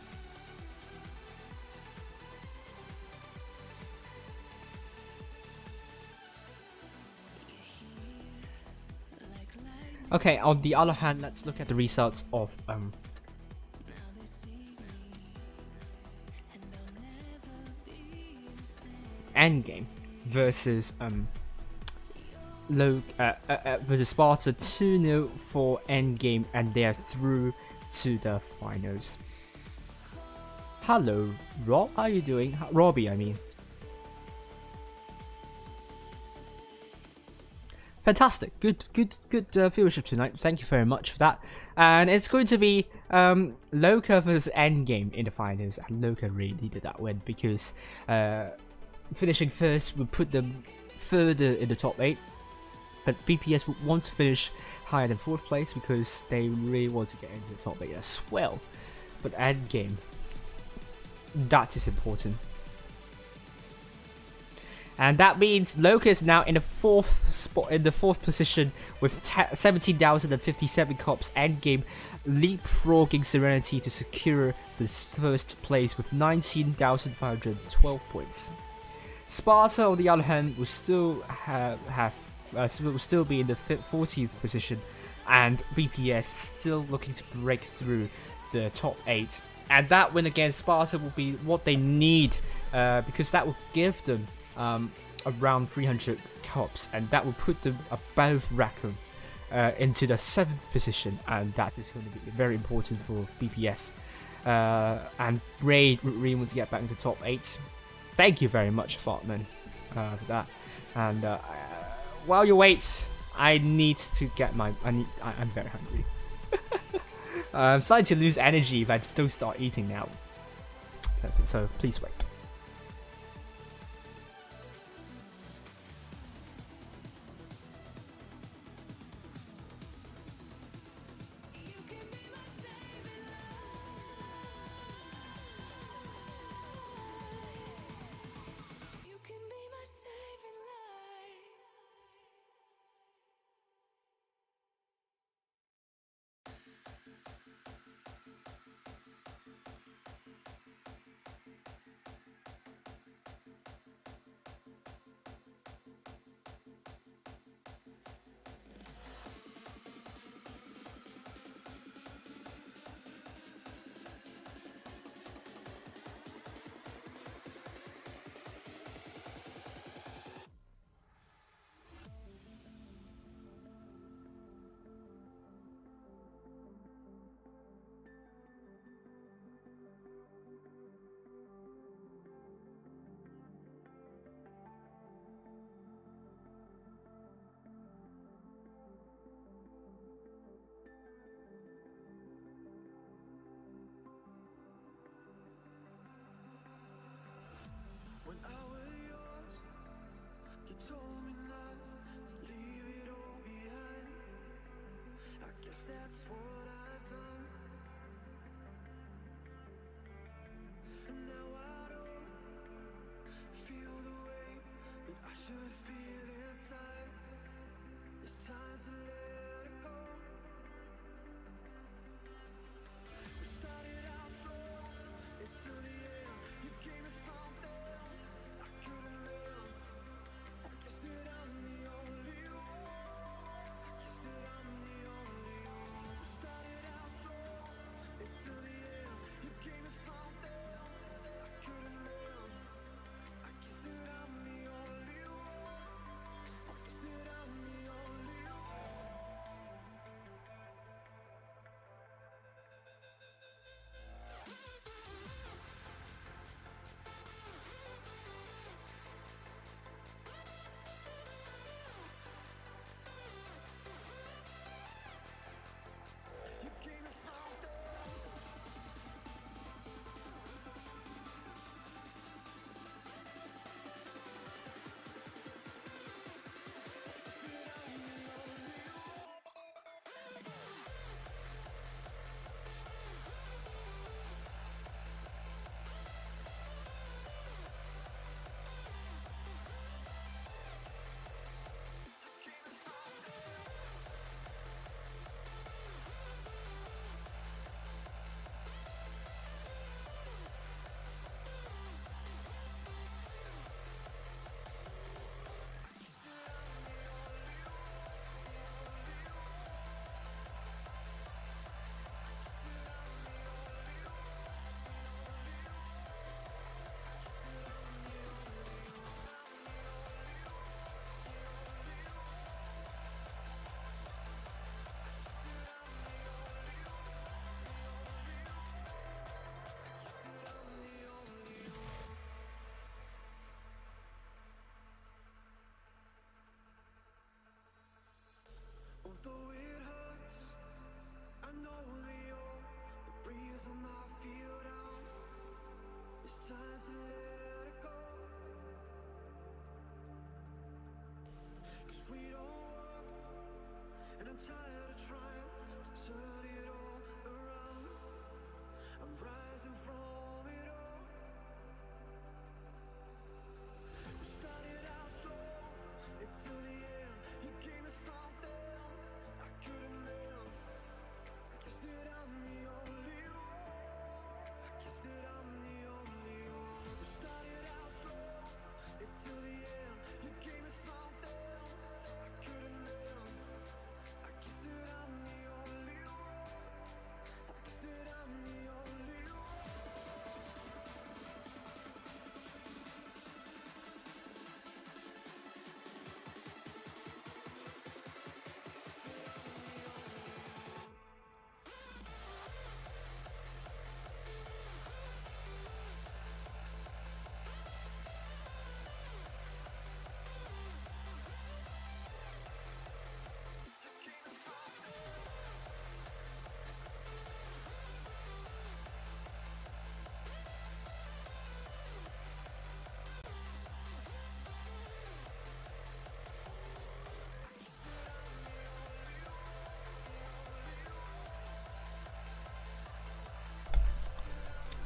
Okay, on the other hand, let's look at the results of Endgame versus versus Sparta. 2-0 for Endgame, and they are through to the finals. Hello, Rob. How are you doing? Robbie, I mean. Fantastic, good viewership tonight. Thank you very much for that. And it's going to be Loka versus Endgame in the finals, and Loka really needed that win because finishing first would put them further in the top 8. But BPS would want to finish higher than 4th place because they really want to get into the top 8 as well. But Endgame, that is important. And that means Loka is now in the 4th position with 17,057 cops. Endgame leapfrogging Serenity to secure the 1st place with 19,512 points. Sparta, on the other hand, will still will still be in the 14th position, and BPS still looking to break through the top 8. And that win against Sparta will be what they need, because that will give them around 300 cops, and that will put them above Raccoon into the 7th position, and that is going to be very important for BPS. And Raid would really want to get back into the top 8. Thank you very much, Fartman, for that. And while you wait, I need to get my. I'm very hungry. I'm starting to lose energy if I don't start eating now. So please wait.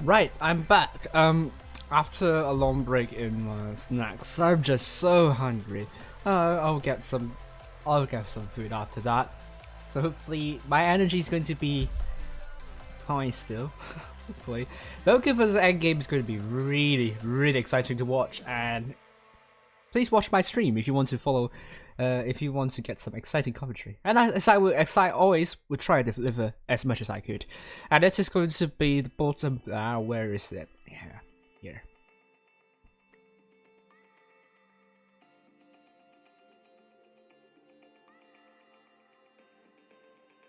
Right, I'm back. After a long break in snacks, I'm just so hungry. I'll get some food after that. So hopefully my energy is going to be high still. Hopefully, though, because the end game is going to be really exciting to watch. And please watch my stream if you want to follow. If you want to get some exciting commentary, and as I always would try to deliver as much as I could, and it is going to be the bottom. Where is it? Yeah, here.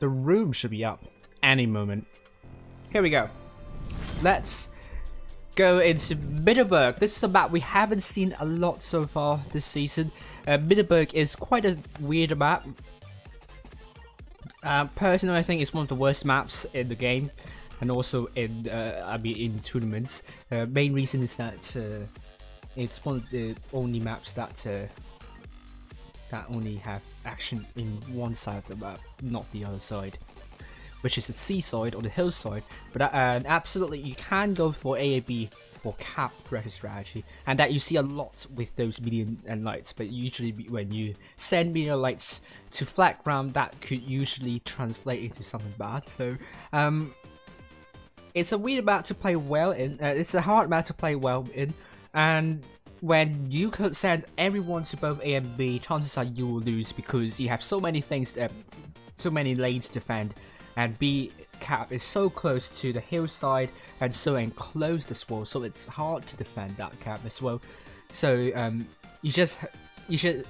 The room should be up any moment. Here we go. Let's go into Middelburg. This is a map we haven't seen a lot so far this season. Middelburg is quite a weird map. Personally, I think it's one of the worst maps in the game, and also in in tournaments. Main reason is that it's one of the only maps that only have action in one side of the map, not the other side, which is the seaside or the hillside. But absolutely, you can go for AAB for cap pressure strategy, and that you see a lot with those medium and lights. But usually, when you send medium lights to flat ground, that could usually translate into something bad. So, it's a weird map to play well in. It's a hard map to play well in, and when you could send everyone to both A and B, chances are you will lose because you have so many things, so many lanes to defend, and B cap is so close to the hillside and so enclosed as well, so it's hard to defend that cap as well. So you should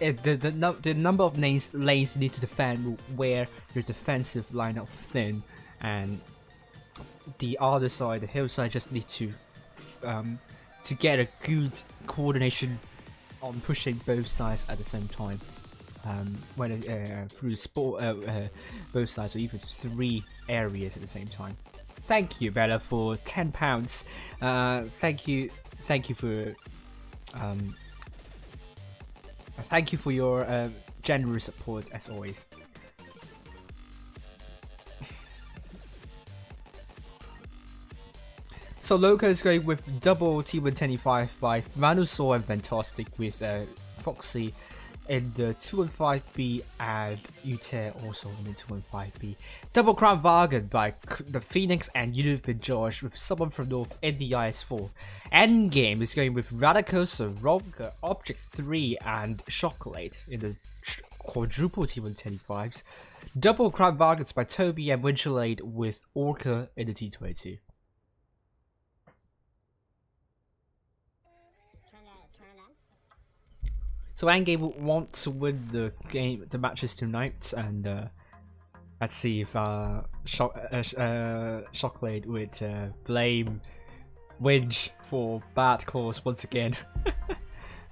the number of lanes you need to defend where your defensive line up thin, and the other side, the hillside, just need to get a good coordination on pushing both sides at the same time. Whether through the sport, both sides, or even 3 areas at the same time. Thank you, Bella, for £10. Thank you for your generous support as always. So Loco is going with double T125 by Vanusaur and Fantastic with Foxy in the 215B, and Ute also in the 215B. Double Crown Bargain by the Phoenix and You've Been George with someone from North in the IS4. Endgame is going with Radicosa, Ronka, Object 3 and Chocolate in the quadruple T125s. Double Crown Bargains by Toby and Winchelade with Orca in the T22. So Endgame will want to win the matches tonight, and let's see if Chocolate would blame Winch for bad calls once again.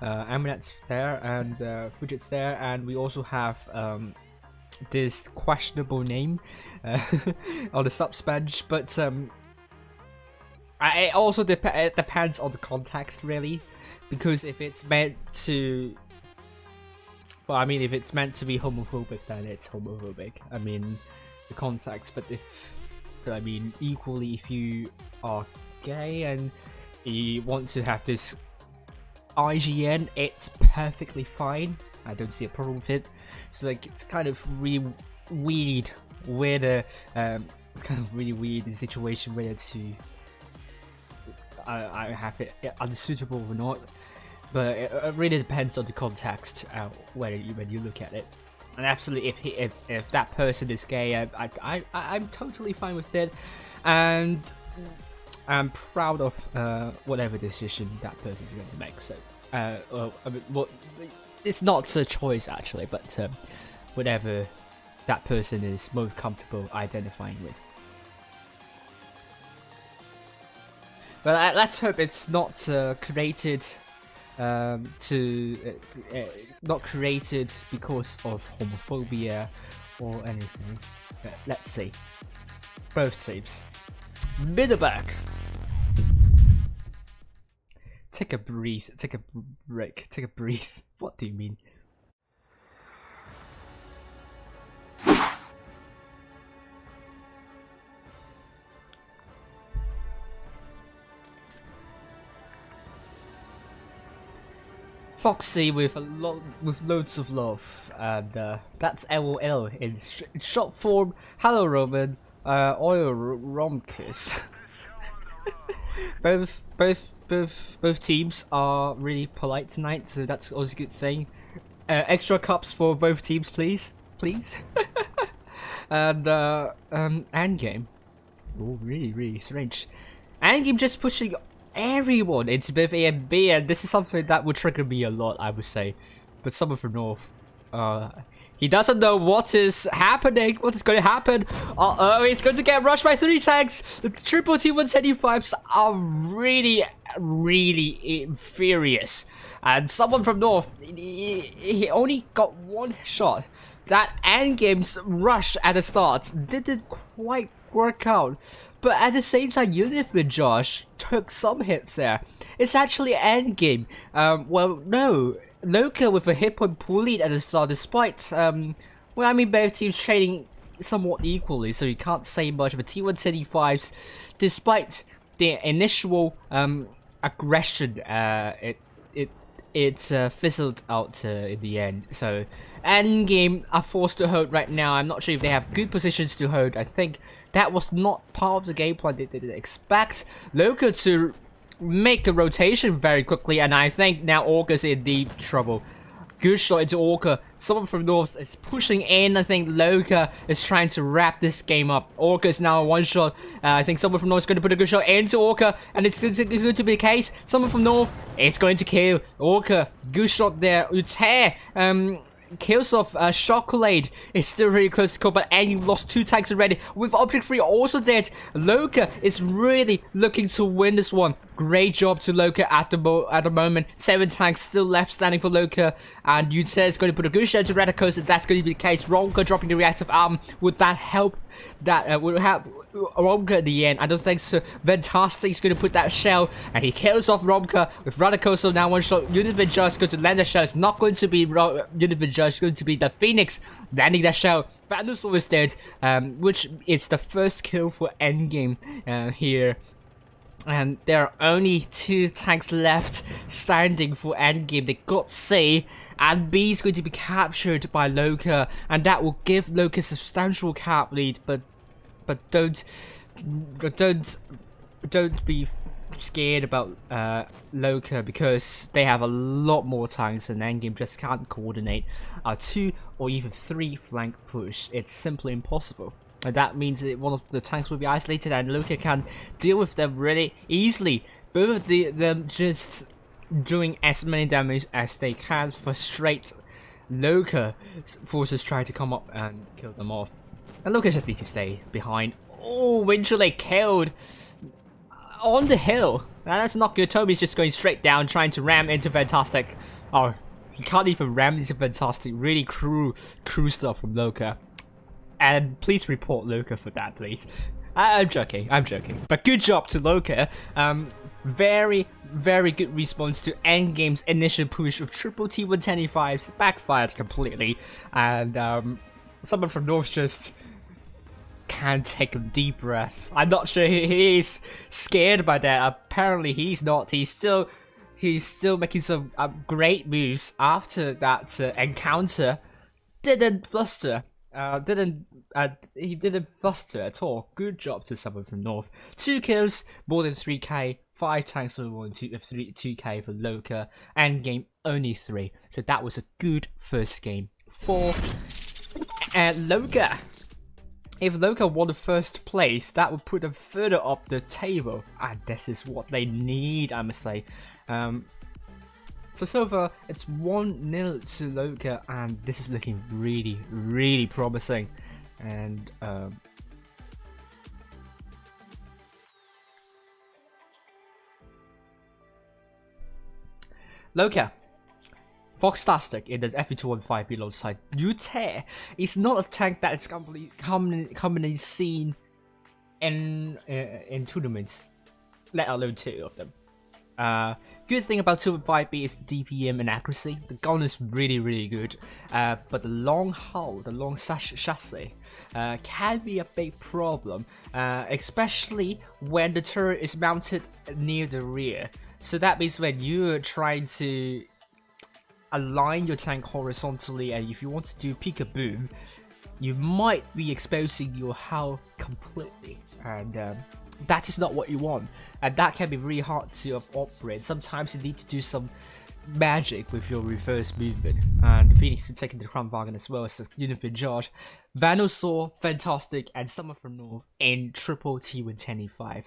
Aminet's there, and Fujit's there, and we also have this questionable name on the subs bench, but it also depends on the context, really, because if it's meant to. Well, I mean, if it's meant to be homophobic, then it's homophobic. I mean, the context. But equally, if you are gay and you want to have this IGN, it's perfectly fine. I don't see a problem with it. So, like, it's kind of really weird whether it's kind of really weird in a situation whether to I have it unsuitable or not. But it really depends on the context when you look at it. And absolutely, if that person is gay, I'm totally fine with it, and I'm proud of whatever decision that person is going to make. So, it's not a choice actually, but whatever that person is most comfortable identifying with. But let's hope it's not created. Not created because of homophobia or anything. Let's see. Both teams. Middelburg. Take a breathe. Take a break. Take a breathe. What do you mean? Foxy with loads of love, and that's LOL in short form. Hello Roman, Oil Romkis. both teams are really polite tonight, so that's always a good thing. Extra cups for both teams, please. And Endgame. Oh, really strange. Endgame just pushing everyone into both A and B, and this is something that would trigger me a lot, I would say. But someone from North, he doesn't know what is happening, what is going to happen. He's going to get rushed by 3 tanks. The triple T175s are really furious. And someone from North, he only got 1 shot. That Endgame's rush at the start didn't quite work out. But at the same time, Unifin Josh took some hits there. It's actually Endgame. Well, no. Loka with a hit point pool lead at the start, despite, well, I mean, both teams trading somewhat equally, so you can't say much. But T175s, despite the initial aggression, it fizzled out in the end. So Endgame are forced to hold right now. I'm not sure if they have good positions to hold. I think that was not part of the game plan. They didn't expect Loka to make a rotation very quickly, and I think now Orca's in deep trouble. Good shot into Orca. Someone from North is pushing in. I think Loka is trying to wrap this game up. Orca is now 1 shot. I think someone from North is going to put a good shot into Orca, and it's going to be the case. Someone from North is going to kill Orca. Good shot there. Ute kills off Chocolate is still really close to kill, but Annie lost 2 tanks already. With Object 3 also dead, Loka is really looking to win this one. Great job to Loka at the moment. 7 tanks still left standing for Loka, and Ute is going to put a good shot to Radicos, and that's going to be the case. Ronka dropping the reactive arm. Would that help? That would help Romka at the end. I don't think so. Fantastic is going to put that shell, and he kills off Romka with Radicoso now 1 shot. Unifin Judge going to land the shell. It's not going to be Unifin Judge, it's going to be the Phoenix landing that shell. Vandal is dead, which is the first kill for Endgame here. And there are only 2 tanks left standing for Endgame. They got C, and B is going to be captured by Loka, and that will give Loka a substantial cap lead. But don't be scared about Loka, because they have a lot more tanks, and Endgame just can't coordinate a 2 or even 3 flank push. It's simply impossible. And that means that one of the tanks will be isolated, and Loka can deal with them really easily. Both of them just doing as many damage as they can, frustrate Loka. Forces try to come up and kill them off. And Loka just need to stay behind. Oh, Winchellay killed on the hill. Now, that's not good. Toby's just going straight down, trying to ram into Fantastic. Oh, he can't even ram into Fantastic. Really crew stuff from Loka. And please report Loka for that, please. I'm joking. But good job to Loka. Very good response to Endgame's initial push of triple T125s. Backfired completely. And someone from North just can't take a deep breath. I'm not sure he is scared by that. Apparently he's not. He's still making some great moves after that encounter. Didn't fluster. He didn't fluster at all. Good job to someone from North. 2 kills, more than 3k, 5 tanks for 2k for Loka. Endgame only 3. So that was a good first game for Loka. If Loka won the first place, that would put them further up the table, and this is what they need, I must say. So far, it's 1-0 to Loka, and this is looking really promising. And Loka, Foxtastic in the FE215 below side. Ute is not a tank that is commonly seen in tournaments, let alone 2 of them. Good thing about 215B is the DPM and accuracy. The gun is really good, but the long hull, the long chassis, can be a big problem, especially when the turret is mounted near the rear. So that means when you're trying to align your tank horizontally, and if you want to do peekaboo, you might be exposing your hull completely, and that is not what you want, and that can be really hard to operate. Sometimes you need to do some magic with your reverse movement, and Phoenix is taking the Crown Wagon as well as the Unified George. Vanosaur, fantastic, and Summer from North in triple T125.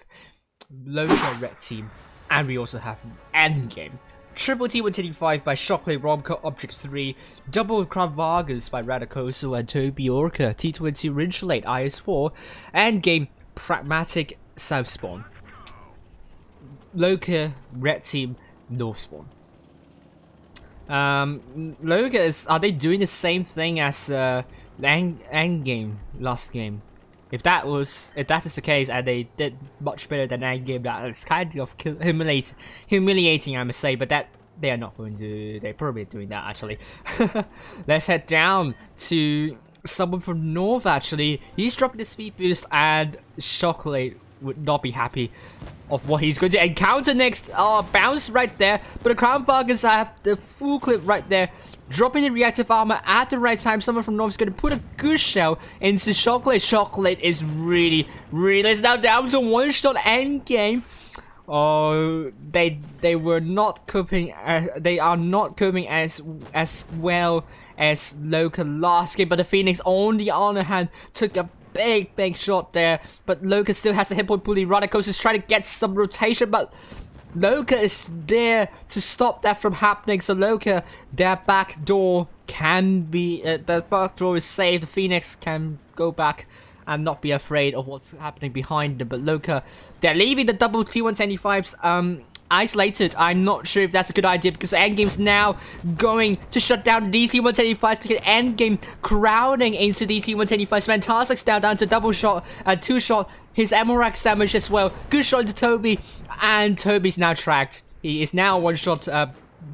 Loka red team, and we also have Endgame. Triple T125 by Shockley, Romka, Object 3, double Crown Vargas by Radakoso and Toby Orca, T22 Rinchulate, IS4, Endgame, Pragmatic, South Spawn. Loka, red team, North Spawn. Loka is, are they doing the same thing as Endgame last game? If that is the case, and they did much better than Endgame, that is kind of humiliating, I must say. But that they are not going to. They're probably doing that actually. Let's head down to someone from North. Actually, he's dropping the speed boost, and Chocolate would not be happy of what he's going to encounter next. Oh, bounce right there, but the Crown Vargas have the full clip right there, dropping the reactive armor at the right time. Someone from North is going to put a good shell into Chocolate. Chocolate is really is now down to one shot. Endgame. Oh, they were not coping. They are not coping as well as Loka last game, but the Phoenix on the other hand took a big shot there, but Loka still has the hit point bully. Radicos is trying to get some rotation, but Loka is there to stop that from happening. So Loka, their back door can be, the back door is saved. The Phoenix can go back and not be afraid of what's happening behind them. But Loka, they're leaving the double T125s isolated. I'm not sure if that's a good idea, because Endgame's now going to shut down these T125s to get Endgame crowding into these T125s. Fantastic's down to double shot, two shot, his Amorax damage as well. Good shot into Toby, and Toby's now tracked. He is now one shot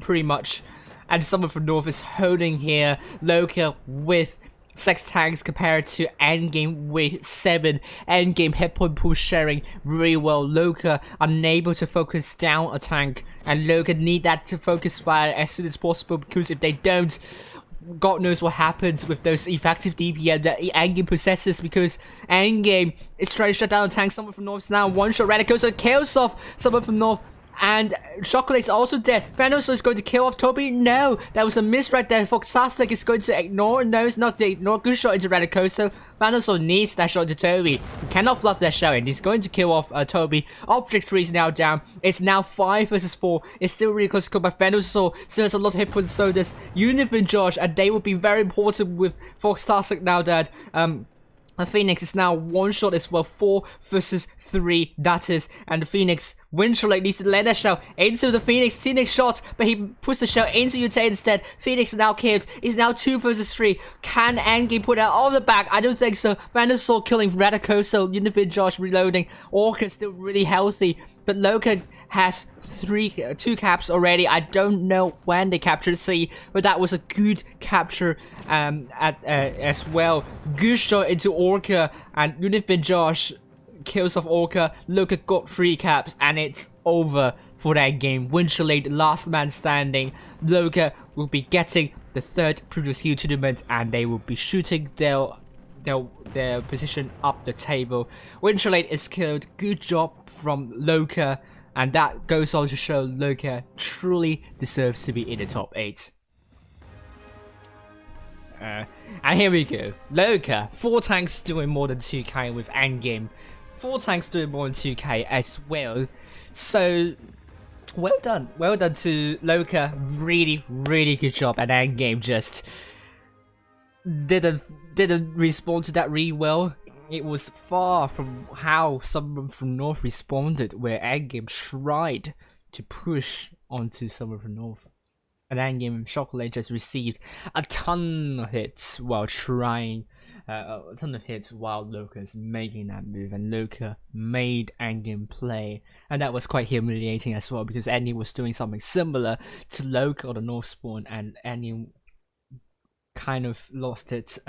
pretty much, and someone from North is holding here. Loka with 6 tanks compared to Endgame with 7. Endgame hit point pool sharing really well. Loka unable to focus down a tank, and Loka need that to focus fire as soon as possible, because if they don't, God knows what happens with those effective DPM that Endgame possesses, because Endgame is trying to shut down a tank. Someone from North is now one shot. Radical so kills off someone from North. And Chocolate's also dead. Vanosaur is going to kill off Toby. No, that was a miss right there. Foxastic is going to ignore. No, it's not to ignore. Good shot into Radicoso. Vanosaur needs that shot into Toby. He cannot fluff that shot, and he's going to kill off Toby. Object 3 is now down. It's now 5 versus 4. It's still really close to come, but Vanosaur still has a lot of hit points, so does Unified George, and they will be very important with Foxastic now that the Phoenix is now one shot as well. 4 versus 3, that is. And the Phoenix, Winchellate needs to let that shell into the Phoenix. Phoenix shot, but he puts the shell into Utah instead. Phoenix is now killed. It's now 2 versus 3. Can Endgame put out all the back? I don't think so. Vanosaur killing Radicoso. Unified Josh reloading. Orca still really healthy. But Loka has 2 caps already. I don't know when they captured C, but that was a good capture as well. Good shot into Orca, and Unified Josh kills off Orca. Loka got 3 caps, and it's over for that game. Winchellate, last man standing. Loka will be getting the 3rd previous Q tournament, and they will be shooting their position up the table. Winchellate is killed. Good job from Loka, and that goes on to show Loka truly deserves to be in the top 8. And here we go. Loka, 4 tanks doing more than 2k with Endgame. 4 tanks doing more than 2k as well. So, well done. Well done to Loka. Really good job. And Endgame just didn't respond to that really well. It was far from how someone from North responded, where Endgame tried to push onto someone from North. And Endgame Chocolate just received a ton of hits while trying, while Loka is making that move, and Loka made Endgame play, and that was quite humiliating as well, because Endgame was doing something similar to Loka or the North Spawn, and Endgame kind of lost it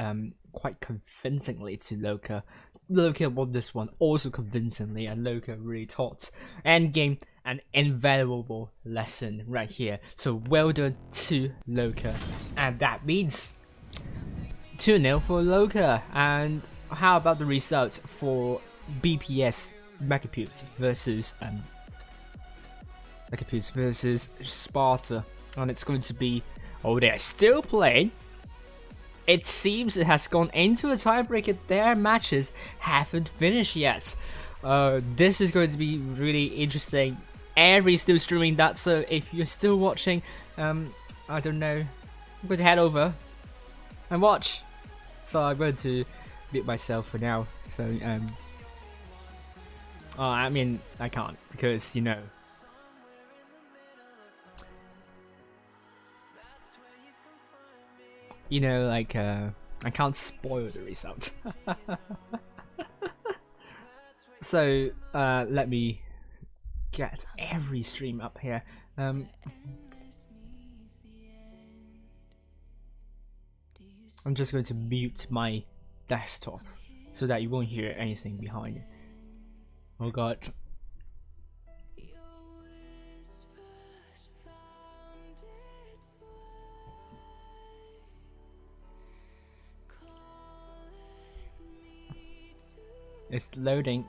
quite convincingly to Loka. Loka won this one also convincingly, and Loka really taught Endgame an invaluable lesson right here. So well done to Loka, and that means 2-0 for Loka. And how about the result for BPS Megapute versus Sparta? And it's going to be, oh, they're still playing. It seems it has gone into a tiebreaker. Their matches haven't finished yet. This is going to be really interesting. Every's still streaming that, so if you're still watching, I don't know, I'm going to head over and watch. So I'm going to mute myself for now. So I mean, I can't because, you know, like I can't spoil the result. So let me get every stream up here. I'm just going to mute my desktop so that you won't hear anything behind it. Oh god. It's loading.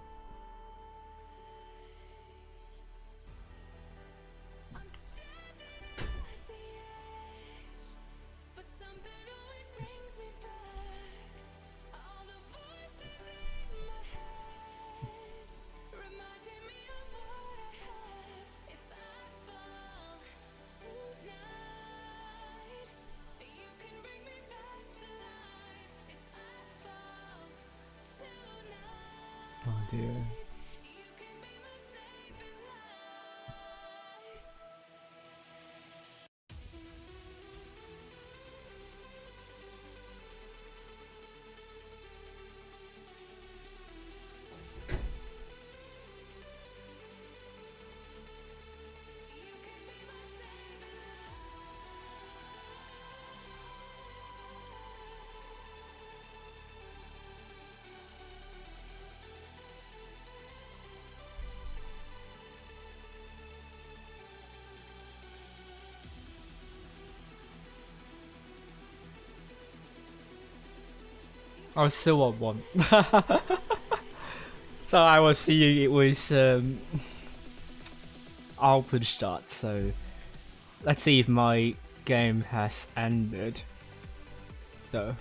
Oh dear. I was still on 1. So I was seeing it was open start, so let's see if my game has ended though.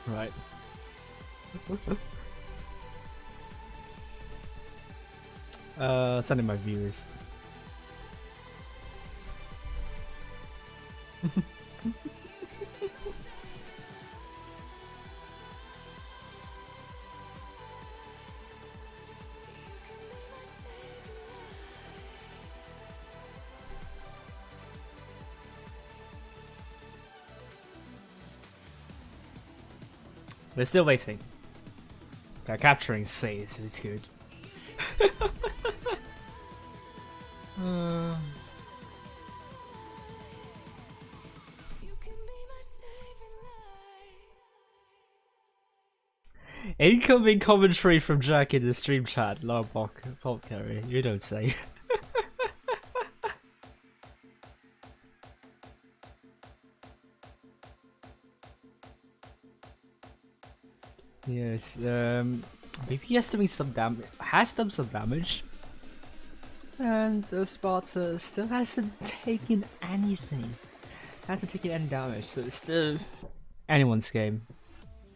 Right. Sending my viewers. We're still waiting. Okay, capturing C, so it's good. Incoming commentary from Jack in the stream chat. Love Pop Carry. You don't say. Yes, BPS doing some damage, has done some damage, and Sparta still hasn't taken anything, hasn't taken any damage, so it's still anyone's game.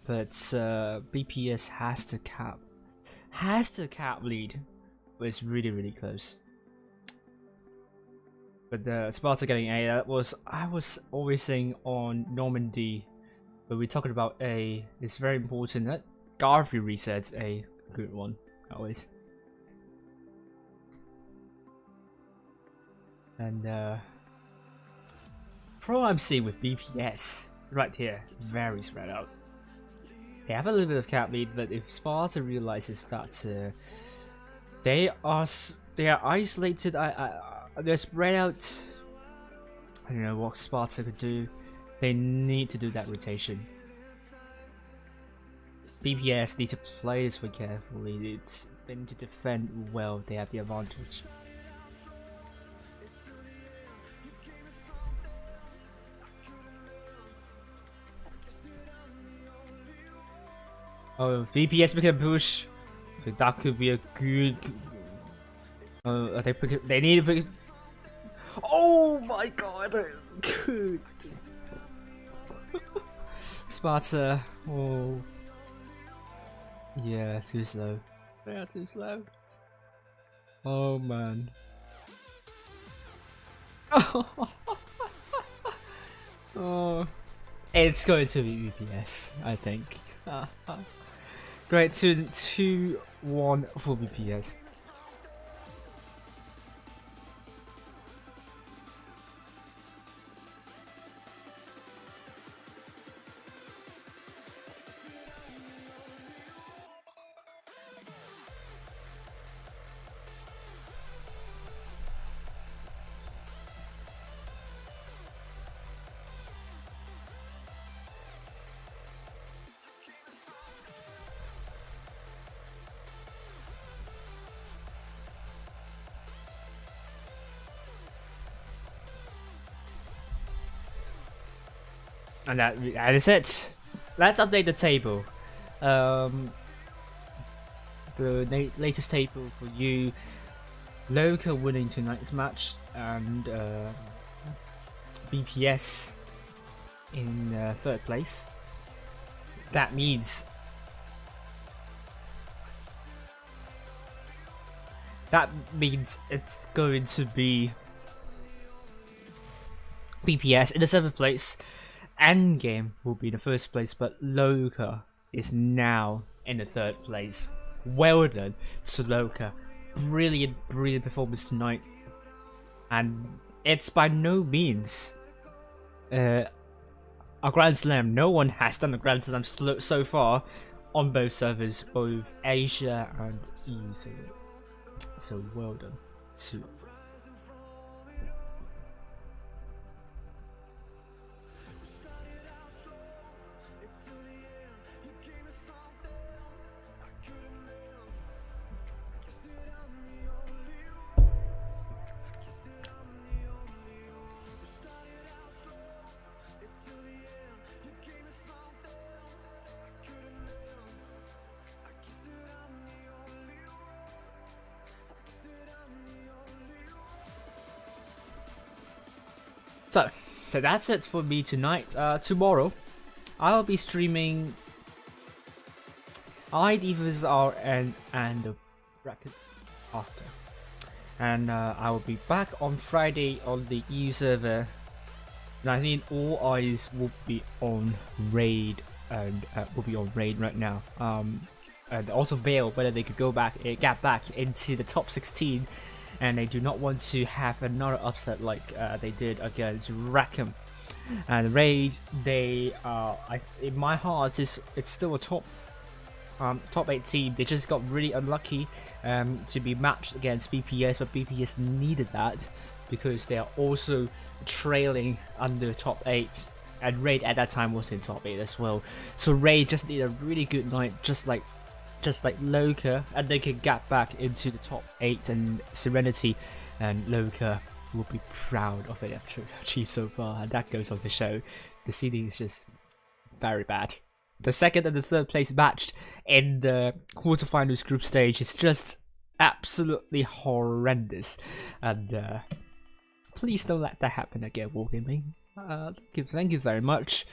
But BPS has to cap lead, but it's really close. But Sparta getting A, that was, I was always saying on Normandy. But we're talking about A, it's very important that Garvey resets A good one, always. And problem I'm seeing with BPS right here, very spread out. They have a little bit of cap lead, but if Sparta realizes that they are isolated, they're spread out. I don't know what Sparta could do. They need to do that rotation. BPS need to play this one carefully. They need to defend well. They have the advantage. Oh, BPS can push. That could be a good. They need to. Oh my god! Good. Sparta. Oh. Yeah, too slow. Yeah, too slow. Oh man. Oh. It's going to be BPS, I think. Great, 2-1 for BPS. And that is it. Let's update the table. The latest table for you: Local winning tonight's match, and BPS in third place. That means it's going to be BPS in the seventh place. Endgame will be in the first place, but Loka is now in the third place. Well done to Loka. Brilliant performance tonight. And it's by no means a Grand Slam. No one has done a Grand Slam so far on both servers, both Asia and EU. So well done to. So that's it for me tonight. Tomorrow, I'll be streaming ID vs RN and the bracket after, and I will be back on Friday on the EU server. And I think all eyes will be on raid, and will be on raid right now. And also Veil, whether they could get back into the top 16. And they do not want to have another upset like they did against Raccoon. And Raid, they are, in my heart, it's still a top 8 team. They just got really unlucky to be matched against BPS, but BPS needed that because they are also trailing under top 8, and Raid at that time was in top 8 as well. So Raid just need a really good night, just like Loka, and they can get back into the top 8, and Serenity and Loka will be proud of it achieved so far, and that goes on the show. The seeding is just very bad. The second and the third place matched in the quarterfinals group stage is just absolutely horrendous, and please don't let that happen again, Wargaming. Thank you very much.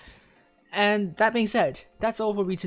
And that being said, that's all for me today.